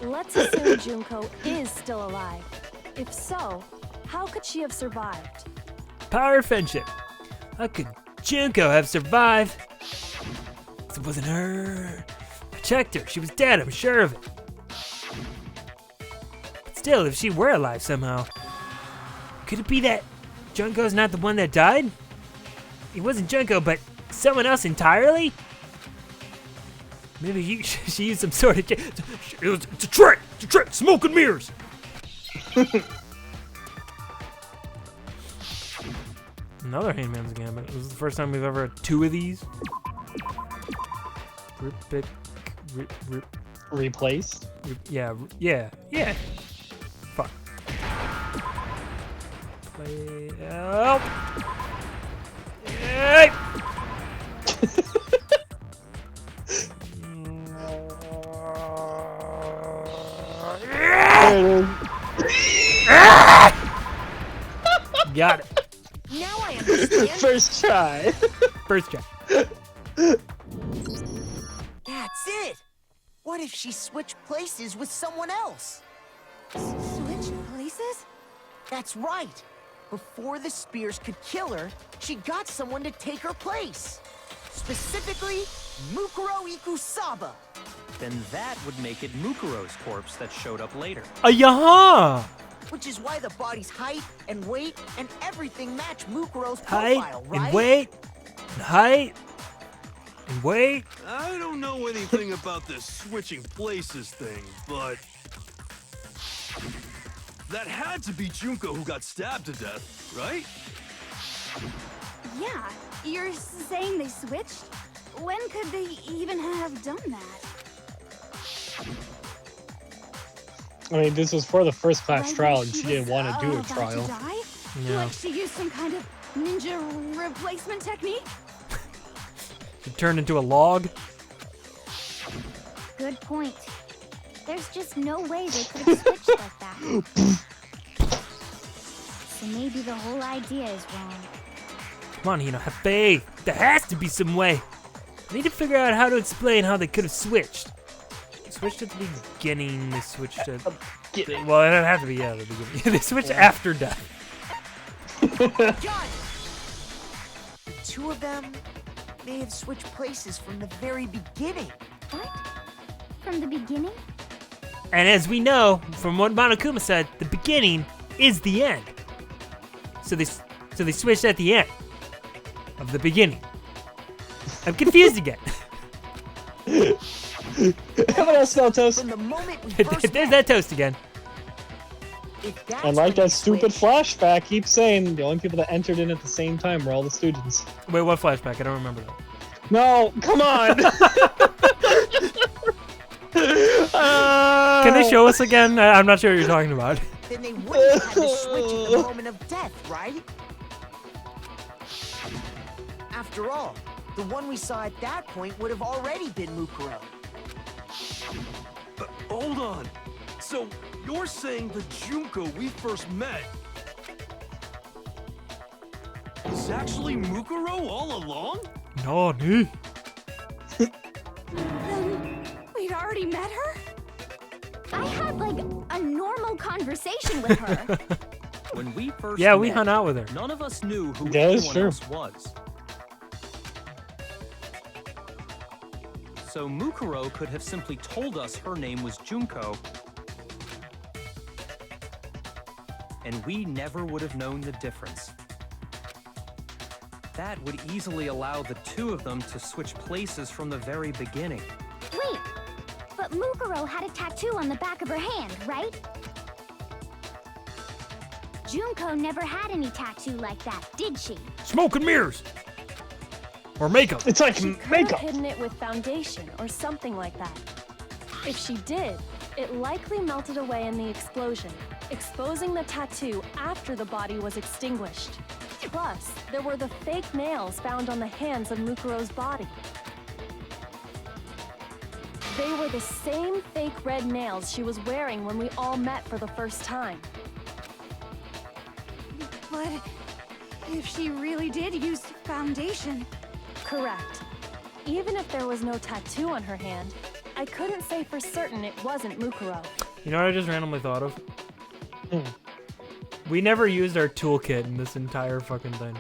Let's assume Junko is still alive. If so, how could she have survived? Power of friendship. How could Junko have survived? It wasn't her. I checked her. She was dead, I'm sure of it. But still, if she were alive somehow, could it be that Junko's not the one that died? It wasn't Junko, but someone else entirely? Maybe she used some sort of... It's a trick! It's a trick! Smoke and mirrors! Another Hangman's Gambit. This is the first time we've ever had two of these. Replaced? Yeah. Fuck. Play out. Hey! Got it. Now I understand. First try. First try. That's it. What if she switched places with someone else? Switch places? That's right. Before the spears could kill her, she got someone to take her place. Specifically, Mukuro Ikusaba. Then that would make it Mukuro's corpse that showed up later. Yaha! Which is why the body's height and weight and everything match Mukuro's Height profile, right? and weight. And height. And weight. I don't know anything about this switching places thing, but that had to be Junko who got stabbed to death, right? Yeah, you're saying they switched? When could they even have done that? I mean, this was for the first class Like trial, when and she was, didn't want to do a about trial. to die? Yeah. Like she used some kind of ninja replacement technique? She turned into a log. Good point. There's just no way they could have switched like that. So maybe the whole idea is wrong. Come on, Hino, have faith. There has to be some way. I need to figure out how to explain how they could have switched. They switched at the beginning. They switched at... Well, it doesn't have to be at the beginning. They switched after death. Got it! The two of them may have switched places from the very beginning. What? From the beginning? And as we know from what Monokuma said, the beginning is the end. So they switched at the end of the beginning. I'm confused again. Everyone else smell toast. From the moment we first There's met, that toast again. if that's And like when they that stupid switched, flashback keeps saying, the only people that entered in at the same time were all the students. Wait, what flashback? I don't remember that. No, come on. Can they show us again? I'm not sure what you're talking about. then they wouldn't have had to switch at the moment of death, right? After all, the one we saw at that point would have already been Mukuro. Hold on. So you're saying the Junko we first met is actually Mukuro all along? No, no. Then we'd already met her? I had like a normal conversation with her. When we first Yeah, we met, hung out with her. none of us knew who Yeah, that's anyone true. else was. So Mukuro could have simply told us her name was Junko, and we never would have known the difference. That would easily allow the two of them to switch places from the very beginning. Wait, but Mukuro had a tattoo on the back of her hand, right? Junko never had any tattoo like that, did she? Smoke and mirrors! Or makeup. It's like She could makeup. have hidden it with foundation or something like that. If she did, it likely melted away in the explosion, exposing the tattoo after the body was extinguished. Plus, there were the fake nails found on the hands of Mukuro's body. They were the same fake red nails she was wearing when we all met for the first time. But if she really did use foundation... Correct. Even if there was no tattoo on her hand, I couldn't say for certain it wasn't Mukuro. You know what I just randomly thought of? Hmm. We never used our toolkit in this entire fucking thing.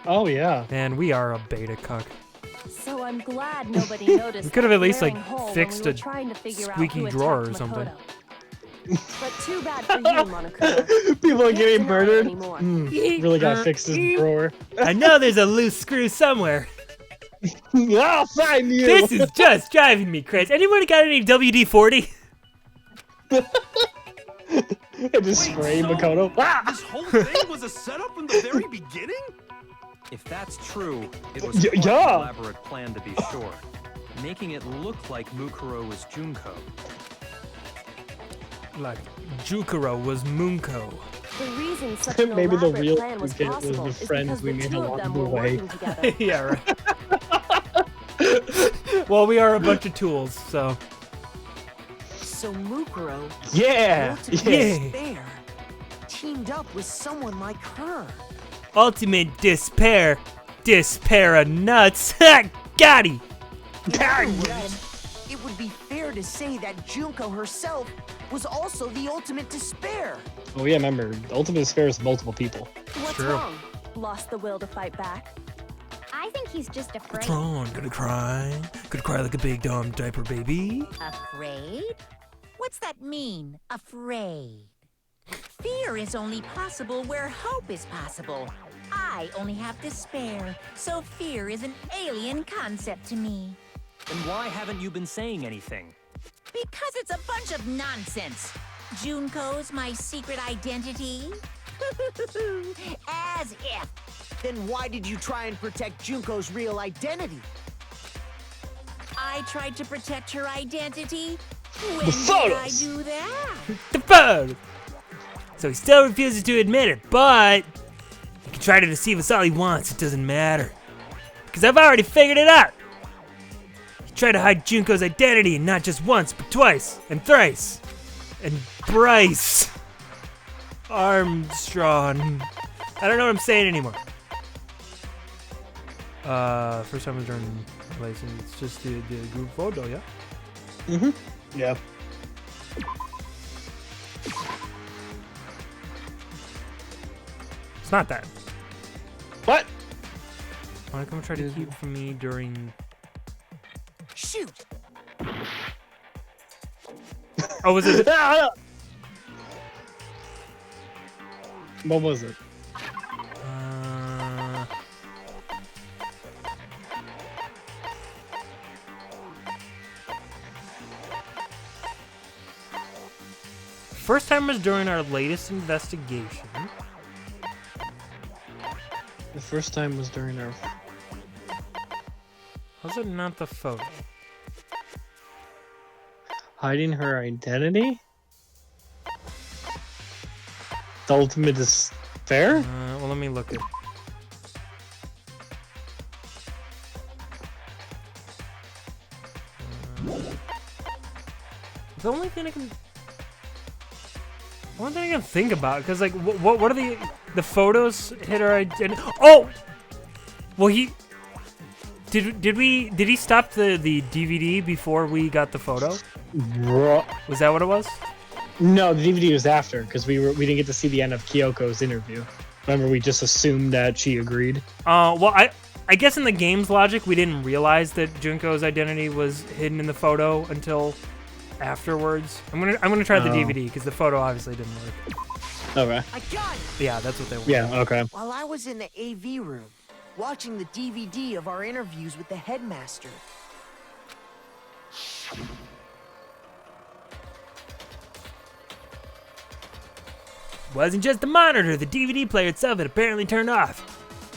Oh yeah. Man, we are a beta cuck. So I'm glad nobody noticed. We could have that at least, like, glaring hole when fixed we were a trying to figure out squeaky who drawer attacked or something. Makoto. But too bad for you, Monokuma. People are Can't getting deny it murdered. anymore. Really gotta fix this drawer. I know there's a loose screw somewhere. I'll find you. This is just driving me crazy. Anybody got any WD-40? And just spray Makoto. Ah! This whole thing was a setup from the very beginning? If that's true, it was quite yeah. an elaborate plan to be sure, making it look like Mukuro was Junko. Like, Jukuro was Munko. The reason such an Maybe the elaborate real plan was Junko was possible the is friends because we the made two of along them the were way. working together. Yeah, right. Well, we are a bunch of tools, so... So Mukuro, Yeah. ultimate Yeah. despair, teamed up with someone like her. Ultimate despair. Despair of nuts. Got him. In other words, it would be fair to say that Junko herself was also the ultimate despair. Oh yeah, remember, Ultimate Despair is multiple people. What's True. wrong? Lost the will to fight back? I think he's just afraid. What's wrong? Gonna cry? Gonna cry like a big dumb diaper baby? Afraid? What's that mean, afraid? Fear is only possible where hope is possible. I only have despair, so fear is an alien concept to me. Then why haven't you been saying anything? Because it's a bunch of nonsense. Junko's my secret identity? As if. Then why did you try and protect Junko's real identity? I tried to protect her identity. When The did I photos. do that? The phone! So he still refuses to admit it, but he can try to deceive us all he wants. It doesn't matter. Because I've already figured it out. He tried to hide Junko's identity, and not just once, but twice, and thrice. And Bryce. Armstrong. I don't know what I'm saying anymore. First time I was during license. It's just the group photo, yeah? Mm-hmm. Yeah. It's not that. What? Why come try to keep from me during... Shoot! Oh, was it... What was it? First time was during our latest investigation. The first time was during our... Was it not the photo? Hiding her identity? The Ultimate Despair? Well, let me look at... The only thing I can... One thing I can think about, because like, what are the photos hit our identity? Oh, well did he stop the DVD before we got the photo? Was that what it was? No, the DVD was after because we didn't get to see the end of Kyoko's interview. Remember, we just assumed that she agreed. Well, I I guess in the game's logic, we didn't realize that Junko's identity was hidden in the photo until afterwards. I'm gonna try the DVD because the photo obviously didn't work. Okay. I got it! Yeah, that's what they want. Yeah, okay. While I was in the AV room, watching the DVD of our interviews with the headmaster. Wasn't just the monitor, the DVD player itself had apparently turned off.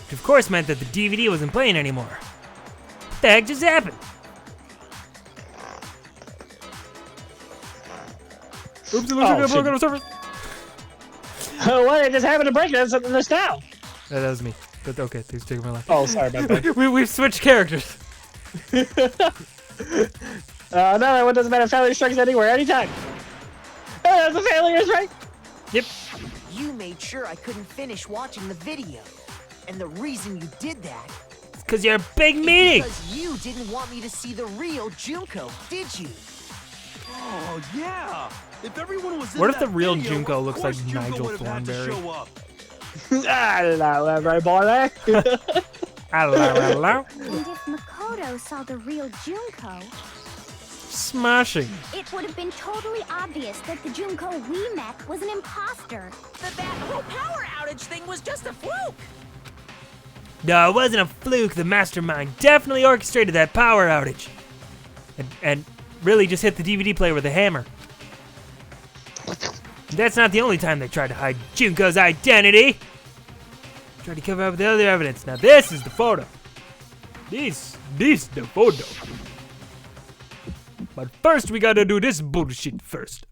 Which of course meant that the DVD wasn't playing anymore. What the heck just happened? Oops, it looks like I broke out of service. Oh, what? It just happened to break it. Something just now. That was me. But okay, thanks for taking my life. Oh, sorry about that. We've switched characters. No, that one doesn't matter. Failure strikes anywhere, anytime. Oh, that's the failures, right? Yep. You made sure I couldn't finish watching the video. And the reason you did that... It's because you're a big meaty. Because you didn't want me to see the real Junko, did you? Oh, yeah. If everyone was in What if that the real video, Junko of looks like course Junko Nigel would have had to Thornberry? show up. Hello, everybody. Hello. And if Makoto saw the real Junko, Smashing. it would have been totally obvious that the Junko we met was an imposter. That whole power outage thing was just a fluke! No, it wasn't a fluke. The mastermind definitely orchestrated that power outage. And really just hit the DVD player with a hammer. That's not the only time they tried to hide Junko's identity. Tried to cover up with the other evidence. Now this is the photo. This the photo. But first we gotta do this bullshit first.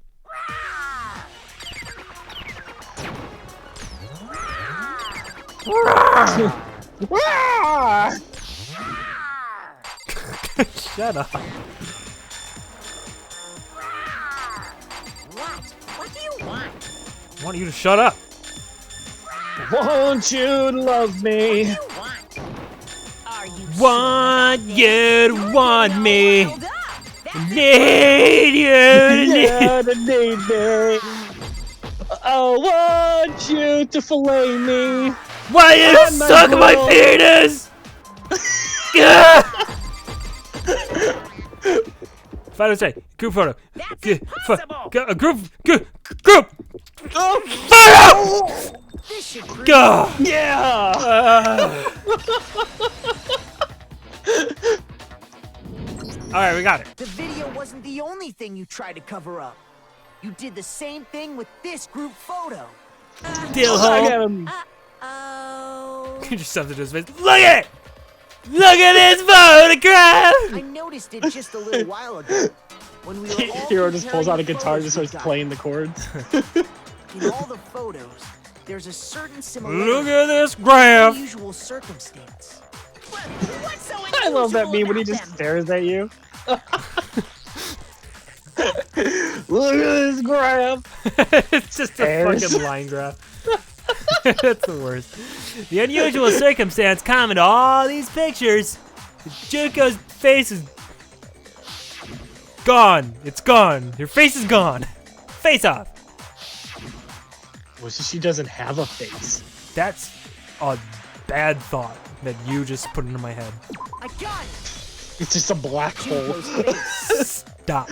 Shut up. What do you want? I want you to shut up. Won't you love me? Are you Want you to want me. riled up? Need you. Yeah, the need me. I want you to fillet me. Why you On my suck my balls. penis? Final say, group photo. That's G- impossible. Group. Photo. This should prove Go. Yeah. All right, we got it. the video wasn't the only thing you tried to cover up. You did the same thing with this group photo. Deal I hole. got him. Oh. You just shoved it to his face. Look at it. Look at this photograph. I noticed it just a little while ago. When we were all Hero just pulls out a comparing guitar and photos just we starts got. playing the chords. In all the photos, there's a certain similarity. Look at this graph. Unusual circumstance. What's so I love that meme when he unusual just about them? stares at you. Look at this graph. It's just a Airs. fucking line graph. That's the worst. The unusual circumstance common to all these pictures. Junko's face is gone. It's gone. Your face is gone. Face off. Well, she doesn't have a face. That's a bad thought that you just put into my head. I got it. It's just a black hole. Junko's face. Stop.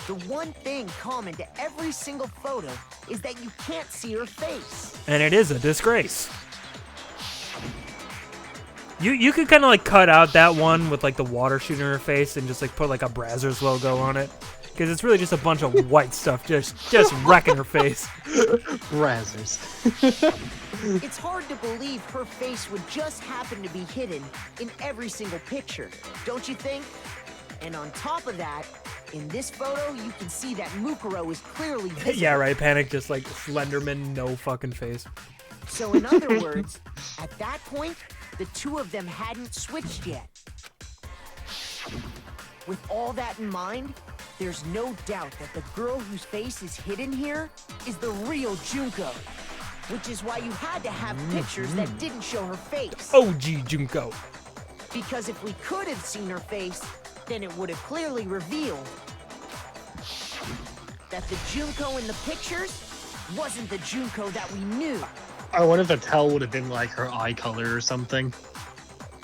The one thing common to every single photo is that you can't see her face. And it is a disgrace. You could kind of like cut out that one with like the water shooting her face and just like put like a Brazzers logo on it. Because it's really just a bunch of white stuff just wrecking her face. Razzers. It's hard to believe her face would just happen to be hidden in every single picture, don't you think? And on top of that, in this photo, you can see that Mukuro is clearly visible. Yeah, right. Panic just like Slenderman, no fucking face. So in other words, at that point, the two of them hadn't switched yet. With all that in mind, there's no doubt that the girl whose face is hidden here is the real Junko. Which is why you had to have pictures that didn't show her face. OG Junko. Because if we could have seen her face, then it would have clearly revealed that the Junko in the pictures wasn't the Junko that we knew. I wonder if the tell would have been like her eye color or something.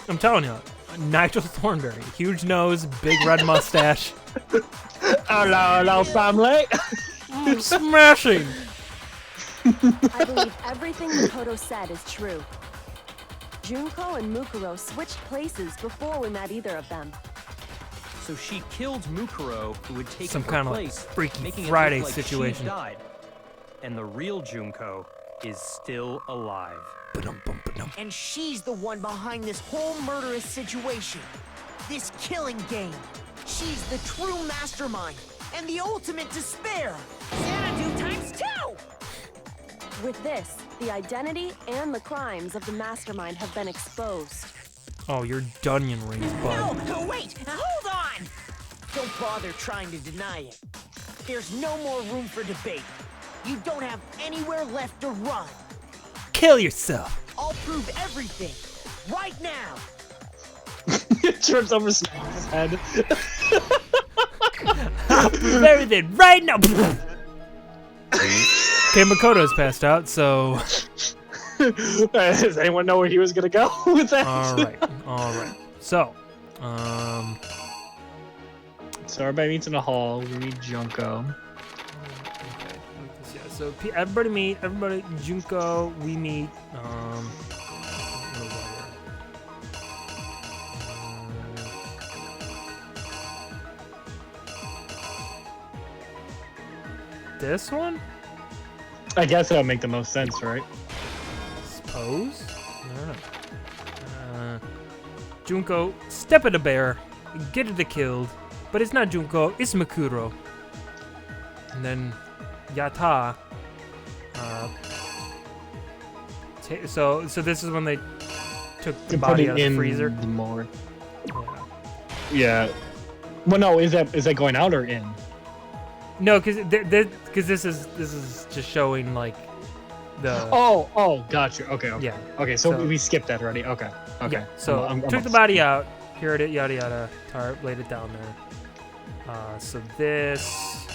I'm telling you, Nigel Thornberry, huge nose, big red mustache. Hello, family. Smashing. I believe everything Makoto said is true. Junko and Mukuro switched places before we met either of them. So she killed Mukuro, who would take Some her kind of place, Freaky making Friday it look like situation. She died. And the real Junko is still alive. And she's the one behind this whole murderous situation. This killing game. She's the true mastermind and the ultimate despair. Xanadu times 2! With this, the identity and the crimes of the mastermind have been exposed. Oh, your Dunyan rings, bud. No, wait! Hold on! Don't bother trying to deny it. There's no more room for debate. You don't have anywhere left to run. Kill yourself. I'll prove everything. Right now. Trips over Snake's head. I'll prove everything right now. Okay, Makoto's passed out, so... Does anyone know where he was gonna go with that? Alright. So, So everybody meets in a hall. We meet Junko. Yeah, so everybody, Junko, we meet, this one? I guess that would make the most sense, right? Suppose? I don't know. Junko, step at the bear, get it killed, but it's not Junko, it's Makuro. And then Yata. So this is when they took the body out of the freezer. The morgue. Yeah. Yeah. Well, no, is that going out or in? No, because this is just showing like the. Oh, gotcha. Okay. Yeah. Okay, so we skipped that already. Okay. Yeah, so took the body out, cured it, yada yada, laid it down there. So this.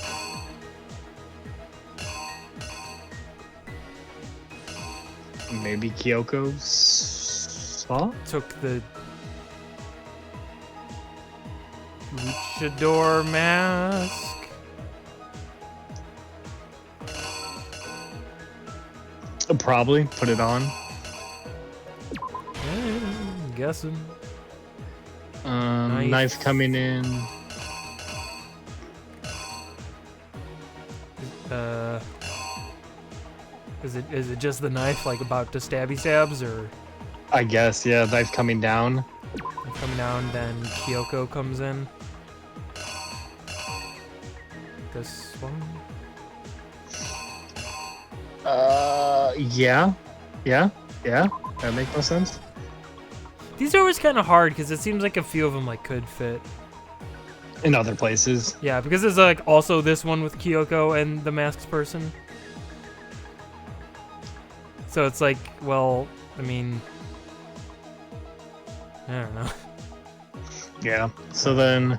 Maybe Kyoko's saw? Took the luchador mask. Probably put it on. I'm guessing. Knife coming in. Is it just the knife, like about to stabby stabs, or? I guess, yeah. Knife coming down. Coming down, then Kyoko comes in. This one. Yeah. That makes no sense. These are always kind of hard because it seems like a few of them like could fit in other places. Yeah, because there's like also this one with Kyoko and the masked person. So it's like, well, I mean, I don't know. Yeah. So then.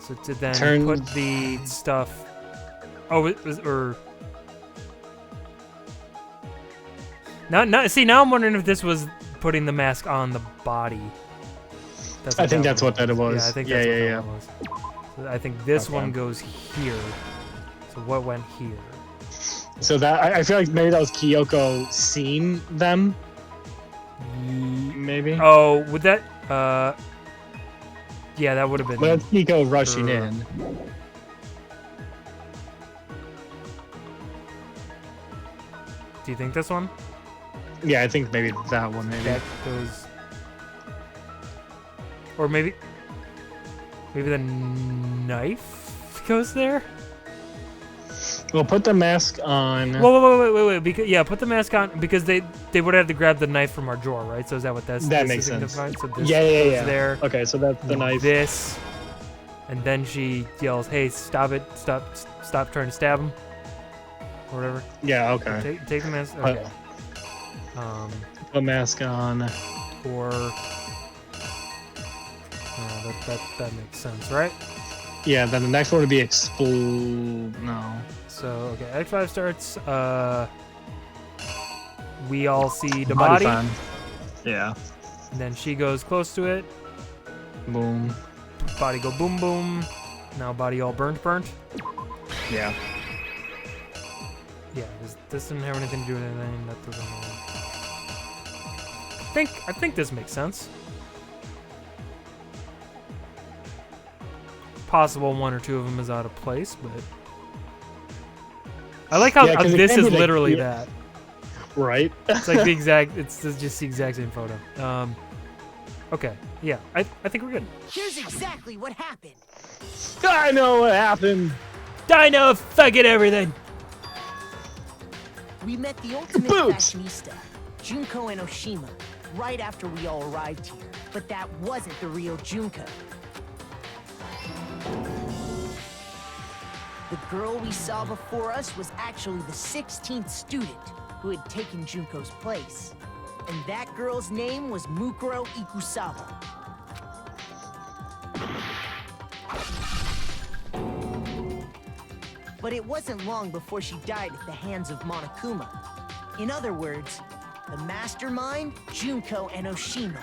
So to then put the stuff. Oh, it was or. Now I'm wondering if this was putting the mask on the body. I think that's what that was. Yeah, I think that's what that one was. So I think this one goes here. So what went here? So that I feel like maybe that was Kyoko seeing them. Maybe. Oh, would that? Yeah, that would have been. Well, that's Kyoko rushing in. Do you think this one? Yeah, I think maybe that one. Maybe that goes, or maybe the knife goes there. Well, put the mask on. Wait. Because put the mask on because they would have to grab the knife from our drawer, right? So is that what that makes sense? So this yeah. There. Okay, so that's the knife. This, and then she yells, "Hey, stop it! Stop trying to stab him!" Or whatever. Yeah. Okay. Take the mask. Okay. Put a mask on. Or that makes sense, right? Yeah. Then the next one would be explode. No. So okay, Act 5 starts. We all see the body. Yeah. And then she goes close to it. Boom. Body go boom boom. Now body all burnt. Yeah. Yeah, this didn't have anything to do with anything. That doesn't matter. I think this makes sense. Possible one or two of them is out of place, but I like how this is literally that. Right. It's like the exact. It's just the exact same photo. Okay. Yeah, I think we're good. Here's exactly what happened. I know what happened. I know fucking everything. We met the ultimate fashionista, Junko and Oshima, right after we all arrived here. But that wasn't the real Junko. The girl we saw before us was actually the 16th student who had taken Junko's place. And that girl's name was Mukuro Ikusawa. But it wasn't long before she died at the hands of Monokuma. In other words, the mastermind, Junko and Oshima.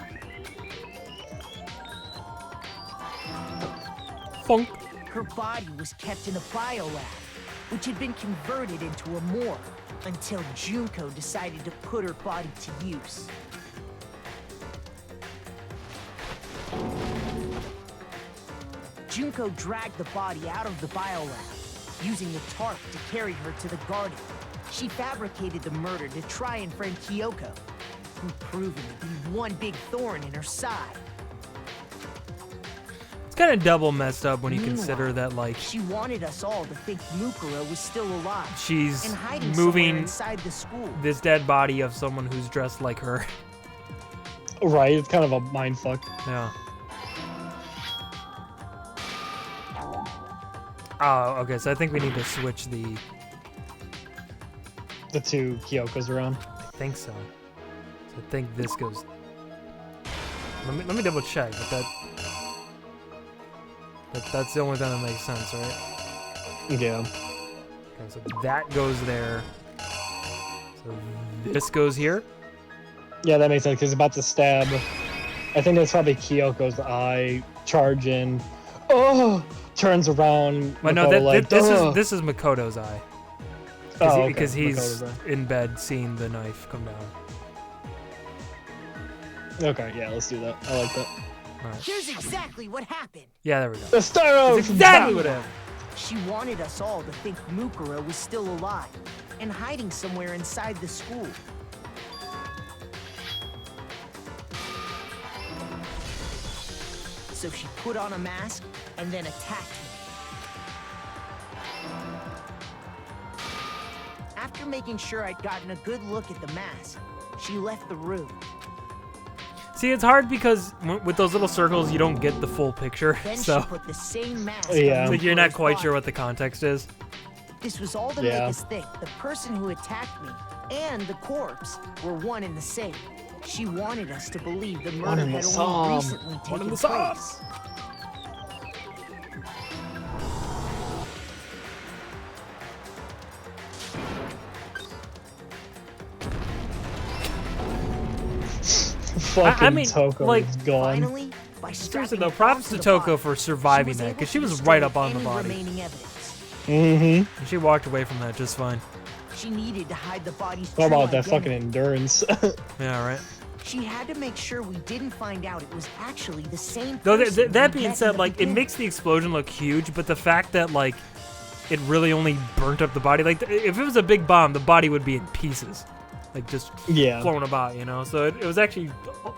Funk. Her body was kept in a biolab, which had been converted into a morgue until Junko decided to put her body to use. Junko dragged the body out of the biolab, using the tarp to carry her to the garden. She fabricated the murder to try and frame Kyogo, who proved to be one big thorn in her side. It's kind of double messed up when you consider that, like, she wanted us all to think Mukuro was still alive. She's and hiding moving inside the school. This dead body of someone who's dressed like her. Right, it's kind of a mindfuck. Yeah. Oh, okay, so I think we need to switch the two Kyokos around. I think so. So I think this goes. Let me double check, but that's the only thing that makes sense, right? Yeah. Okay, so that goes there. So this goes here. Yeah, that makes sense, because it's about to stab. I think that's probably Kyoko's eye. Charge in. Oh! Turns around. Well, no, like, this is Makoto's eye. Because he's Makoto's eye. in bed seeing the knife come down. Okay, yeah, let's do that. I like that. Right. Here's exactly what happened. Yeah, there we go. The star of exactly what happened. She wanted us all to think Mukuro was still alive and hiding somewhere inside the school. So she put on a mask and then attacked me. After making sure I'd gotten a good look at the mask, she left the room. See, it's hard because with those little circles, you don't get the full picture. Then So she put the same mask Yeah. so on you're not Mukuro's quite sure body. what the context is. This was all to Yeah. make us think the person who attacked me and the corpse were one and the same. She wanted us to believe the murder in the had song. only recently One in taken the song. place. Fucking I mean, Toko like, is gone. Finally, by Seriously strapping though, it props to onto the Toko body, for surviving was that, able because she to was right up destroy on the any body. remaining evidence. Mm-hmm. And she walked away from that just fine. She needed to hide the body's What true about that identity. fucking endurance? Yeah, right. She had to make sure we didn't find out it was actually the same Though person that we being met said, in the like, it beginning. makes the explosion look huge, but the fact that, like, it really only burnt up the body, like, if it was a big bomb, the body would be in pieces. Like, just Yeah. flown about, you know? So it was actually,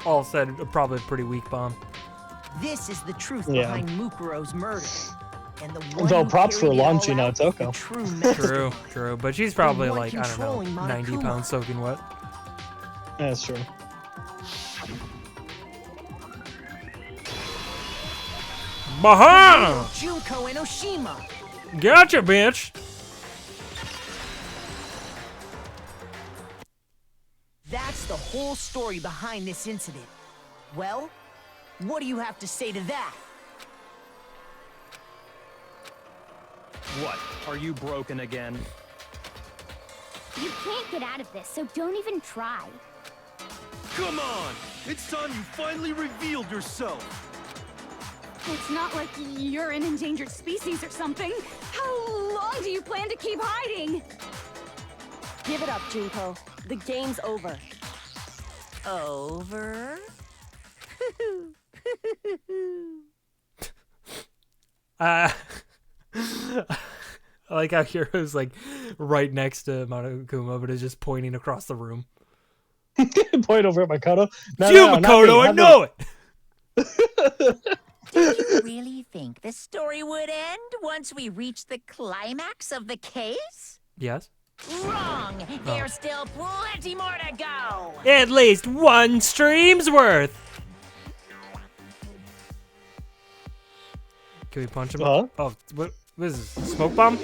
all said, probably a pretty weak bomb. This is the truth Yeah. behind Mukuro's murder. And the one Though who props for carried it all launching out out Toko. is the true master. True, true. But she's probably, one like, I don't know, controlling 90 Monokuma. pounds soaking wet. That's true. Baha! Junko and Oshima. Gotcha, bitch! That's the whole story behind this incident. Well, what do you have to say to that? What? Are you broken again? You can't get out of this, so don't even try. Come on! It's time you finally revealed yourself. It's not like you're an endangered species or something. How long do you plan to keep hiding? Give it up, Junko. The game's over. Over? I like how Hiro's like right next to Monokuma, but is just pointing across the room. Point over at Makoto. No, You, no, no, not Makoto, me, I not know me. it! Did you really think the story would end once we reached the climax of the case? Yes. Wrong! There's still plenty more to go! At least one stream's worth! Can we punch him? Huh? Oh, what is this? Smoke bomb?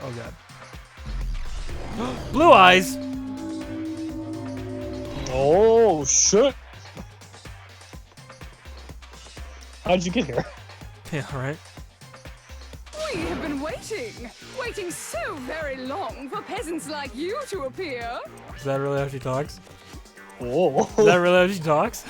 Oh god. Blue eyes! Oh, shit. How'd you get here? Yeah, right. We have been waiting so very long for peasants like you to appear. Is that really how she talks? Oh. Is that really how she talks?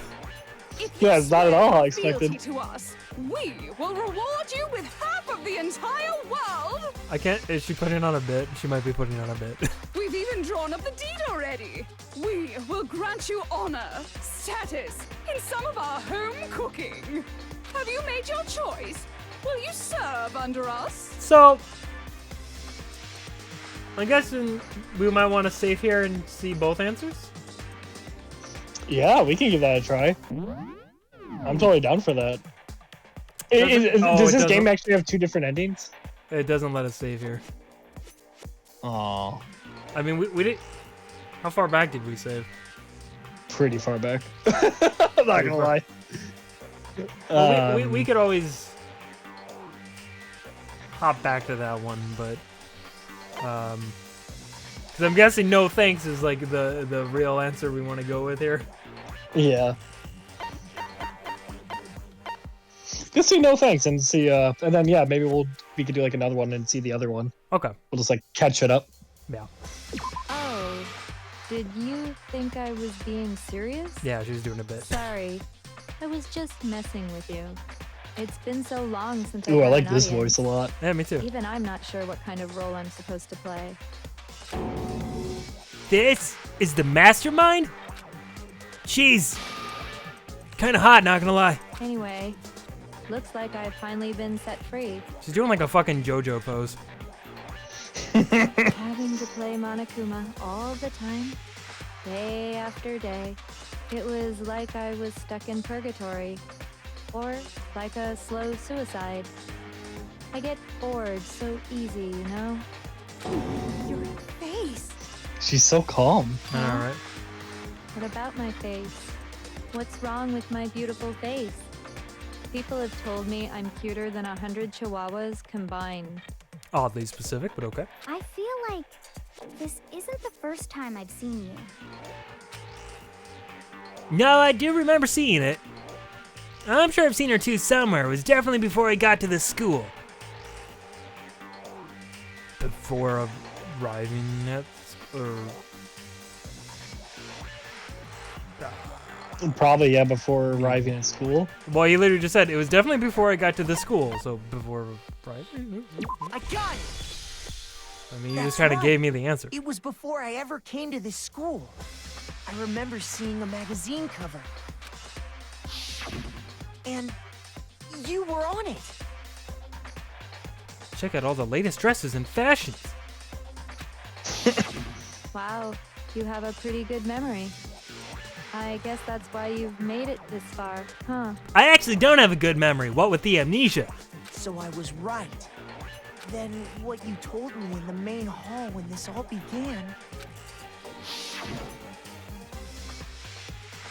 If you Yeah, it's not at all how I swear expected. fealty to us, we will reward you with half of the entire world. I can't. Is she putting on a bit? She might be putting on a bit. We've even drawn up the deed already. We will grant you honor, status, in some of our home cooking. Have you made your choice? Will you serve under us? So, I guess we might want to save here and see both answers. Yeah, we can give that a try. I'm totally down for that. Does this game actually have 2 different endings? It doesn't let us save here. Oh, I mean, we did. How far back did we save? pretty far back. I'm not gonna lie. Well, we could always hop back to that one, but because I'm guessing no thanks is like the real answer we want to go with here. Yeah. Let's see no thanks and see and then yeah, maybe we could do like another one and see the other one. Okay. We'll just like catch it up. Yeah. Oh, did you think I was being serious? Yeah, she was doing a bit. Sorry, I was just messing with you. It's been so long since Ooh, I had like an this audience. voice a lot. Yeah, me too. Even I'm not sure what kind of role I'm supposed to play. This is the mastermind? Jeez. Kind of hot, not gonna lie. Anyway, looks like I've finally been set free. She's doing like a fucking JoJo pose. Having to play Monokuma all the time, day after day. It was like I was stuck in purgatory. Or like a slow suicide. I get bored so easy, you know? Your face. She's so calm. All right. What about my face? What's wrong with my beautiful face? People have told me I'm cuter than 100 chihuahuas combined. Oddly specific, but okay. I feel like this isn't the first time I've seen you. No, I do remember seeing it. I'm sure I've seen her too somewhere. It was definitely before I got to the school. Before arriving at... or... Probably, yeah, before arriving at school. Well, you literally just said it was definitely before I got to the school, so before arriving? I got it! I mean, you That's just kind of right. gave me the answer. It was before I ever came to this school. I remember seeing a magazine cover. And you were on it. Check out all the latest dresses and fashions. Wow, you have a pretty good memory. I guess that's why you've made it this far, huh? I actually don't have a good memory, what with the amnesia. So I was right. Then what you told me in the main hall when this all began...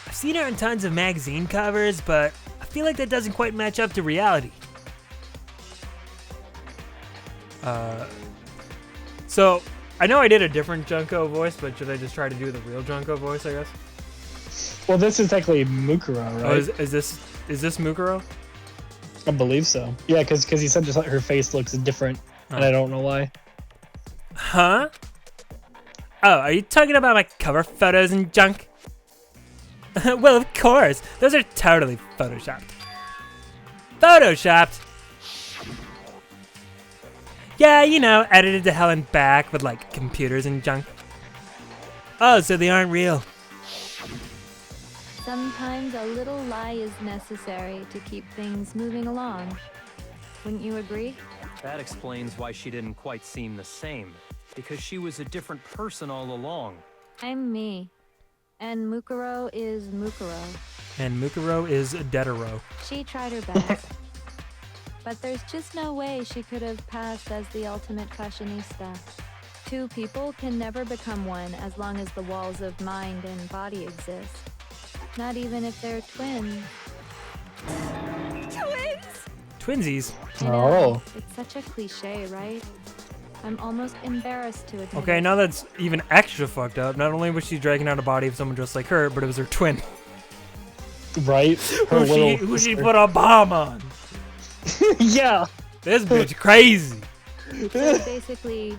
I've seen her on tons of magazine covers, but I feel like that doesn't quite match up to reality. So, I know I did a different Junko voice, but should I just try to do the real Junko voice, I guess? Well, this is technically Mukuro, right? Oh, is this Mukuro? I believe so. Yeah, because he said just like her face looks different, and I don't know why. Huh? Oh, are you talking about my cover photos and junk? Well, of course. Those are totally photoshopped. Photoshopped? Yeah, you know, edited to hell and back with like computers and junk. Oh, so they aren't real. Sometimes a little lie is necessary to keep things moving along. Wouldn't you agree? That explains why she didn't quite seem the same. Because she was a different person all along. I'm me. And Mukuro is Mukuro. And Mukuro is Dedero. She tried her best. But there's just no way she could have passed as the ultimate fashionista. Two people can never become one as long as the walls of mind and body exist. Not even if they're twins. Twins? Twinsies. I know, it's such a cliche, right? I'm almost embarrassed to admit Okay, it. now that's even extra fucked up. Not only was she dragging out a body of someone just like her, but it was her twin. Right? Her Who she put a bomb on. Yeah. This bitch crazy. So basically,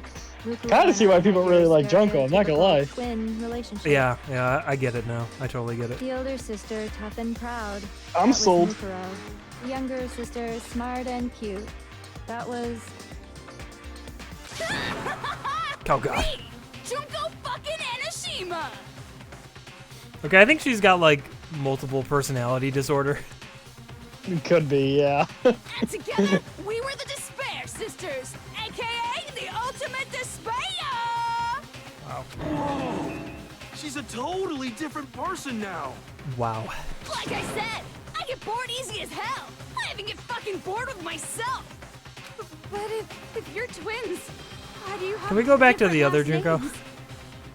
Kinda see why people really like Junko, I'm not gonna lie. Twin relationship. Yeah, I get it now. I totally get it. The older sister, tough and proud. I'm That was sold. Mukuro. The younger sister, smart and cute. That was... Oh god. Junko fucking Enoshima! Okay, I think she's got like multiple personality disorder. Could be, yeah. And together, we were the Despair Sisters, aka the Ultimate Despair! Wow. Whoa! She's a totally different person now. Wow. Like I said, I get bored easy as hell. I even get fucking bored with myself. But if you're twins, why do you have Can we go back to the different other last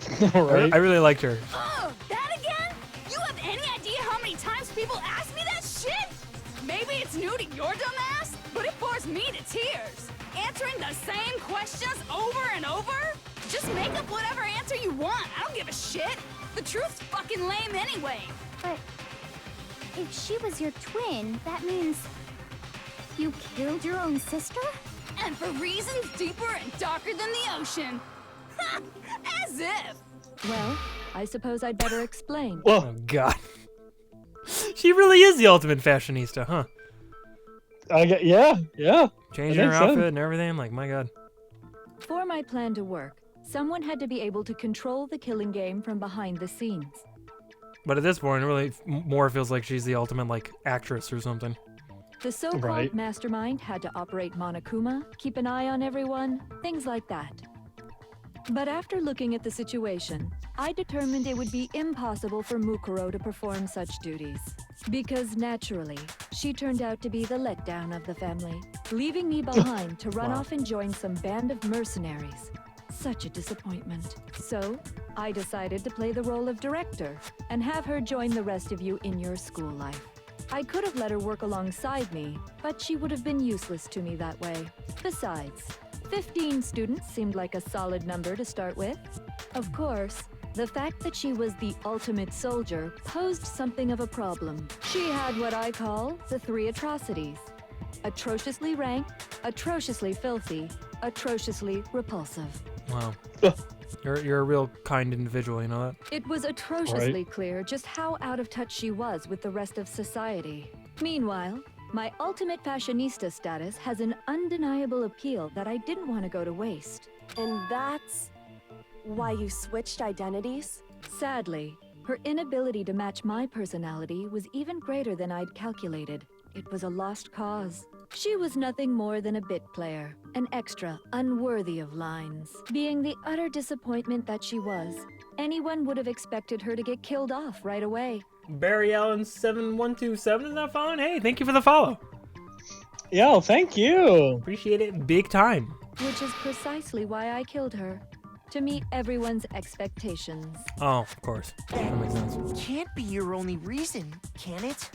Junko? names? Right? I really liked her. Oh, that again? You have any idea how many times people ask me that shit? Maybe it's new to your dumb ass, but it bores me to tears. Answering the same questions over and over? Just make up whatever answer you want. I don't give a shit. The truth's fucking lame anyway. But if she was your twin, that means you killed your own sister? And for reasons deeper and darker than the ocean. As if. Well, I suppose I'd better explain. Oh god. She really is the ultimate fashionista, huh? Yeah. Changing That her makes outfit sense. and everything. I'm like, my god. For my plan to work, someone had to be able to control the killing game from behind the scenes. But at this point, it really more feels like she's the ultimate like actress or something. The so-called Right. mastermind had to operate Monokuma, keep an eye on everyone, things like that. But after looking at the situation, I determined it would be impossible for Mukuro to perform such duties. Because naturally, she turned out to be the letdown of the family, leaving me behind to run Wow. off and join some band of mercenaries. Such a disappointment. So, I decided to play the role of director and have her join the rest of you in your school life. I could have let her work alongside me, but she would have been useless to me that way. Besides, 15 students seemed like a solid number to start with. Of course, the fact that she was the ultimate soldier posed something of a problem. She had what I call the three atrocities. Atrociously rank, atrociously filthy, atrociously repulsive. Wow. You're a real kind individual, you know that? It was atrociously clear just how out of touch she was with the rest of society. Meanwhile, my ultimate fashionista status has an undeniable appeal that I didn't want to go to waste. And that's why you switched identities? Sadly, her inability to match my personality was even greater than I'd calculated. It was a lost cause. She was nothing more than a bit player, an extra unworthy of lines. Being the utter disappointment that she was, anyone would have expected her to get killed off right away. Barry Allen 7127 is that following? Hey, thank you for the follow. Yo, thank you. Appreciate it big time. Which is precisely why I killed her. To meet everyone's expectations. Oh, of course. That makes sense. Can't be your only reason, can it?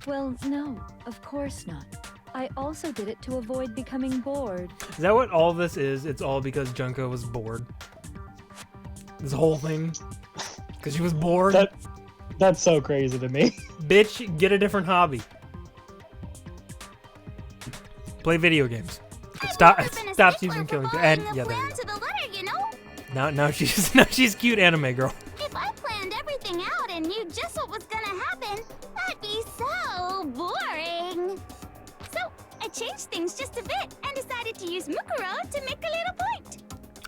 Well, no, of course not. I also did it to avoid becoming bored. Is that what all this is? It's all because Junko was bored. This whole thing. Because she was bored. That's so crazy to me. Bitch, get a different hobby. Play video games. It stops you from killing people. And yeah, there you To the letter, you know? go. Now she's cute anime girl. If I planned everything out and knew just what was gonna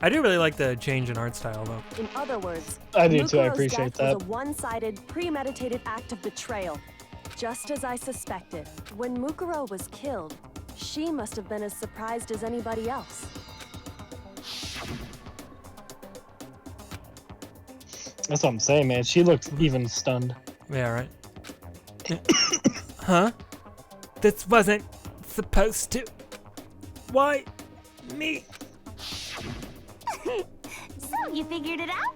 I do really like the change in art style, though. In other words, I do too. I Mukuro's appreciate death that. was a one-sided, premeditated act of betrayal, just as I suspected. When Mukuro was killed, she must have been as surprised as anybody else. That's what I'm saying, man. She looked even stunned. Yeah, right. Huh? This wasn't supposed to. Why me? So you figured it out?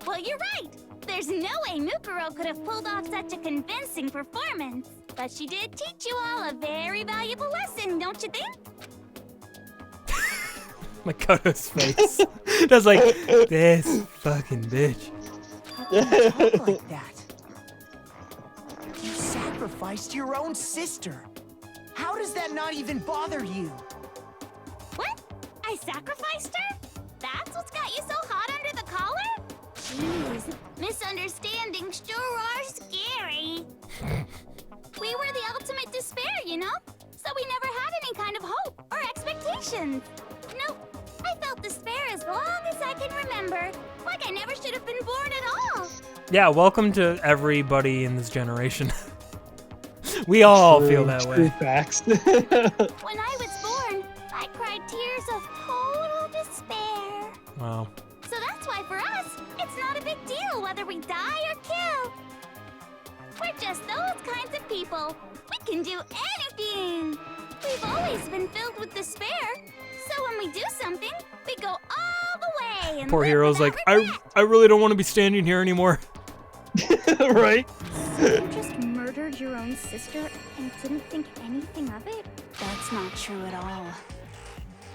Well, you're right. There's no way Mukuro could have pulled off such a convincing performance. But she did teach you all a very valuable lesson, don't you think? Makoto's face. Just like, this fucking bitch. Talk like that. You sacrificed your own sister. How does that not even bother you? What? I sacrificed her? That's what's got you so hot under the collar? Jeez, misunderstandings sure are scary. We were the ultimate despair, you know? So we never had any kind of hope or expectations. Nope, I felt despair as long as I can remember. Like I never should have been born at all. Yeah, welcome to everybody in this generation. We all feel that way. Facts. When I was born, I cried tears of total despair. Wow. So that's why for us, it's not a big deal whether we die or kill. We're just those kinds of people. We can do anything. We've always been filled with despair. So when we do something, we go all the way. And Poor live Hero's without like, regret. I really don't want to be standing here anymore. Right? You just murdered your own sister and didn't think anything of it? That's not true at all.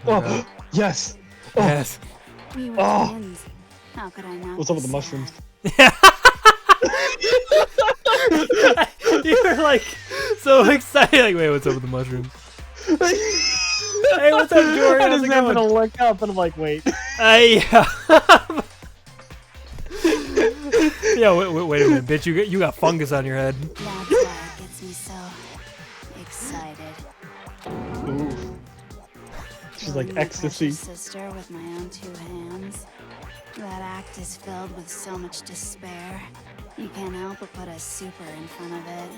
Oh, yes. Oh. Yes. We were Oh. twins. How could I not? What's up be with the sad? mushrooms? You're like so excited. Like, wait, what's up with the mushrooms? Hey, what's up, Jordan? I How's just it happened to going? look up and I'm like, wait. Yeah, wait a minute, bitch. You got fungus on your head. That's why it gets me so excited. Ooh. She's like Killing my ecstasy. precious sister with my own two hands. That act is filled with so much despair. You can't help but put a super in front of it.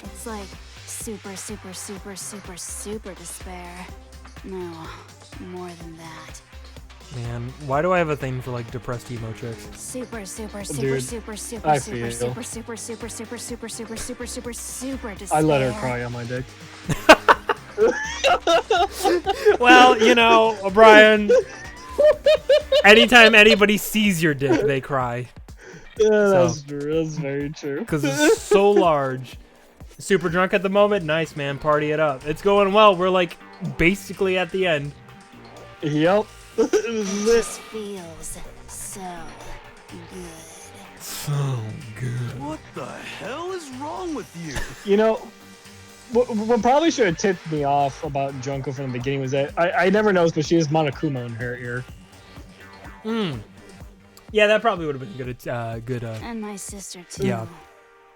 It's like super, super, super, super, super despair. No, more than that. Man, why do I have a thing for like depressed emo chicks? Super, super, super, Dude, super, super, I super, feel. super, super, super, super, super, super, super, super, super despair. I let her cry on my dick. Well, you know, O'Brien, anytime anybody sees your dick, they cry. Yeah, So- that's true. That's very true. Because it's so large. Super drunk at the moment? Nice, man. Party it up. It's going well. We're like basically at the end. Yep. This It is it. just feels so good. So good. What the hell is wrong with you? You know, what probably should have tipped me off about Junko from the beginning was that I never noticed, but she has Monokuma in her ear. Yeah, that probably would have been good. And my sister too. Yeah.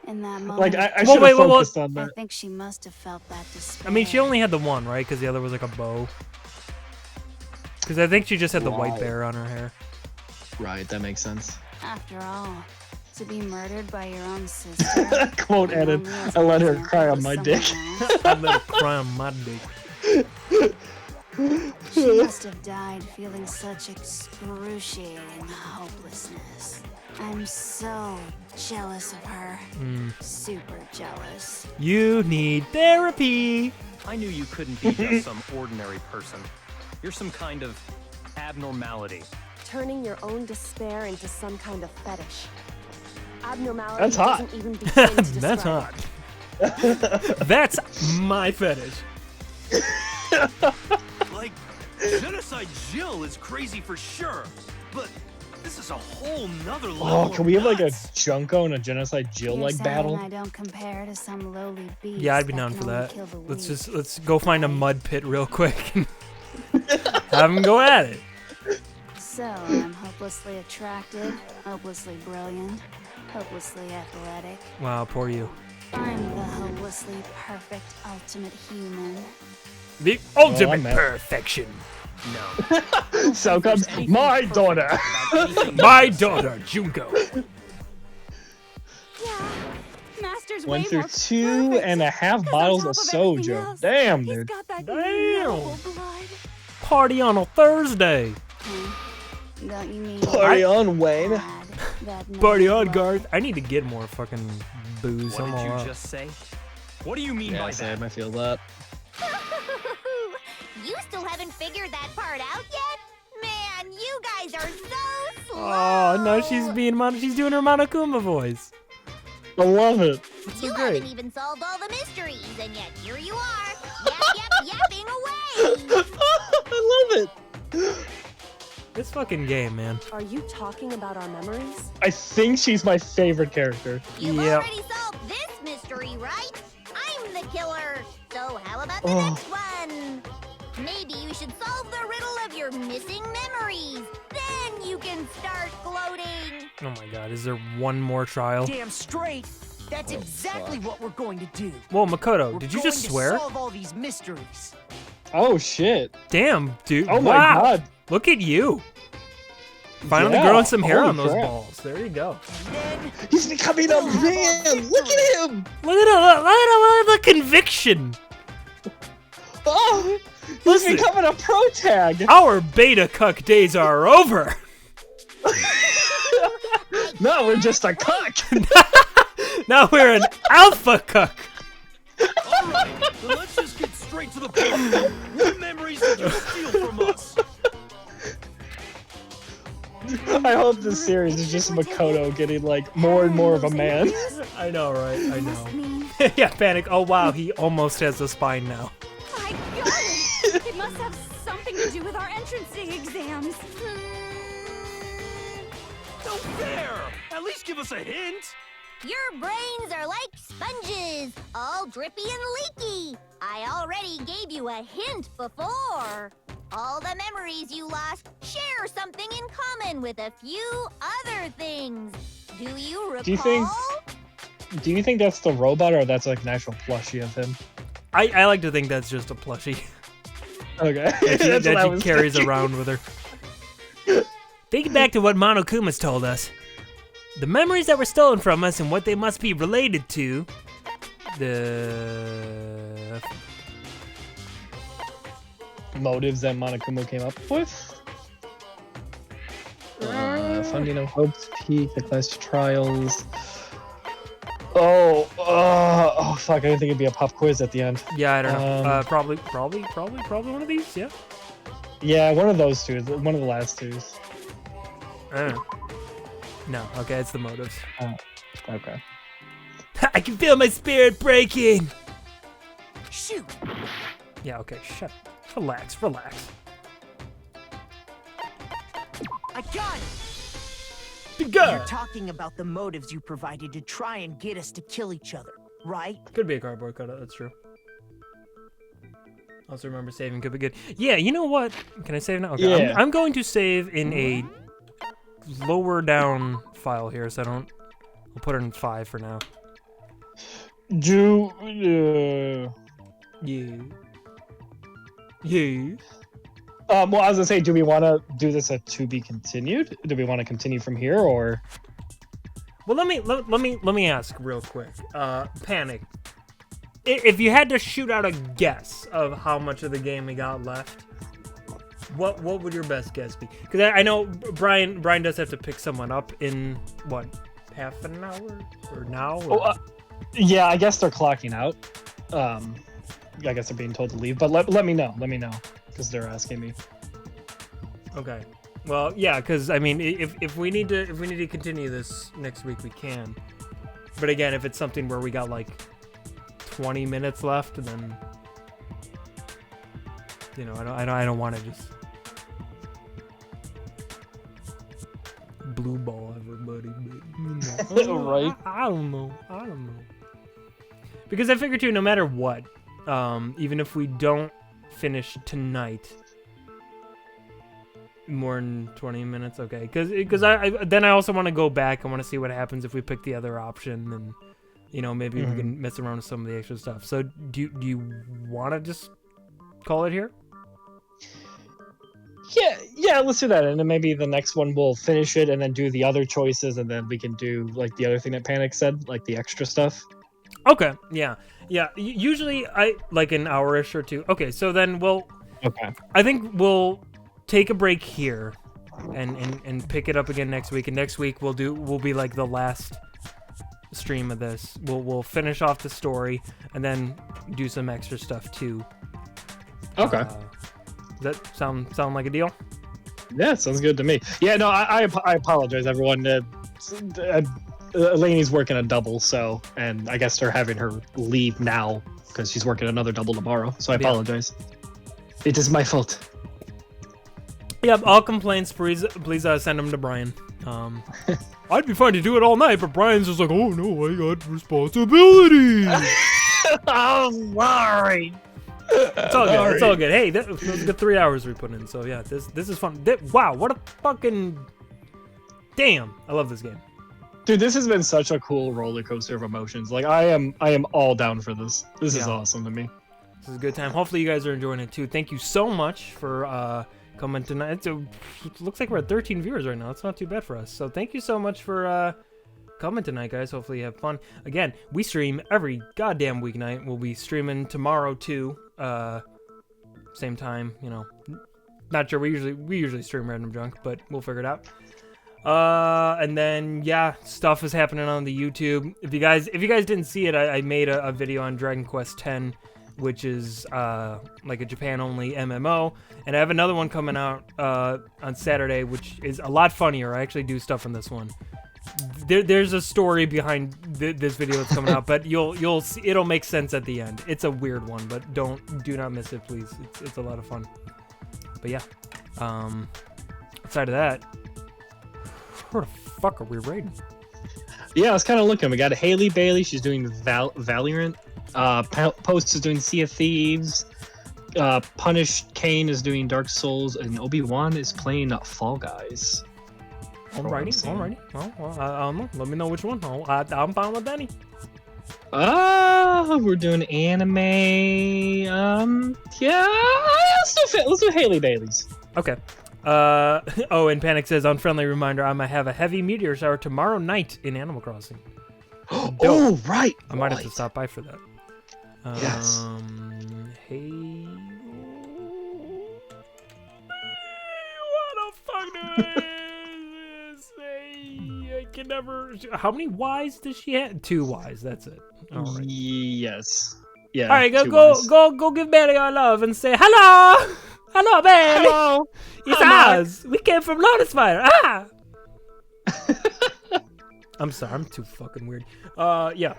In that moment, Like, I Well, should wait, have well, focused on I that. think she must have felt that despair. I mean, she only had the one, right? Because the other was like a bow. Because I think she just had the white Wow. bear on her hair. Right, that makes sense. After all, to be murdered by your own sister. Quote and added, only as I an let her example cry on to my someone dick. else. I let her cry on my dick. She must have died feeling such excruciating hopelessness. I'm so jealous of her. Super jealous. You need therapy. I knew you couldn't be just some ordinary person. You're some kind of abnormality. Turning your own despair into some kind of fetish. Abnormality That's hot. doesn't even begin to describe That's it. hot. That's my fetish. Like, Genocide Jill is crazy for sure, but this is a whole nother level. Oh, can we have like a nuts. Junko and a Genocide Jill You're like saying battle? I don't compare to some lowly beast. Yeah, I'd be that down can for only that. kill the Let's weak. go find a mud pit real quick and have them go at it. So, I'm hopelessly attractive, hopelessly brilliant, hopelessly athletic. Wow, poor you. I'm the hopelessly perfect ultimate human. The ultimate I'm at- perfection. No. So comes my daughter. My daughter, Junko. Yeah. Master's Went way through more 2.5 bottles of soju. Damn, He's dude. got that Damn. noble blood. Party on a Thursday. Don't you mean Party on, Wayne. that noble Party on, blood? Garth. I need to get more fucking booze. What I'm did all you out. just say? What do you mean Yeah, by that? Sam, I feel that. You still haven't figured that part out yet? Man, you guys are so slow. Oh no, she's doing her Monokuma voice. I love it. It's You so great. haven't even solved all the mysteries, and yet here you are, yapping away. I love it. This fucking game, man. Are you talking about our memories? I think she's my favorite character. You've Yep. already solved this mystery, right? I'm the killer. So how about the Oh. next one? Maybe you should solve the riddle of your missing memories. Then you can start gloating. Oh my god, is there one more trial? Damn straight. That's exactly what we're going to do. Whoa, Makoto, We're did you going just to swear? solve all these mysteries. Oh shit. Damn, dude. Oh my wow. god. Look at you. Finally Yeah, growing some hair holy on those crap. balls. There you go. Then He's becoming a man. Look at him. Look at the conviction. Oh, he's Listen. becoming a pro tag. Our beta cuck days are over. No, we're just a cock. Now we're an alpha cuck. All right, then let's just get straight to the point. What memories did you steal from us? I hope this series is just Makoto getting like more and more of a man. I know, right? I Must know. mean Yeah, panic. Oh wow, he almost has a spine now. I got it. It must have something to do with our entrancing exams. No fair! At least give us a hint! Your brains are like sponges, all drippy and leaky. I already gave you a hint before. All the memories you lost share something in common with a few other things. Do you recall? Do you think that's the robot or that's like an actual plushie of him? I like to think that's just a plushie Okay. that That's what I she was carries thinking. around with her. Think back to what Monokuma's told us. The memories that were stolen from us and what they must be related to. The Motives that Monokuma came up with. Funding of Hope's Peak, the Clash Trials. Oh, fuck! I didn't think it'd be a pop quiz at the end. Yeah, I don't know. Probably one of these. Yeah. Yeah, one of those two. One of the last twos. I don't know. No. Okay, it's the motives. Oh, okay. I can feel my spirit breaking. shoot. Yeah. Okay. Shut. Relax. Relax. I got it. Go. You're talking about the motives you provided to try and get us to kill each other, right? Could be a cardboard cutout. That's true. Also remember saving could be good. Yeah, you know what? Can I save now? Okay, Yeah. I'm going to save in a lower down file here, so I don't. I'll put it in 5 for now. Yeah. Yeah. Well, I was gonna say, do we want to do this a to be continued? Do we want to continue from here, or? Well, let me ask real quick. Panic. If you had to shoot out a guess of how much of the game we got left, what would your best guess be? Because I know Brian does have to pick someone up in what, half an hour or now? Or? Oh, yeah, I guess they're clocking out. I guess they're being told to leave, but let me know. Let me know, because they're asking me. Okay. Well, yeah, because I mean, if we need to continue this next week, we can. But again, if it's something where we got like 20 minutes left, then you know, I don't want to just blue ball everybody. But, you know, Right. I don't know. Because I figure too, no matter what, even if we don't finish tonight. More than 20 minutes, okay? Because I also want to go back. I want to see what happens if we pick the other option, and you know, maybe we can mess around with some of the extra stuff. So do you want to just call it here? Yeah, let's do that, and then maybe the next one we'll finish it and then do the other choices, and then we can do like the other thing that Panic said, like the extra stuff. Okay, yeah. Usually I like an hour-ish or two. Okay, so then Okay. I think we'll take a break here, and pick it up again next week. And next week we'll be like the last stream of this. We'll finish off the story and then do some extra stuff too. Okay. Does that sound like a deal? Yeah, sounds good to me. Yeah, no, I apologize, everyone. Elaine's working a double, so, and I guess they're having her leave now because she's working another double tomorrow. So I apologize. It is my fault. Yeah, all complaints, please send them to Brian. I'd be fine to do it all night, but Brian's just like, oh no, I got responsibilities. I'm sorry. It's all good. It's all good. Hey, that was a good 3 hours we put in. So yeah, this is fun. Wow, what a fucking damn! I love this game. Dude, this has been such a cool roller coaster of emotions. Like I am all down for this. This is awesome to me. This is a good time. Hopefully you guys are enjoying it too. Thank you so much for coming tonight. It looks like we're at 13 viewers right now. It's not too bad for us. So thank you so much for coming tonight, guys. Hopefully you have fun. Again, we stream every goddamn weeknight. We'll be streaming tomorrow too. Same time, you know. Not sure. We usually stream random junk, but we'll figure it out. And then yeah, stuff is happening on the YouTube. If you guys didn't see it, I made a video on Dragon Quest X, which is like a Japan only MMO, and I have another one coming out on Saturday, which is a lot funnier. I actually do stuff in this one. There's a story behind this video that's coming out, but you'll see, it'll make sense at the end. It's a weird one, but do not miss it, please. It's a lot of fun. But yeah, outside of that, where the fuck are we raiding? Yeah, I was kind of looking. We got Haley Bailey. She's doing Valorant. Post is doing Sea of Thieves. Punished Kane is doing Dark Souls, and Obi-Wan is playing Fall Guys. Alrighty. Well, let me know which one. I'm fine with any. We're doing anime. Yeah, let's do Haley Bailey's. Okay. Oh, and Panic says, unfriendly reminder, I might have a heavy meteor shower tomorrow night in Animal Crossing. Oh, right. I might have to stop by for that. Yes. Hey. What the fuck is I can never. How many Ys does she have? 2 Ys. That's it. All right. Yes. Yeah. All right, go give Bailey our love and say hello. Hello, Bailey. Hello. It's us. We came from Lotus Fire. Ah. I'm sorry. I'm too fucking weird. Yeah.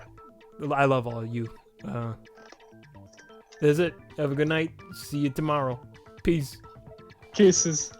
I love all of you. That's it. Have a good night. See you tomorrow. Peace. Kisses.